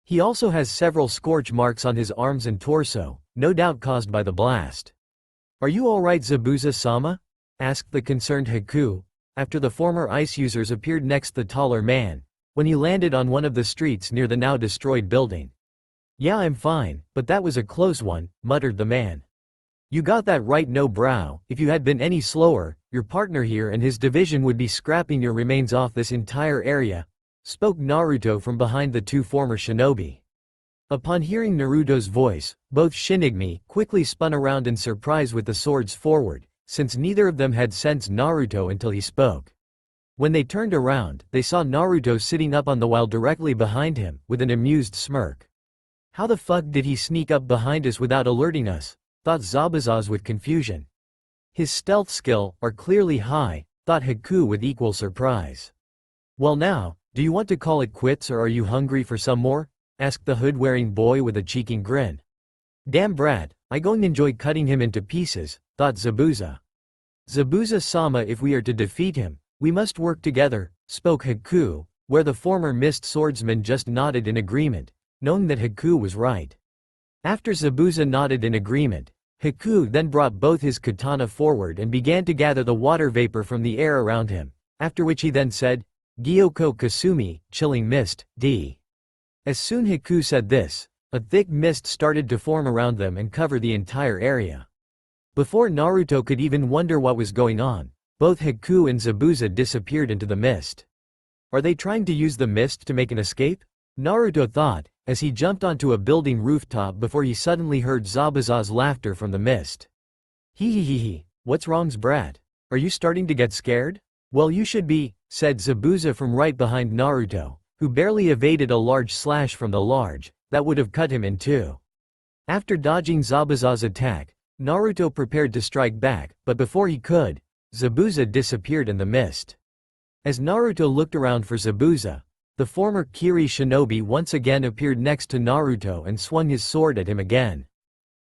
He also has several scorch marks on his arms and torso, no doubt caused by the blast. "Are you alright, Zabuza-sama?" asked the concerned Haku, after the former ice users appeared next the taller man, when he landed on one of the streets near the now destroyed building. "Yeah, I'm fine, but that was a close one," muttered the man. "You got that right, no brow. If you had been any slower, your partner here and his division would be scrapping your remains off this entire area," spoke Naruto from behind the two former shinobi. Upon hearing Naruto's voice, both Shinigami quickly spun around in surprise with the swords forward, since neither of them had sensed Naruto until he spoke. When they turned around, they saw Naruto sitting up on the wall directly behind him, with an amused smirk. "How the fuck did he sneak up behind us without alerting us?" thought Zabuza with confusion. "His stealth skill are clearly high," thought Haku with equal surprise. "Well now, do you want to call it quits or are you hungry for some more?" asked the hood-wearing boy with a cheeky grin. "Damn brat, I going to enjoy cutting him into pieces," thought Zabuza. "Zabuza-sama, if we are to defeat him, we must work together," spoke Haku, where the former mist swordsman just nodded in agreement, knowing that Haku was right. After Zabuza nodded in agreement, Haku then brought both his katana forward and began to gather the water vapor from the air around him, after which he then said, "Gyoko Kasumi, chilling mist, D." As soon Haku said this, a thick mist started to form around them and cover the entire area. Before Naruto could even wonder what was going on, both Haku and Zabuza disappeared into the mist. Are they trying to use the mist to make an escape? Naruto thought, as he jumped onto a building rooftop before he suddenly heard Zabuza's laughter from the mist. "Hee, what's wrong's brat? Are you starting to get scared?" "Well, you should be," said Zabuza from right behind Naruto, who barely evaded a large slash from the large, that would have cut him in two. After dodging Zabuza's attack, Naruto prepared to strike back, but before he could, Zabuza disappeared in the mist. As Naruto looked around for Zabuza, the former Kiri shinobi once again appeared next to Naruto and swung his sword at him again.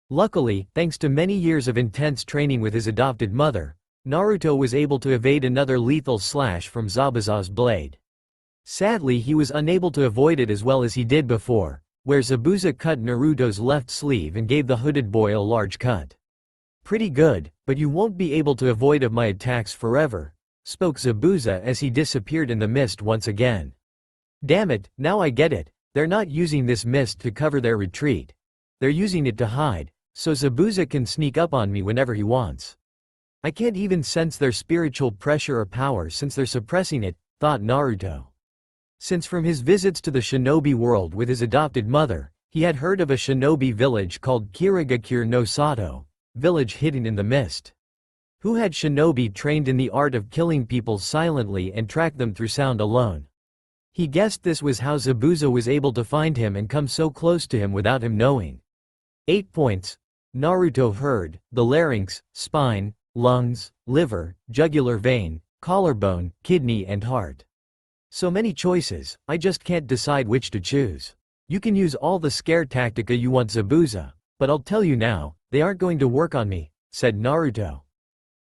Luckily, thanks to many years of intense training with his adopted mother, Naruto was able to evade another lethal slash from Zabuza's blade. Sadly, he was unable to avoid it as well as he did before, where Zabuza cut Naruto's left sleeve and gave the hooded boy a large cut. "Pretty good, but you won't be able to avoid of my attacks forever," spoke Zabuza as he disappeared in the mist once again. "Damn it, now I get it, they're not using this mist to cover their retreat. They're using it to hide, so Zabuza can sneak up on me whenever he wants. I can't even sense their spiritual pressure or power since they're suppressing it," thought Naruto. Since from his visits to the shinobi world with his adopted mother, he had heard of a shinobi village called Kirigakure no Sato, village hidden in the mist. Who had shinobi trained in the art of killing people silently and track them through sound alone. He guessed this was how Zabuza was able to find him and come so close to him without him knowing. 8 points. Naruto heard the larynx, spine, lungs, liver, jugular vein, collarbone, kidney and heart. So many choices, I just can't decide which to choose. You can use all the scare tactica you want, Zabuza, but I'll tell you now, they aren't going to work on me, said Naruto.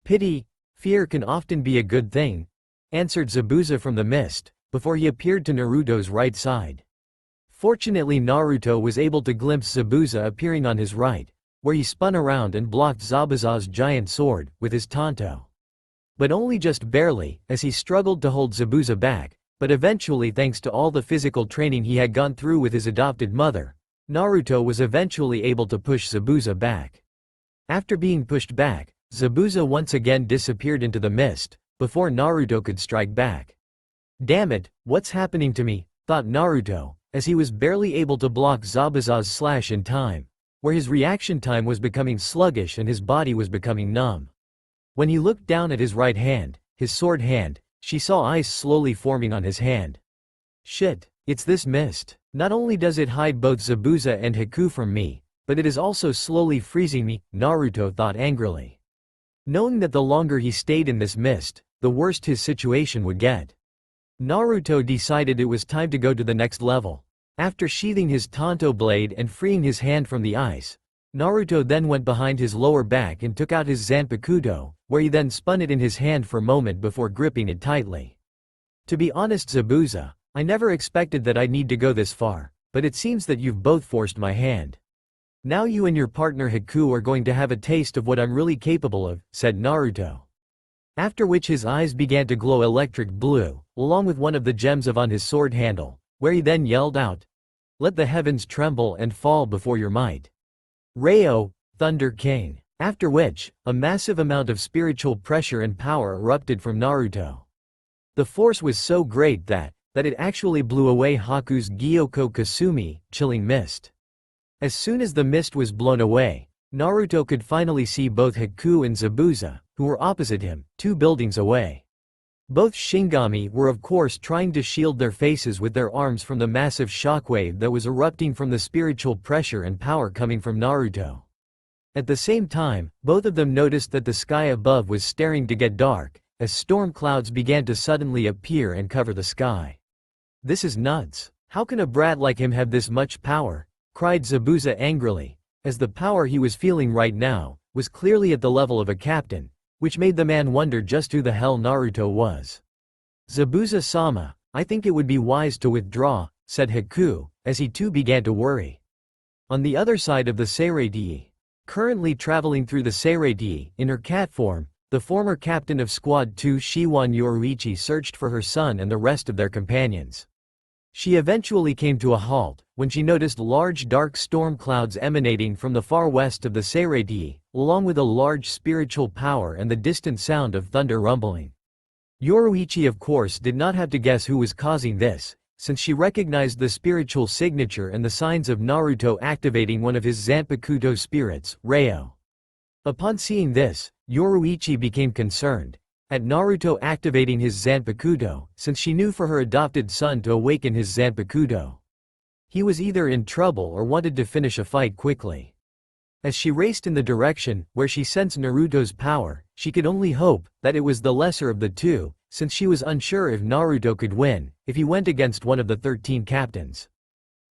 Pity, fear can often be a good thing, answered Zabuza from the mist, before he appeared to Naruto's right side. Fortunately, Naruto was able to glimpse Zabuza appearing on his right, where he spun around and blocked Zabuza's giant sword with his tanto. But only just barely, as he struggled to hold Zabuza back, but eventually, thanks to all the physical training he had gone through with his adopted mother, Naruto was eventually able to push Zabuza back. After being pushed back, Zabuza once again disappeared into the mist, before Naruto could strike back. Damn it, what's happening to me, thought Naruto, as he was barely able to block Zabuza's slash in time, where his reaction time was becoming sluggish and his body was becoming numb. When he looked down at his right hand, his sword hand, she saw ice slowly forming on his hand. Shit, it's this mist. Not only does it hide both Zabuza and Haku from me, but it is also slowly freezing me, Naruto thought angrily. Knowing that the longer he stayed in this mist, the worse his situation would get. Naruto decided it was time to go to the next level. After sheathing his Tanto blade and freeing his hand from the ice, Naruto then went behind his lower back and took out his Zanpakuto, where he then spun it in his hand for a moment before gripping it tightly. To be honest, Zabuza, I never expected that I'd need to go this far, but it seems that you've both forced my hand. Now you and your partner Haku are going to have a taste of what I'm really capable of, said Naruto. After which his eyes began to glow electric blue, along with one of the gems on his sword handle, where he then yelled out, "Let the heavens tremble and fall before your might. Rayo, Thunder King." After which, a massive amount of spiritual pressure and power erupted from Naruto. The force was so great that it actually blew away Haku's Gyoko Kasumi, chilling mist. As soon as the mist was blown away, Naruto could finally see both Haku and Zabuza, who were opposite him, 2 buildings away. Both Shinigami were of course trying to shield their faces with their arms from the massive shockwave that was erupting from the spiritual pressure and power coming from Naruto. At the same time, both of them noticed that the sky above was starting to get dark, as storm clouds began to suddenly appear and cover the sky. "This is nuts. How can a brat like him have this much power?" cried Zabuza angrily, as the power he was feeling right now was clearly at the level of a captain, which made the man wonder just who the hell Naruto was. "Zabuza-sama, I think it would be wise to withdraw," said Haku, as he too began to worry. On the other side of the Seireitei, currently traveling through the Seireitei in her cat form, the former captain of Squad 2 Shiwan Yoruichi searched for her son and the rest of their companions. She eventually came to a halt when she noticed large dark storm clouds emanating from the far west of the Seireitei, along with a large spiritual power and the distant sound of thunder rumbling. Yoruichi of course did not have to guess who was causing this, since she recognized the spiritual signature and the signs of Naruto activating one of his Zanpakuto spirits, Rayo. Upon seeing this, Yoruichi became concerned at Naruto activating his Zanpakuto, since she knew for her adopted son to awaken his Zanpakuto. He was either in trouble or wanted to finish a fight quickly. As she raced in the direction where she sensed Naruto's power, she could only hope that it was the lesser of the two, since she was unsure if Naruto could win if he went against one of the 13 captains.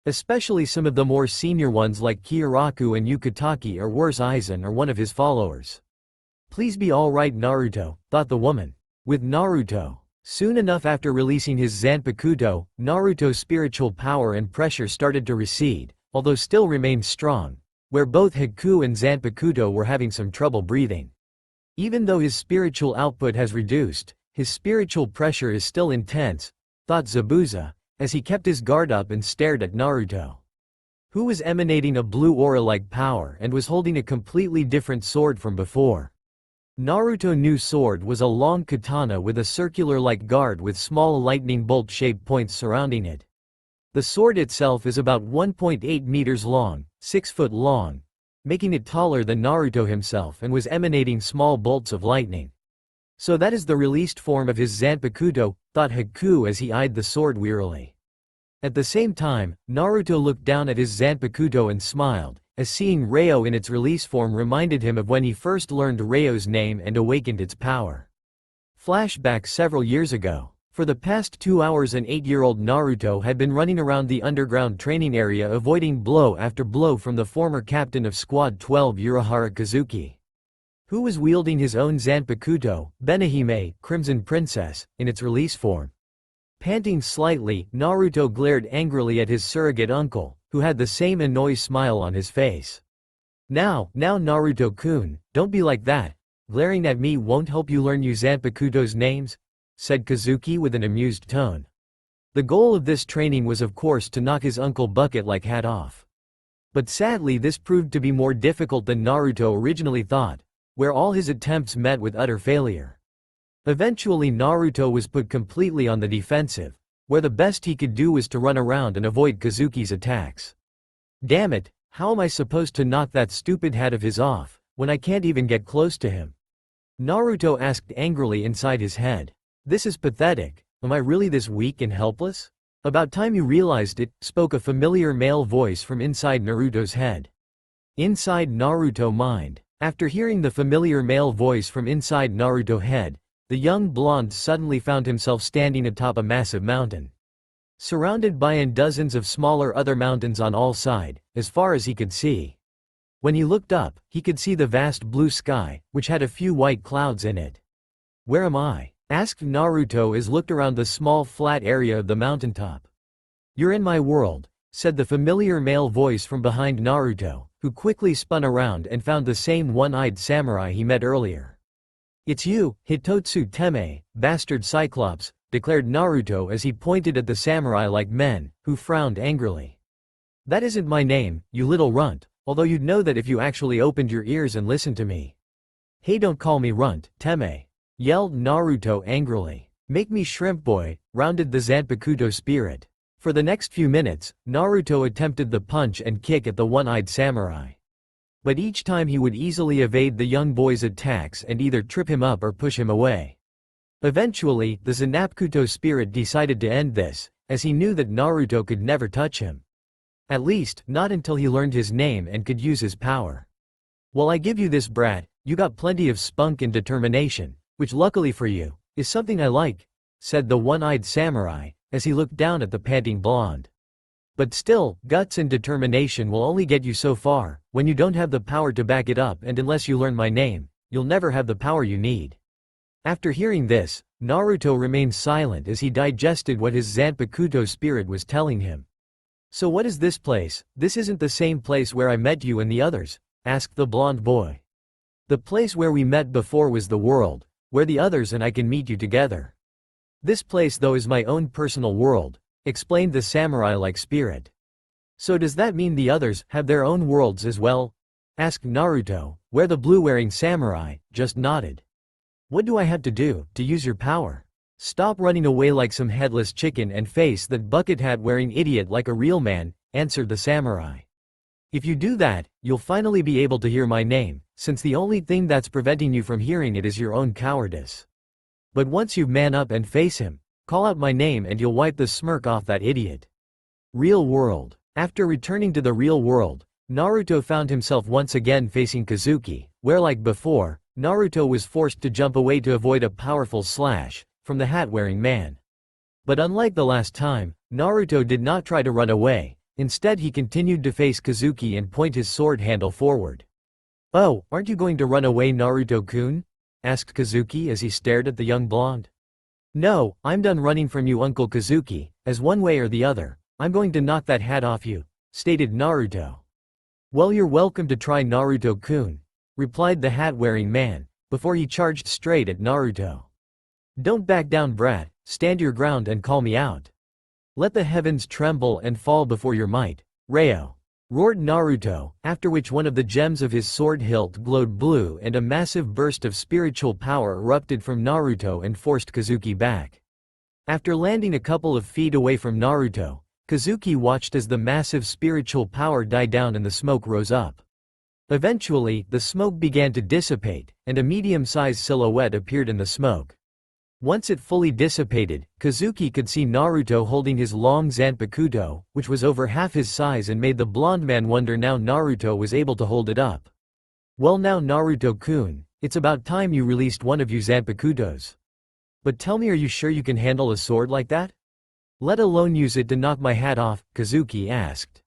Especially some of the more senior ones like Kyoraku and Yukitaki, or worse Aizen or one of his followers. "Please be alright, Naruto," thought the woman. With Naruto. Soon enough after releasing his Zanpakuto, Naruto's spiritual power and pressure started to recede, although still remained strong, where both Haku and Zanpakuto were having some trouble breathing. Even though his spiritual output has reduced, his spiritual pressure is still intense, thought Zabuza, as he kept his guard up and stared at Naruto, who was emanating a blue aura-like power and was holding a completely different sword from before. Naruto's new sword was a long katana with a circular-like guard with small lightning bolt-shaped points surrounding it. The sword itself is about 1.8 meters long, 6 foot long, making it taller than Naruto himself, and was emanating small bolts of lightning. So that is the released form of his Zanpakuto, thought Haku as he eyed the sword wearily. At the same time, Naruto looked down at his Zanpakuto and smiled, as seeing Rayo in its release form reminded him of when he first learned Rayo's name and awakened its power. Flashback several years ago. For the past 2 hours an 8-year-old Naruto had been running around the underground training area avoiding blow after blow from the former captain of Squad 12 Urahara Kazuki, who was wielding his own Zanpakuto, Benihime, Crimson Princess, in its release form. Panting slightly, Naruto glared angrily at his surrogate uncle, who had the same annoyed smile on his face. Now Naruto-kun, don't be like that. Glaring at me won't help you learn you Zanpakuto's names, said Kazuki with an amused tone. The goal of this training was of course to knock his uncle bucket-like hat off. But sadly this proved to be more difficult than Naruto originally thought, where all his attempts met with utter failure. Eventually Naruto was put completely on the defensive, where the best he could do was to run around and avoid Kazuki's attacks. Damn it, how am I supposed to knock that stupid hat of his off, when I can't even get close to him? Naruto asked angrily inside his head. This is pathetic, am I really this weak and helpless? About time you realized it, spoke a familiar male voice from inside Naruto's head. Inside Naruto's mind. After hearing the familiar male voice from inside Naruto's head, the young blonde suddenly found himself standing atop a massive mountain. Surrounded by dozens of smaller other mountains on all sides, as far as he could see. When he looked up, he could see the vast blue sky, which had a few white clouds in it. Where am I? Asked Naruto as looked around the small flat area of the mountaintop. You're in my world, said the familiar male voice from behind Naruto, who quickly spun around and found the same one-eyed samurai he met earlier. It's you, Hitotsu Teme, bastard Cyclops, declared Naruto as he pointed at the samurai-like men, who frowned angrily. That isn't my name, you little runt, although you'd know that if you actually opened your ears and listened to me. Hey, don't call me runt, Teme, yelled Naruto angrily. Make me shrimp boy, rounded the Zanpakuto spirit. For the next few minutes, Naruto attempted the punch and kick at the one-eyed samurai. But each time he would easily evade the young boy's attacks and either trip him up or push him away. Eventually, the Zanpakuto spirit decided to end this, as he knew that Naruto could never touch him. At least, not until he learned his name and could use his power. Well, I give you this, brat, you got plenty of spunk and determination, which luckily for you, is something I like, said the one-eyed samurai, as he looked down at the panting blonde. But still, guts and determination will only get you so far, when you don't have the power to back it up, and unless you learn my name, you'll never have the power you need. After hearing this, Naruto remained silent as he digested what his Zanpakuto spirit was telling him. So what is this place? This isn't the same place where I met you and the others, asked the blonde boy. The place where we met before was the world, where the others and I can meet you together. This place though is my own personal world, explained the samurai-like spirit. So does that mean the others have their own worlds as well? Asked Naruto, where the blue-wearing samurai just nodded. What do I have to do to use your power? Stop running away like some headless chicken and face that bucket hat-wearing idiot like a real man, answered the samurai. If you do that, you'll finally be able to hear my name, since the only thing that's preventing you from hearing it is your own cowardice. But once you man up and face him, call out my name and you'll wipe the smirk off that idiot. Real world. After returning to the real world, Naruto found himself once again facing Kazuki, where like before, Naruto was forced to jump away to avoid a powerful slash from the hat-wearing man. But unlike the last time, Naruto did not try to run away, instead he continued to face Kazuki and point his sword handle forward. Oh, aren't you going to run away, Naruto-kun? Asked Kazuki as he stared at the young blonde. No, I'm done running from you, Uncle Kazuki, as one way or the other, I'm going to knock that hat off you, stated Naruto. Well, you're welcome to try, Naruto-kun, replied the hat-wearing man, before he charged straight at Naruto. Don't back down, brat, stand your ground and call me out. Let the heavens tremble and fall before your might, Reo, roared Naruto, after which one of the gems of his sword hilt glowed blue and a massive burst of spiritual power erupted from Naruto and forced Kazuki back. After landing a couple of feet away from Naruto, Kazuki watched as the massive spiritual power died down and the smoke rose up. Eventually, the smoke began to dissipate, and a medium-sized silhouette appeared in the smoke. Once it fully dissipated, Kazuki could see Naruto holding his long Zanpakuto, which was over half his size and made the blonde man wonder now Naruto was able to hold it up. Well now, Naruto-kun, it's about time you released one of you Zanpakutos. But tell me, are you sure you can handle a sword like that? Let alone use it to knock my hat off, Kazuki asked.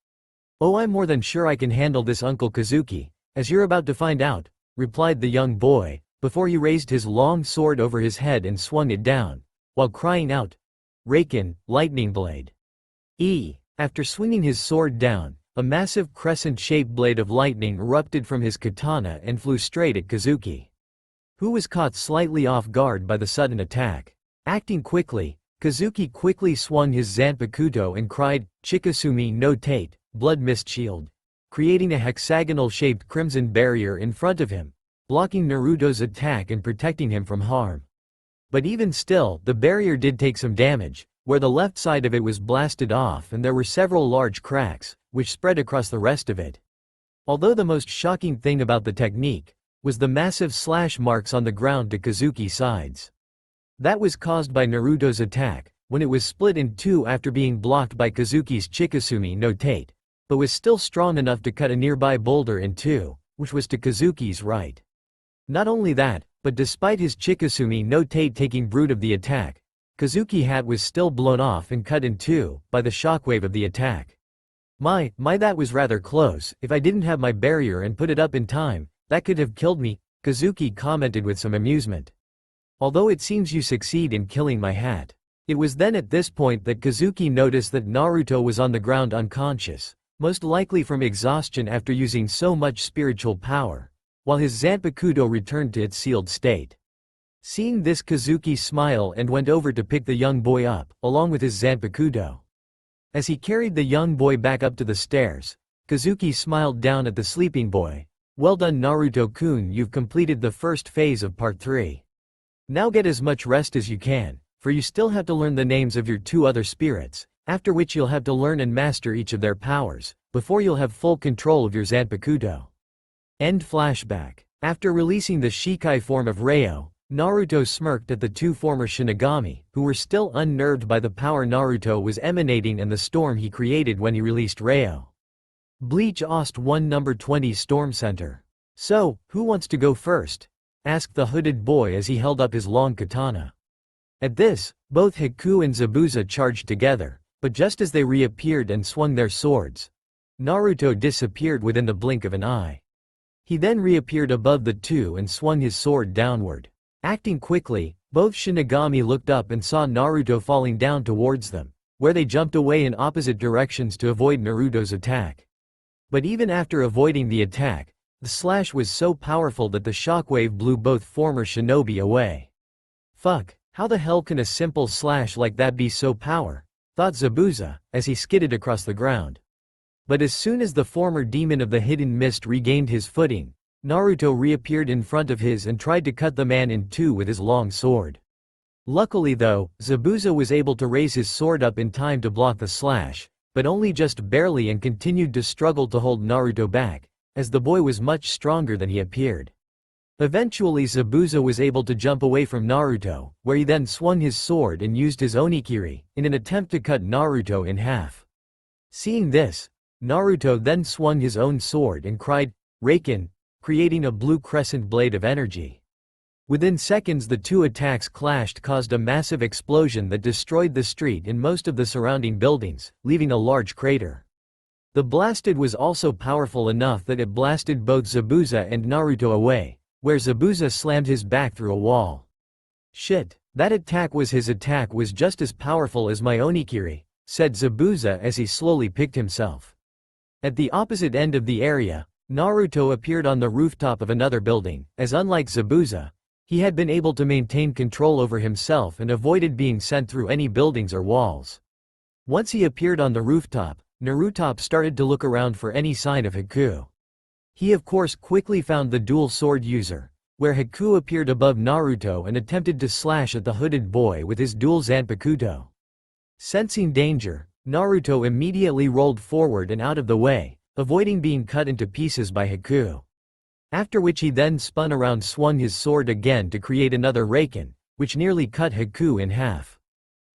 Oh, I'm more than sure I can handle this, Uncle Kazuki, as you're about to find out, replied the young boy, before he raised his long sword over his head and swung it down, while crying out, Raken, lightning blade. After swinging his sword down, a massive crescent-shaped blade of lightning erupted from his katana and flew straight at Kazuki, who was caught slightly off guard by the sudden attack. Acting quickly, Kazuki quickly swung his Zanpakuto and cried, Chikasumi no Tate, blood mist shield, creating a hexagonal-shaped crimson barrier in front of him, blocking Naruto's attack and protecting him from harm. But even still, the barrier did take some damage, where the left side of it was blasted off and there were several large cracks, which spread across the rest of it. Although the most shocking thing about the technique was the massive slash marks on the ground to Kazuki's sides. That was caused by Naruto's attack, when it was split in two after being blocked by Kazuki's Chikasumi no Tate, but was still strong enough to cut a nearby boulder in two, which was to Kazuki's right. Not only that, but despite his Chikasumi no Tate taking root of the attack, Kazuki's hat was still blown off and cut in two by the shockwave of the attack. My, that was rather close. If I didn't have my barrier and put it up in time, that could have killed me, Kazuki commented with some amusement. Although it seems you succeed in killing my hat. It was then at this point that Kazuki noticed that Naruto was on the ground unconscious, most likely from exhaustion after using so much spiritual power, while his Zanpakuto returned to its sealed state. Seeing this, Kazuki smiled and went over to pick the young boy up, along with his Zanpakuto. As he carried the young boy back up to the stairs, Kazuki smiled down at the sleeping boy. Well done Naruto-kun, you've completed the first phase of part 3. Now get as much rest as you can, for you still have to learn the names of your two other spirits, after which you'll have to learn and master each of their powers, before you'll have full control of your Zanpakuto. End flashback. After releasing the Shikai form of Ryo, Naruto smirked at the two former Shinigami, who were still unnerved by the power Naruto was emanating and the storm he created when he released Ryo. Bleach Ost 1 number 20 Storm Center. So, who wants to go first? Asked the hooded boy as he held up his long katana. At this, both Haku and Zabuza charged together, but just as they reappeared and swung their swords, Naruto disappeared within the blink of an eye. He then reappeared above the two and swung his sword downward. Acting quickly, both Shinigami looked up and saw Naruto falling down towards them, where they jumped away in opposite directions to avoid Naruto's attack. But even after avoiding the attack, the slash was so powerful that the shockwave blew both former shinobi away. Fuck, how the hell can a simple slash like that be so powerful? Thought Zabuza, as he skidded across the ground. But as soon as the former demon of the hidden mist regained his footing, Naruto reappeared in front of his and tried to cut the man in two with his long sword. Luckily though, Zabuza was able to raise his sword up in time to block the slash, but only just barely, and continued to struggle to hold Naruto back, as the boy was much stronger than he appeared. Eventually Zabuza was able to jump away from Naruto, where he then swung his sword and used his onikiri, in an attempt to cut Naruto in half. Seeing this, Naruto then swung his own sword and cried, "Raken," creating a blue crescent blade of energy. Within seconds the two attacks clashed, caused a massive explosion that destroyed the street and most of the surrounding buildings, leaving a large crater. The blasted was also powerful enough that it blasted both Zabuza and Naruto away, where Zabuza slammed his back through a wall. Shit, that attack was just as powerful as my onikiri, said Zabuza as he slowly picked himself. At the opposite end of the area, Naruto appeared on the rooftop of another building, as unlike Zabuza, he had been able to maintain control over himself and avoided being sent through any buildings or walls. Once he appeared on the rooftop, Naruto started to look around for any sign of Haku. He of course quickly found the dual sword user, where Haku appeared above Naruto and attempted to slash at the hooded boy with his dual Zanpakuto. Sensing danger, Naruto immediately rolled forward and out of the way, avoiding being cut into pieces by Haku. After which he then spun around, swung his sword again to create another Raken, which nearly cut Haku in half.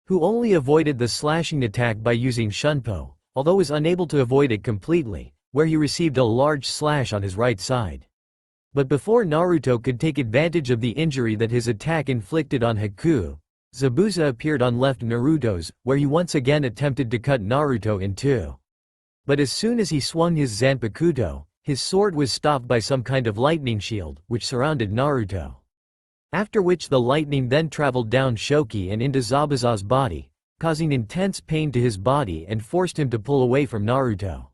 Who only avoided the slashing attack by using Shunpo, although was unable to avoid it completely, where he received a large slash on his right side. But before Naruto could take advantage of the injury that his attack inflicted on Haku, Zabuza appeared on left Naruto's, where he once again attempted to cut Naruto in two. But as soon as he swung his Zanpakuto, his sword was stopped by some kind of lightning shield, which surrounded Naruto. After which the lightning then traveled down Shoki and into Zabuza's body, causing intense pain to his body and forced him to pull away from Naruto.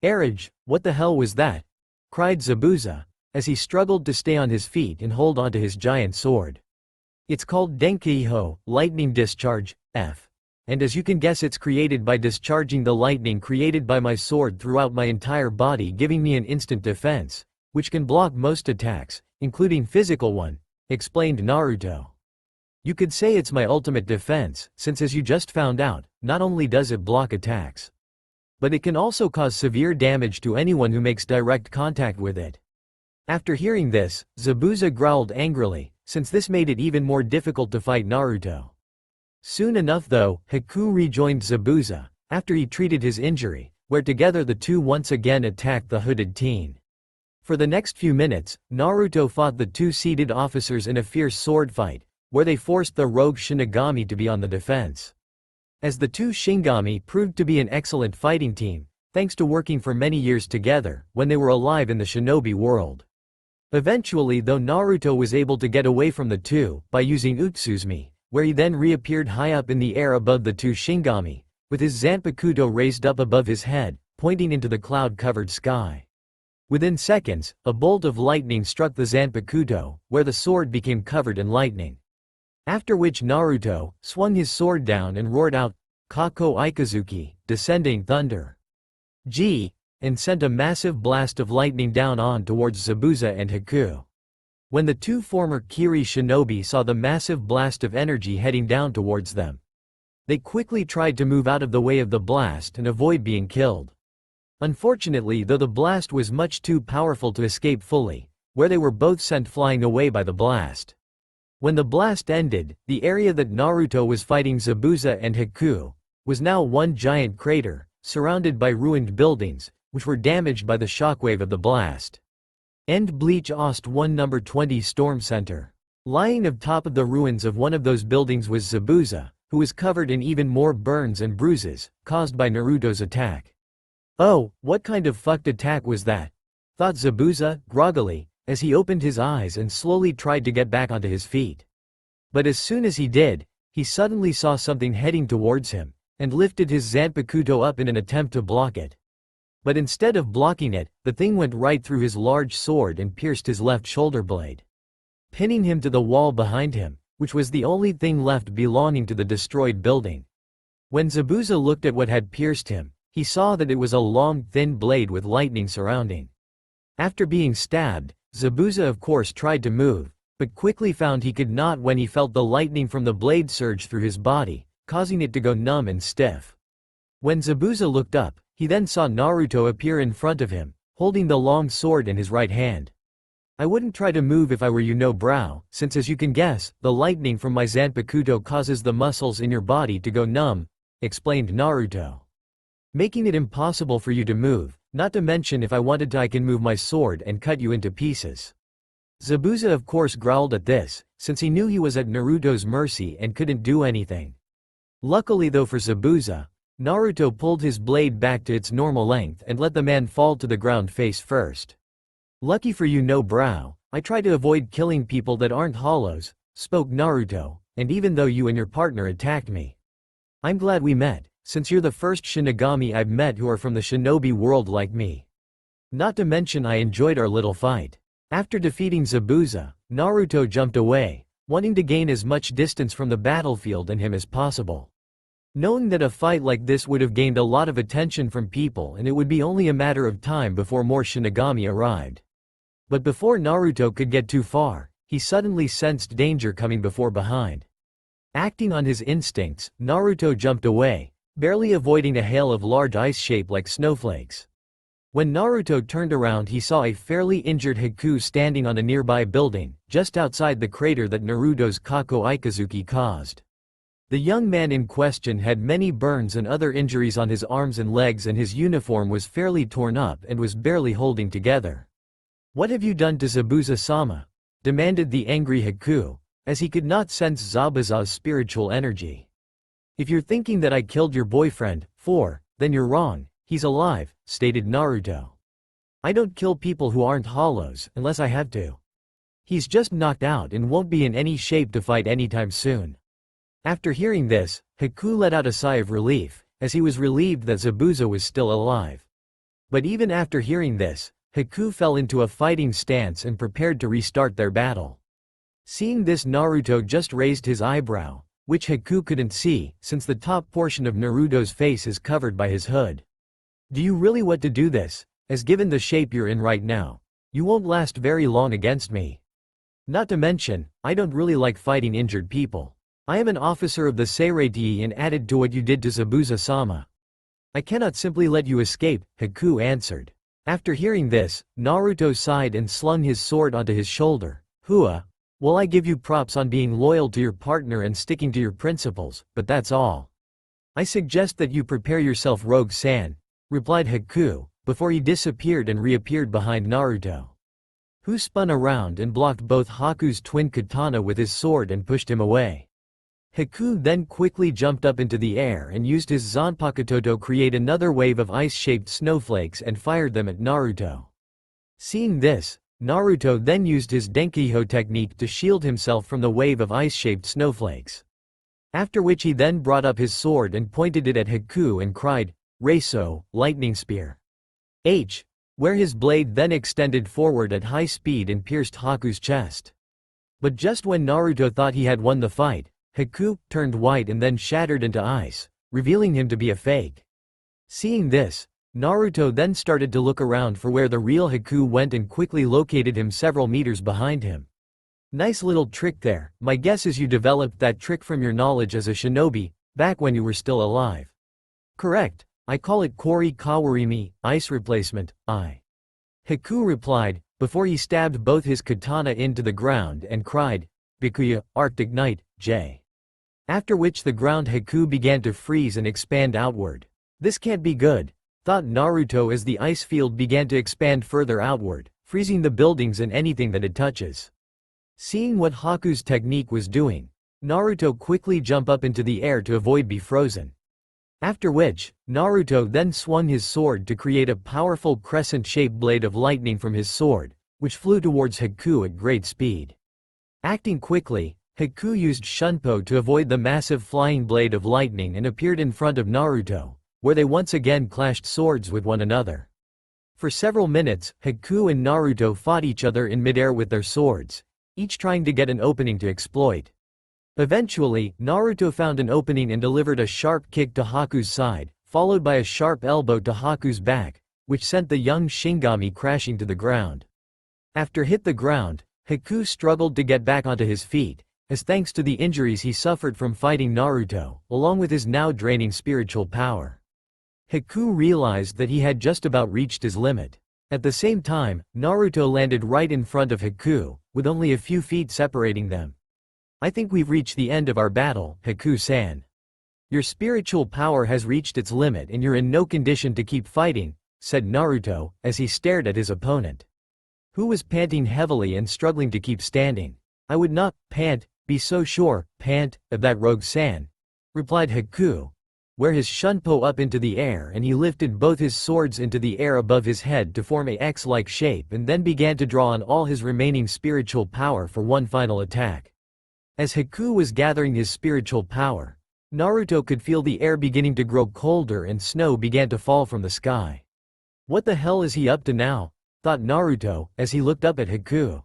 "Arage, what the hell was that?" cried Zabuza, as he struggled to stay on his feet and hold onto his giant sword. "It's called Denkeiho, lightning discharge, F. And as you can guess, it's created by discharging the lightning created by my sword throughout my entire body, giving me an instant defense, which can block most attacks, including physical one," explained Naruto. You could say it's my ultimate defense, since as you just found out, not only does it block attacks, but it can also cause severe damage to anyone who makes direct contact with it. After hearing this, Zabuza growled angrily, since this made it even more difficult to fight Naruto. Soon enough though, Haku rejoined Zabuza, after he treated his injury, where together the two once again attacked the hooded teen. For the next few minutes, Naruto fought the two seated officers in a fierce sword fight, where they forced the rogue Shinigami to be on the defense. As the two Shinigami proved to be an excellent fighting team, thanks to working for many years together, when they were alive in the shinobi world. Eventually though, Naruto was able to get away from the two, by using Utsuzumi, where he then reappeared high up in the air above the two Shinigami, with his Zanpakuto raised up above his head, pointing into the cloud-covered sky. Within seconds, a bolt of lightning struck the Zanpakuto, where the sword became covered in lightning. After which Naruto swung his sword down and roared out, "Kako Ikazuki, descending thunder. G," and sent a massive blast of lightning down on towards Zabuza and Haku. When the two former Kiri shinobi saw the massive blast of energy heading down towards them, they quickly tried to move out of the way of the blast and avoid being killed. Unfortunately though, the blast was much too powerful to escape fully, where they were both sent flying away by the blast. When the blast ended, the area that Naruto was fighting Zabuza and Haku was now one giant crater, surrounded by ruined buildings, which were damaged by the shockwave of the blast. End Bleach Ost 1 Number 20 Storm Center. Lying atop of the ruins of one of those buildings was Zabuza, who was covered in even more burns and bruises, caused by Naruto's attack. "Oh, what kind of fucked attack was that?" thought Zabuza, groggily, as he opened his eyes and slowly tried to get back onto his feet. But as soon as he did, he suddenly saw something heading towards him, and lifted his Zanpakuto up in an attempt to block it. But instead of blocking it, the thing went right through his large sword and pierced his left shoulder blade, pinning him to the wall behind him, which was the only thing left belonging to the destroyed building. When Zabuza looked at what had pierced him, he saw that it was a long thin blade with lightning surrounding. After being stabbed, Zabuza of course tried to move, but quickly found he could not when he felt the lightning from the blade surge through his body, causing it to go numb and stiff. When Zabuza looked up, he then saw Naruto appear in front of him, holding the long sword in his right hand. "I wouldn't try to move if I were you, no brow, since as you can guess, the lightning from my Zanpakuto causes the muscles in your body to go numb," explained Naruto. "Making it impossible for you to move, not to mention if I wanted to I can move my sword and cut you into pieces." Zabuza of course growled at this, since he knew he was at Naruto's mercy and couldn't do anything. Luckily though for Zabuza, Naruto pulled his blade back to its normal length and let the man fall to the ground face first. "Lucky for you, no brow, I try to avoid killing people that aren't hollows," spoke Naruto, "and even though you and your partner attacked me, I'm glad we met, since you're the first Shinigami I've met who are from the shinobi world like me. Not to mention I enjoyed our little fight." After defeating Zabuza, Naruto jumped away, wanting to gain as much distance from the battlefield and him as possible. Knowing that a fight like this would have gained a lot of attention from people and it would be only a matter of time before more Shinigami arrived. But before Naruto could get too far, he suddenly sensed danger coming behind. Acting on his instincts, Naruto jumped away, barely avoiding a hail of large ice shaped like snowflakes. When Naruto turned around, he saw a fairly injured Haku standing on a nearby building, just outside the crater that Naruto's Kako Ikazuki caused. The young man in question had many burns and other injuries on his arms and legs, and his uniform was fairly torn up and was barely holding together. "What have you done to Zabuza-sama?" demanded the angry Haku, as he could not sense Zabuza's spiritual energy. "If you're thinking that I killed your boyfriend, then you're wrong. He's alive," stated Naruto. "I don't kill people who aren't hollows, unless I have to. He's just knocked out and won't be in any shape to fight anytime soon." After hearing this, Haku let out a sigh of relief, as he was relieved that Zabuza was still alive. But even after hearing this, Haku fell into a fighting stance and prepared to restart their battle. Seeing this, Naruto just raised his eyebrow, which Haku couldn't see, since the top portion of Naruto's face is covered by his hood. "Do you really want to do this, as given the shape you're in right now, you won't last very long against me? Not to mention, I don't really like fighting injured people." I am an officer of the Seireitei and added to what you did to Zabuza-sama. I cannot simply let you escape, Haku answered. After hearing this, Naruto sighed and slung his sword onto his shoulder. Hua, well, I give you props on being loyal to your partner and sticking to your principles, but that's all. I suggest that you prepare yourself, Rogue-san, replied Haku, before he disappeared and reappeared behind Naruto, who spun around and blocked both Haku's twin katana with his sword and pushed him away. Haku then quickly jumped up into the air and used his Zanpakuto to create another wave of ice-shaped snowflakes and fired them at Naruto. Seeing this, Naruto then used his Denkiho technique to shield himself from the wave of ice-shaped snowflakes. After which he then brought up his sword and pointed it at Haku and cried, Reiso, lightning spear. Where his blade then extended forward at high speed and pierced Haku's chest. But just when Naruto thought he had won the fight, Haku turned white and then shattered into ice, revealing him to be a fake. Seeing this, Naruto then started to look around for where the real Haku went and quickly located him several meters behind him. Nice little trick there. My guess is you developed that trick from your knowledge as a shinobi, back when you were still alive. Correct, I call it Kori Kawarimi, ice replacement, Haku replied, before he stabbed both his katana into the ground and cried, Bikuya, Arctic Night, J. After which the ground Haku began to freeze and expand outward. This can't be good, thought Naruto as the ice field began to expand further outward, freezing the buildings and anything that it touches. Seeing what Haku's technique was doing, Naruto quickly jumped up into the air to avoid being frozen. After which, Naruto then swung his sword to create a powerful crescent-shaped blade of lightning from his sword, which flew towards Haku at great speed. Acting quickly, Haku used Shunpo to avoid the massive flying blade of lightning and appeared in front of Naruto, where they once again clashed swords with one another. For several minutes, Haku and Naruto fought each other in midair with their swords, each trying to get an opening to exploit. Eventually, Naruto found an opening and delivered a sharp kick to Haku's side, followed by a sharp elbow to Haku's back, which sent the young Shinigami crashing to the ground. After hit the ground, Haku struggled to get back onto his feet, as thanks to the injuries he suffered from fighting Naruto, along with his now draining spiritual power. Haku realized that he had just about reached his limit. At the same time, Naruto landed right in front of Haku, with only a few feet separating them. I think we've reached the end of our battle, Haku-san. Your spiritual power has reached its limit and you're in no condition to keep fighting, said Naruto, as he stared at his opponent, who was panting heavily and struggling to keep standing. I would not, be so sure, of that, Rogue-san, replied Haku, where his shunpo up into the air and he lifted both his swords into the air above his head to form a X-like shape and then began to draw on all his remaining spiritual power for one final attack. As Haku was gathering his spiritual power, Naruto could feel the air beginning to grow colder and snow began to fall from the sky. What the hell is he up to now? Thought Naruto, as he looked up at Haku.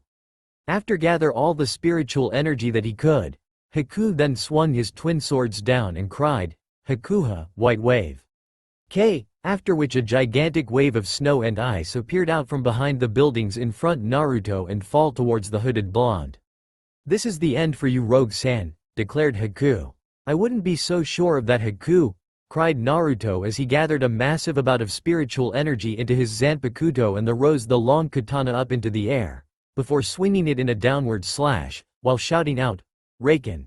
After gather all the spiritual energy that he could, Haku then swung his twin swords down and cried, Hakuha, white wave. After which a gigantic wave of snow and ice appeared out from behind the buildings in front Naruto and fall towards the hooded blonde. This is the end for you, Rogue-san, declared Haku. I wouldn't be so sure of that, Haku, cried Naruto as he gathered a massive amount of spiritual energy into his Zanpakuto and rose the long katana up into the air, before swinging it in a downward slash, while shouting out, Raken.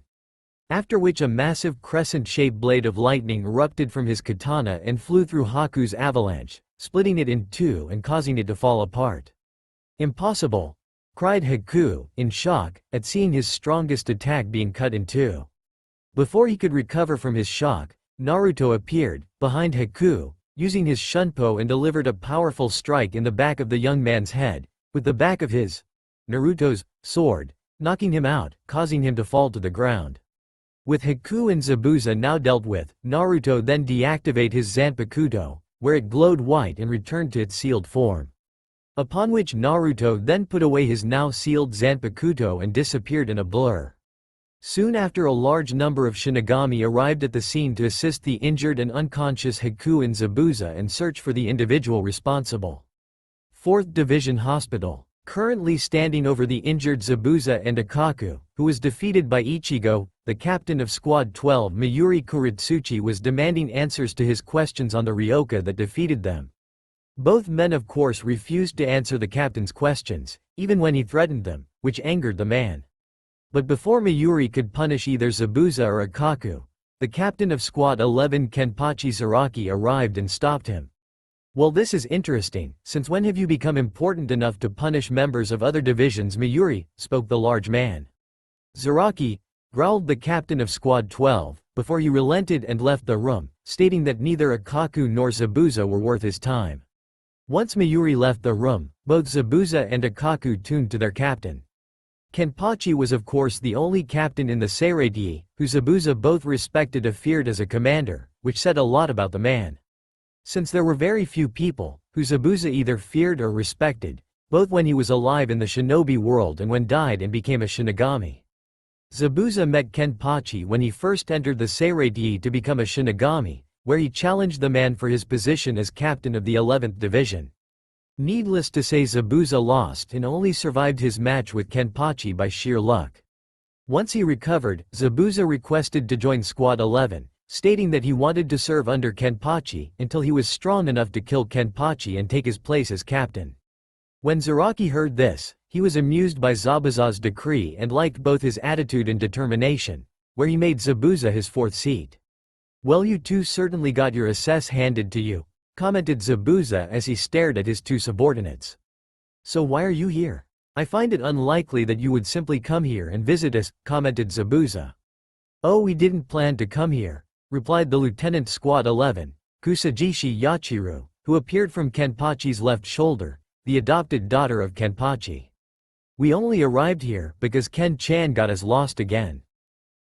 After which a massive crescent-shaped blade of lightning erupted from his katana and flew through Haku's avalanche, splitting it in two and causing it to fall apart. Impossible, cried Haku, in shock, at seeing his strongest attack being cut in two. Before he could recover from his shock, Naruto appeared, behind Haku, using his shunpo and delivered a powerful strike in the back of the young man's head, with the back of his, Naruto's, sword, knocking him out, causing him to fall to the ground. With Haku and Zabuza now dealt with, Naruto then deactivated his Zanpakuto, where it glowed white and returned to its sealed form. Upon which Naruto then put away his now sealed Zanpakuto and disappeared in a blur. Soon after, a large number of Shinigami arrived at the scene to assist the injured and unconscious Haku and Zabuza and search for the individual responsible. 4th Division Hospital. currently standing over the injured Zabuza and Akaku, who was defeated by Ichigo. The captain of Squad 12 Mayuri Kuritsuchi was demanding answers to his questions on the Ryoka that defeated them. Both men of course refused to answer the captain's questions, even when he threatened them, which angered the man. But before Mayuri could punish either Zabuza or Akaku, the captain of Squad 11 Kenpachi Zaraki arrived and stopped him. Well, this is interesting, since when have you become important enough to punish members of other divisions? Mayuri, spoke the large man. Zaraki, growled the captain of Squad 12, before he relented and left the room, stating that neither Akaku nor Zabuza were worth his time. Once Mayuri left the room, both Zabuza and Akaku tuned to their captain. Kenpachi was of course the only captain in the Seireitei, who Zabuza both respected and feared as a commander, which said a lot about the man. Since there were very few people, who Zabuza either feared or respected, both when he was alive in the shinobi world and when died and became a Shinigami. Zabuza met Kenpachi when he first entered the Seireitei to become a Shinigami, where he challenged the man for his position as captain of the 11th Division. Needless to say, Zabuza lost and only survived his match with Kenpachi by sheer luck. Once he recovered, Zabuza requested to join Squad 11, stating that he wanted to serve under Kenpachi until he was strong enough to kill Kenpachi and take his place as captain. When Zaraki heard this, he was amused by Zabuza's decree and liked both his attitude and determination, where he made Zabuza his fourth seat. "Well, you two certainly got your assess handed to you," commented Zabuza as he stared at his two subordinates. "So why are you here? I find it unlikely that you would simply come here and visit us," commented Zabuza. "Oh, we didn't plan to come here," replied the Lieutenant Squad 11, Kusajishi Yachiru, who appeared from Kenpachi's left shoulder, the adopted daughter of Kenpachi. "We only arrived here because Ken-chan got us lost again."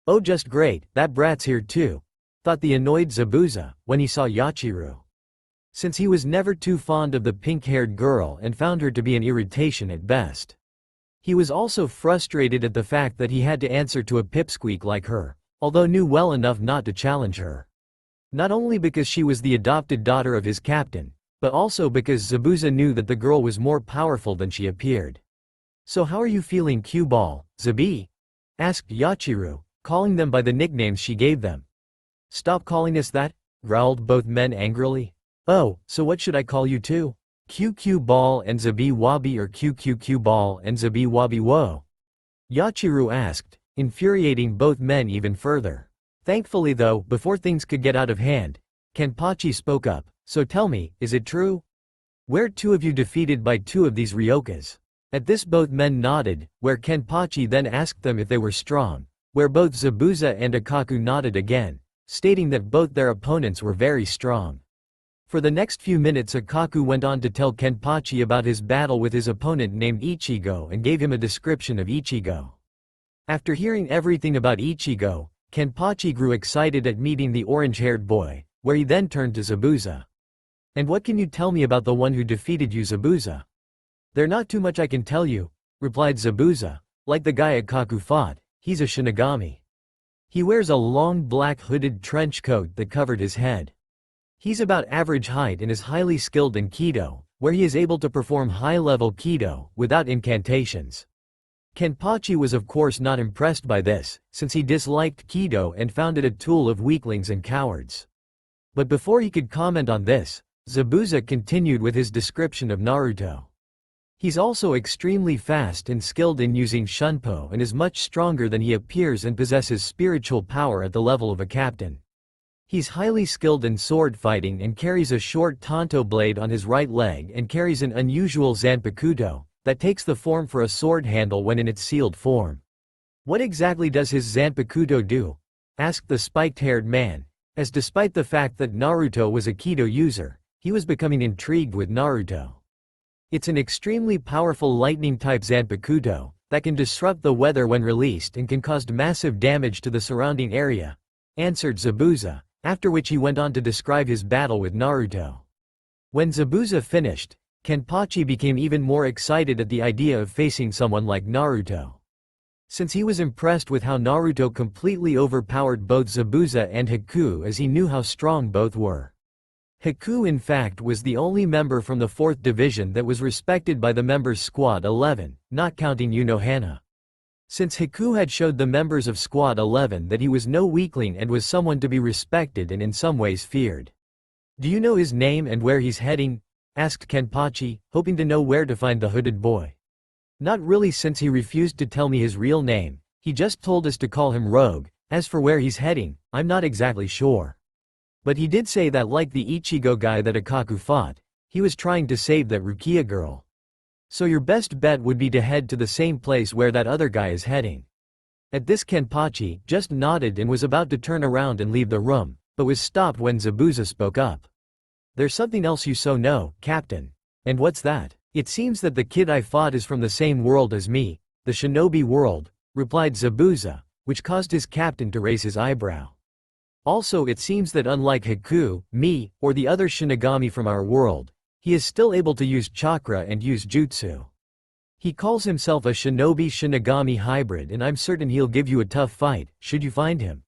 "Oh, just great, that brat's here too," thought the annoyed Zabuza, when he saw Yachiru. Since he was never too fond of the pink-haired girl and found her to be an irritation at best. He was also frustrated at the fact that he had to answer to a pipsqueak like her, although knew well enough not to challenge her. Not only because she was the adopted daughter of his captain, but also because Zabuza knew that the girl was more powerful than she appeared. "So how are you feeling, Q-Ball, Zabi?" asked Yachiru, calling them by the nicknames she gave them. "Stop calling us that," growled both men angrily. "Oh, so what should I call you too? Q-Ball and Zabi Wabi, or Q-Ball and Zabi Wabi Wo?" Yachiru asked, infuriating both men even further. Thankfully though, before things could get out of hand, Kenpachi spoke up. "So tell me, is it true? Were two of you defeated by two of these Ryokas?" At this both men nodded, where Kenpachi then asked them if they were strong, where both Zabuza and Akaku nodded again, stating that both their opponents were very strong. For the next few minutes Akaku went on to tell Kenpachi about his battle with his opponent named Ichigo and gave him a description of Ichigo. After hearing everything about Ichigo, Kenpachi grew excited at meeting the orange-haired boy, where he then turned to Zabuza. "And what can you tell me about the one who defeated you, Zabuza?" "There's not too much I can tell you," replied Zabuza. "Like the guy Akaku fought, he's a Shinigami. He wears a long black hooded trench coat that covered his head. He's about average height and is highly skilled in Kido, where he is able to perform high-level Kido without incantations." Kenpachi was of course not impressed by this, since he disliked Kido and found it a tool of weaklings and cowards. But before he could comment on this, Zabuza continued with his description of Naruto. "He's also extremely fast and skilled in using shunpo and is much stronger than he appears and possesses spiritual power at the level of a captain. He's highly skilled in sword fighting and carries a short tanto blade on his right leg and carries an unusual zanpakuto that takes the form for a sword handle when in its sealed form." "What exactly does his zanpakuto do?" asked the spiked-haired man, as despite the fact that Naruto was a Kido user, he was becoming intrigued with Naruto. "It's an extremely powerful lightning-type zanpakuto that can disrupt the weather when released and can cause massive damage to the surrounding area," answered Zabuza, after which he went on to describe his battle with Naruto. When Zabuza finished, Kenpachi became even more excited at the idea of facing someone like Naruto. Since he was impressed with how Naruto completely overpowered both Zabuza and Haku, as he knew how strong both were. Haku in fact was the only member from the 4th Division that was respected by the members Squad 11, not counting Unohana. Since Haku had showed the members of Squad 11 that he was no weakling and was someone to be respected and in some ways feared. "Do you know his name and where he's heading?" asked Kenpachi, hoping to know where to find the hooded boy. "Not really, since he refused to tell me his real name. He just told us to call him Rogue. As for where he's heading, I'm not exactly sure. But he did say that like the Ichigo guy that Akaku fought, he was trying to save that Rukia girl. So your best bet would be to head to the same place where that other guy is heading." At this Kenpachi just nodded and was about to turn around and leave the room, but was stopped when Zabuza spoke up. "There's something else you so know, Captain." "And what's that?" "It seems that the kid I fought is from the same world as me, the shinobi world," replied Zabuza, which caused his captain to raise his eyebrow. "Also it seems that unlike Haku, me, or the other Shinigami from our world, he is still able to use chakra and use jutsu. He calls himself a shinobi-Shinigami hybrid and I'm certain he'll give you a tough fight, should you find him."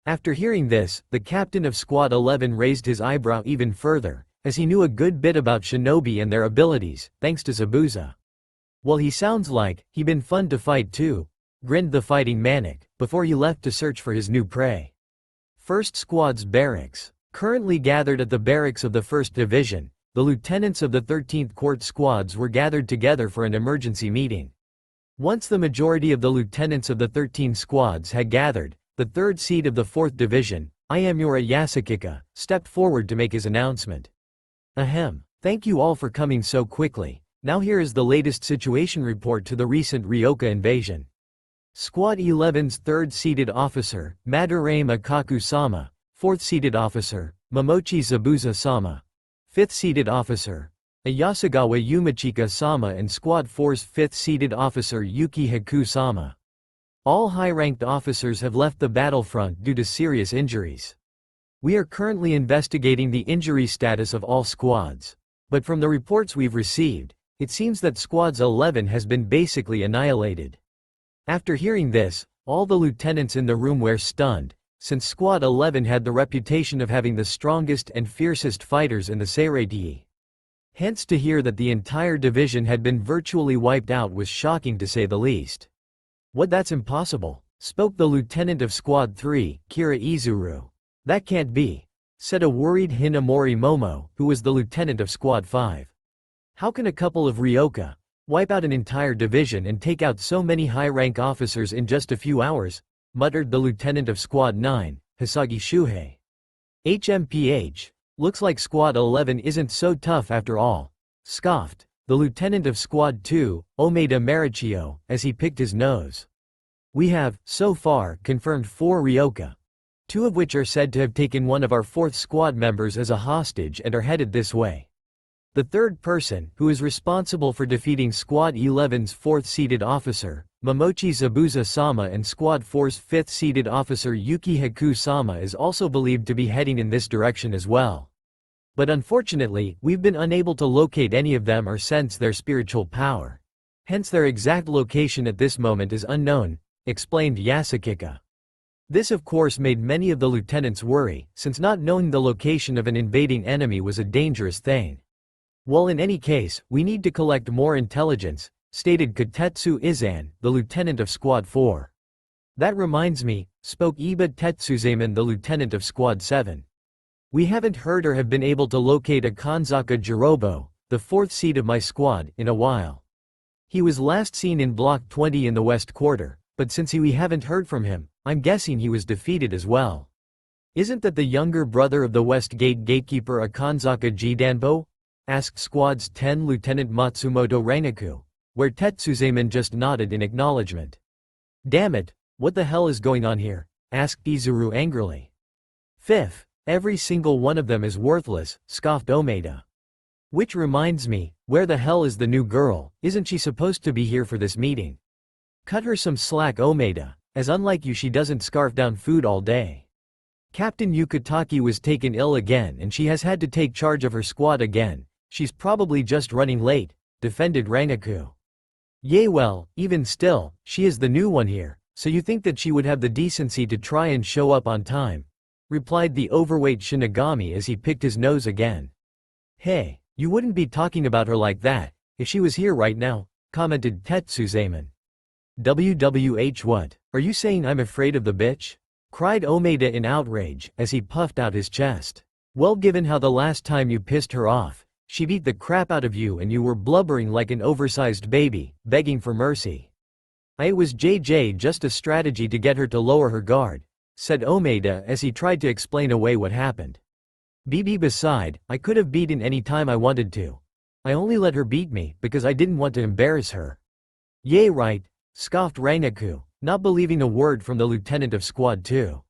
After hearing this, the captain of Squad 11 raised his eyebrow even further, as he knew a good bit about shinobi and their abilities, thanks to Zabuza. "Well, he sounds like he'd been fun to fight too," grinned the fighting Manic, before he left to search for his new prey. First Squad's barracks. Currently gathered at the barracks of the 1st Division, the lieutenants of the 13th Court Squads were gathered together for an emergency meeting. Once the majority of the lieutenants of the 13 squads had gathered, the 3rd seat of the 4th Division, Ayamura Yasukika, stepped forward to make his announcement. "Ahem. Thank you all for coming so quickly. Now here is the latest situation report to the recent Ryoka invasion. Squad 11's 3rd seated officer, Madarame Akaku-sama, 4th seated officer, Momochi Zabuza-sama, 5th seated officer, Ayasagawa Yumachika-sama and Squad 4's 5th seated officer Yuki Haku-sama. All high-ranked officers have left the battlefront due to serious injuries. We are currently investigating the injury status of all squads. But from the reports we've received, it seems that Squad 11 has been basically annihilated." After hearing this, all the lieutenants in the room were stunned, since Squad 11 had the reputation of having the strongest and fiercest fighters in the Seireitei. Hence to hear that the entire division had been virtually wiped out was shocking to say the least. "What, that's impossible," spoke the lieutenant of Squad 3, Kira Izuru. "That can't be," said a worried Hinamori Momo, who was the lieutenant of Squad 5. "How can a couple of Ryoka wipe out an entire division and take out so many high-rank officers in just a few hours?" muttered the lieutenant of Squad 9, Hisagi Shuhei. "HMPH. Looks like Squad 11 isn't so tough after all," scoffed the lieutenant of Squad 2, Omeda Marichio, as he picked his nose. "We have, so far, confirmed 4 Ryoka. 2 of which are said to have taken one of our 4th squad members as a hostage and are headed this way. The 3rd person, who is responsible for defeating Squad 11's 4th seated officer, Momochi Zabuza-sama and Squad 4's 5th seated officer Yuki Haku-sama is also believed to be heading in this direction as well. But unfortunately, we've been unable to locate any of them or sense their spiritual power. Hence their exact location at this moment is unknown," explained Yasukika. This of course made many of the lieutenants worry, since not knowing the location of an invading enemy was a dangerous thing. "Well, in any case, we need to collect more intelligence," stated Katetsu Izan, the lieutenant of Squad 4. "That reminds me," spoke Iba Tetsuzaemon, the lieutenant of Squad 7. "We haven't heard or have been able to locate a Kanzaka Jirobo, the 4th seat of my squad, in a while. He was last seen in Block 20 in the West Quarter, but since we haven't heard from him, I'm guessing he was defeated as well. Isn't that the younger brother of the West Gate gatekeeper Akanzaka Jidanbo?" asked Squad's 10 Lieutenant Matsumoto Reinaku, where Tetsuzaemon just nodded in acknowledgement. "Damn it, what the hell is going on here?" asked Izuru angrily. "Fifth, every single one of them is worthless," scoffed Omeda. "Which reminds me, where the hell is the new girl? Isn't she supposed to be here for this meeting? Cut her some slack, Omeda, as unlike you she doesn't scarf down food all day. Captain Yukitaki was taken ill again and she has had to take charge of her squad again. She's probably just running late," defended Reinaku. "Yay, well, even still, she is the new one here, so you think that she would have the decency to try and show up on time?" replied the overweight Shinigami as he picked his nose again. Hey, you wouldn't be talking about her like that, if she was here right now, commented Tetsuzaemon. WWH what? Are you saying I'm afraid of the bitch? Cried Omeda in outrage, as he puffed out his chest. Well, given how the last time you pissed her off, she beat the crap out of you and you were blubbering like an oversized baby, begging for mercy. It was JJ, just a strategy to get her to lower her guard, said Omeda as he tried to explain away what happened. Beside, I could have beaten any time I wanted to. I only let her beat me because I didn't want to embarrass her. Yay right, scoffed Rangaku, not believing a word from the lieutenant of Squad 2.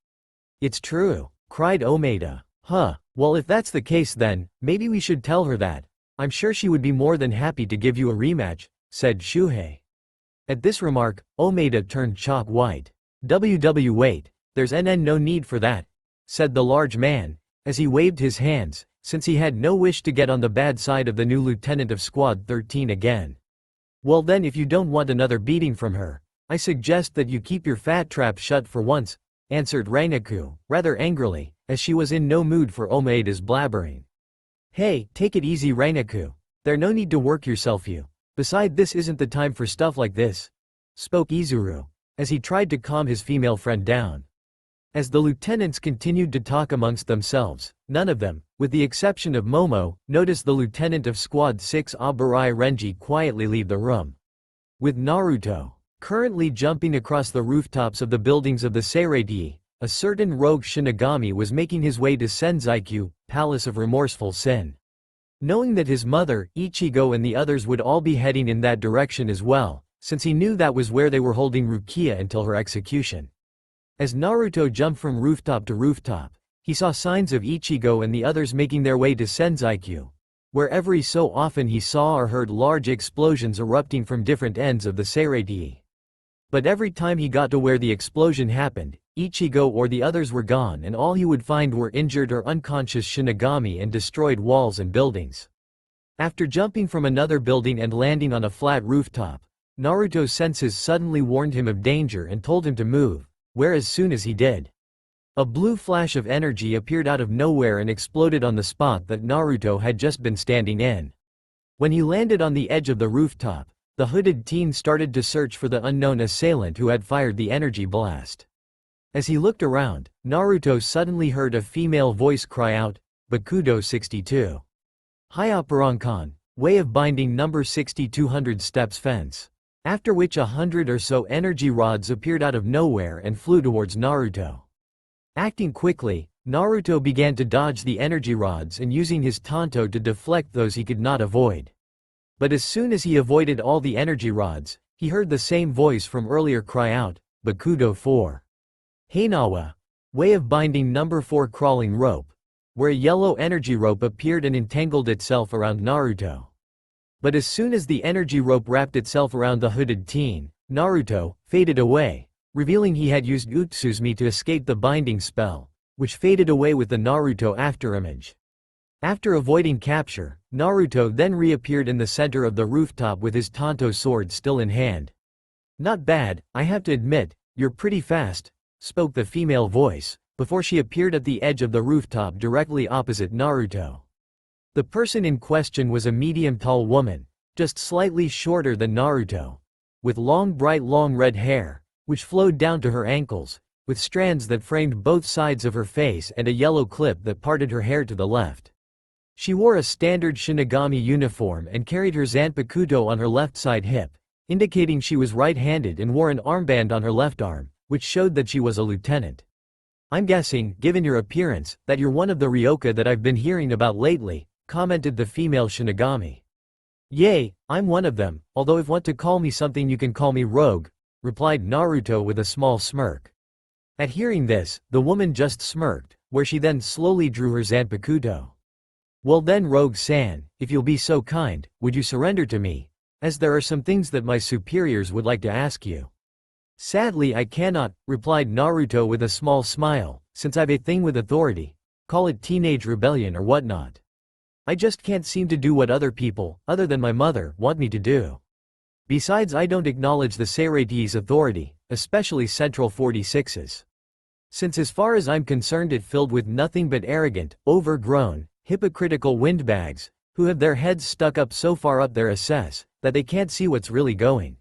It's true, cried Omeda. Huh, well if that's the case then, maybe we should tell her that. I'm sure she would be more than happy to give you a rematch, said Shuhei. At this remark, Omeda turned chalk white. Wait, there's no need for that, said the large man, as he waved his hands, since he had no wish to get on the bad side of the new lieutenant of Squad 13 again. Well then, if you don't want another beating from her, I suggest that you keep your fat trap shut for once, answered Rangaku, rather angrily, as she was in no mood for Omeda's blabbering. Hey, take it easy Rangaku, there's no need to work yourself you. Beside, this isn't the time for stuff like this, spoke Izuru, as he tried to calm his female friend down. As the lieutenants continued to talk amongst themselves, none of them, with the exception of Momo, noticed the lieutenant of Squad 6 Aburai Renji quietly leave the room. With Naruto currently jumping across the rooftops of the buildings of the Seireiji, a certain rogue Shinigami was making his way to Senzaiku, Palace of Remorseful Sin. Knowing that his mother, Ichigo and the others would all be heading in that direction as well, since he knew that was where they were holding Rukia until her execution. As Naruto jumped from rooftop to rooftop, he saw signs of Ichigo and the others making their way to Senzaiku, where every so often he saw or heard large explosions erupting from different ends of the Seireiji. But every time he got to where the explosion happened, Ichigo or the others were gone and all he would find were injured or unconscious Shinigami and destroyed walls and buildings. After jumping from another building and landing on a flat rooftop, Naruto's senses suddenly warned him of danger and told him to move, where as soon as he did, a blue flash of energy appeared out of nowhere and exploded on the spot that Naruto had just been standing in. When he landed on the edge of the rooftop, the hooded teen started to search for the unknown assailant who had fired the energy blast. As he looked around, Naruto suddenly heard a female voice cry out, Bakudo 62. Hyaparankan, way of binding number 6200 steps fence. After which 100 or so energy rods appeared out of nowhere and flew towards Naruto. Acting quickly, Naruto began to dodge the energy rods and using his tanto to deflect those he could not avoid. But as soon as he avoided all the energy rods, he heard the same voice from earlier cry out, Bakudo 4. Heinawa, way of binding number 4 crawling rope, where a yellow energy rope appeared and entangled itself around Naruto. But as soon as the energy rope wrapped itself around the hooded teen, Naruto faded away, revealing he had used Utsuzumi to escape the binding spell, which faded away with the Naruto afterimage. After avoiding capture, Naruto then reappeared in the center of the rooftop with his tanto sword still in hand. Not bad, I have to admit, you're pretty fast, spoke the female voice, before she appeared at the edge of the rooftop directly opposite Naruto. The person in question was a medium-tall woman, just slightly shorter than Naruto, with long red hair, which flowed down to her ankles, with strands that framed both sides of her face and a yellow clip that parted her hair to the left. She wore a standard Shinigami uniform and carried her Zanpakuto on her left side hip, indicating she was right-handed and wore an armband on her left arm, which showed that she was a lieutenant. I'm guessing, given your appearance, that you're one of the Ryoka that I've been hearing about lately, commented the female Shinigami. Yay, I'm one of them, although if want to call me something you can call me Rogue, replied Naruto with a small smirk. At hearing this, the woman just smirked, where she then slowly drew her Zanpakuto. Well then Rogue-san, if you'll be so kind, would you surrender to me, as there are some things that my superiors would like to ask you. Sadly I cannot, replied Naruto with a small smile, since I've a thing with authority, call it teenage rebellion or whatnot. I just can't seem to do what other people, other than my mother, want me to do. Besides I don't acknowledge the Seireiji's authority, especially Central 46's. Since as far as I'm concerned it filled with nothing but arrogant, overgrown, hypocritical windbags, who have their heads stuck up so far up their asses, that they can't see what's really going.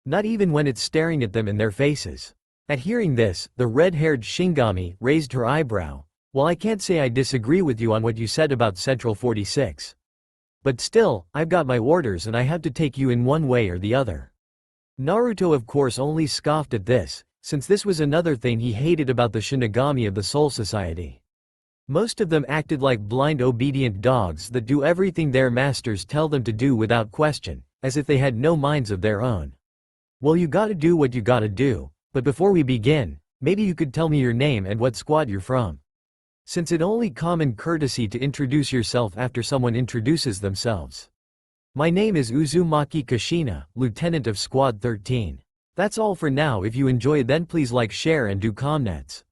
Not even when it's staring at them in their faces. At hearing this, the red-haired Shinigami raised her eyebrow. Well, I can't say I disagree with you on what you said about Central 46. But still, I've got my orders and I have to take you in one way or the other. Naruto of course only scoffed at this, since this was another thing he hated about the Shinigami of the Soul Society. Most of them acted like blind obedient dogs that do everything their masters tell them to do without question, as if they had no minds of their own. Well, you gotta do what you gotta do, but before we begin, maybe you could tell me your name and what squad you're from. Since it's only common courtesy to introduce yourself after someone introduces themselves. My name is Uzumaki Kushina, Lieutenant of Squad 13. That's all for now. If you enjoy then please like, share and do comments.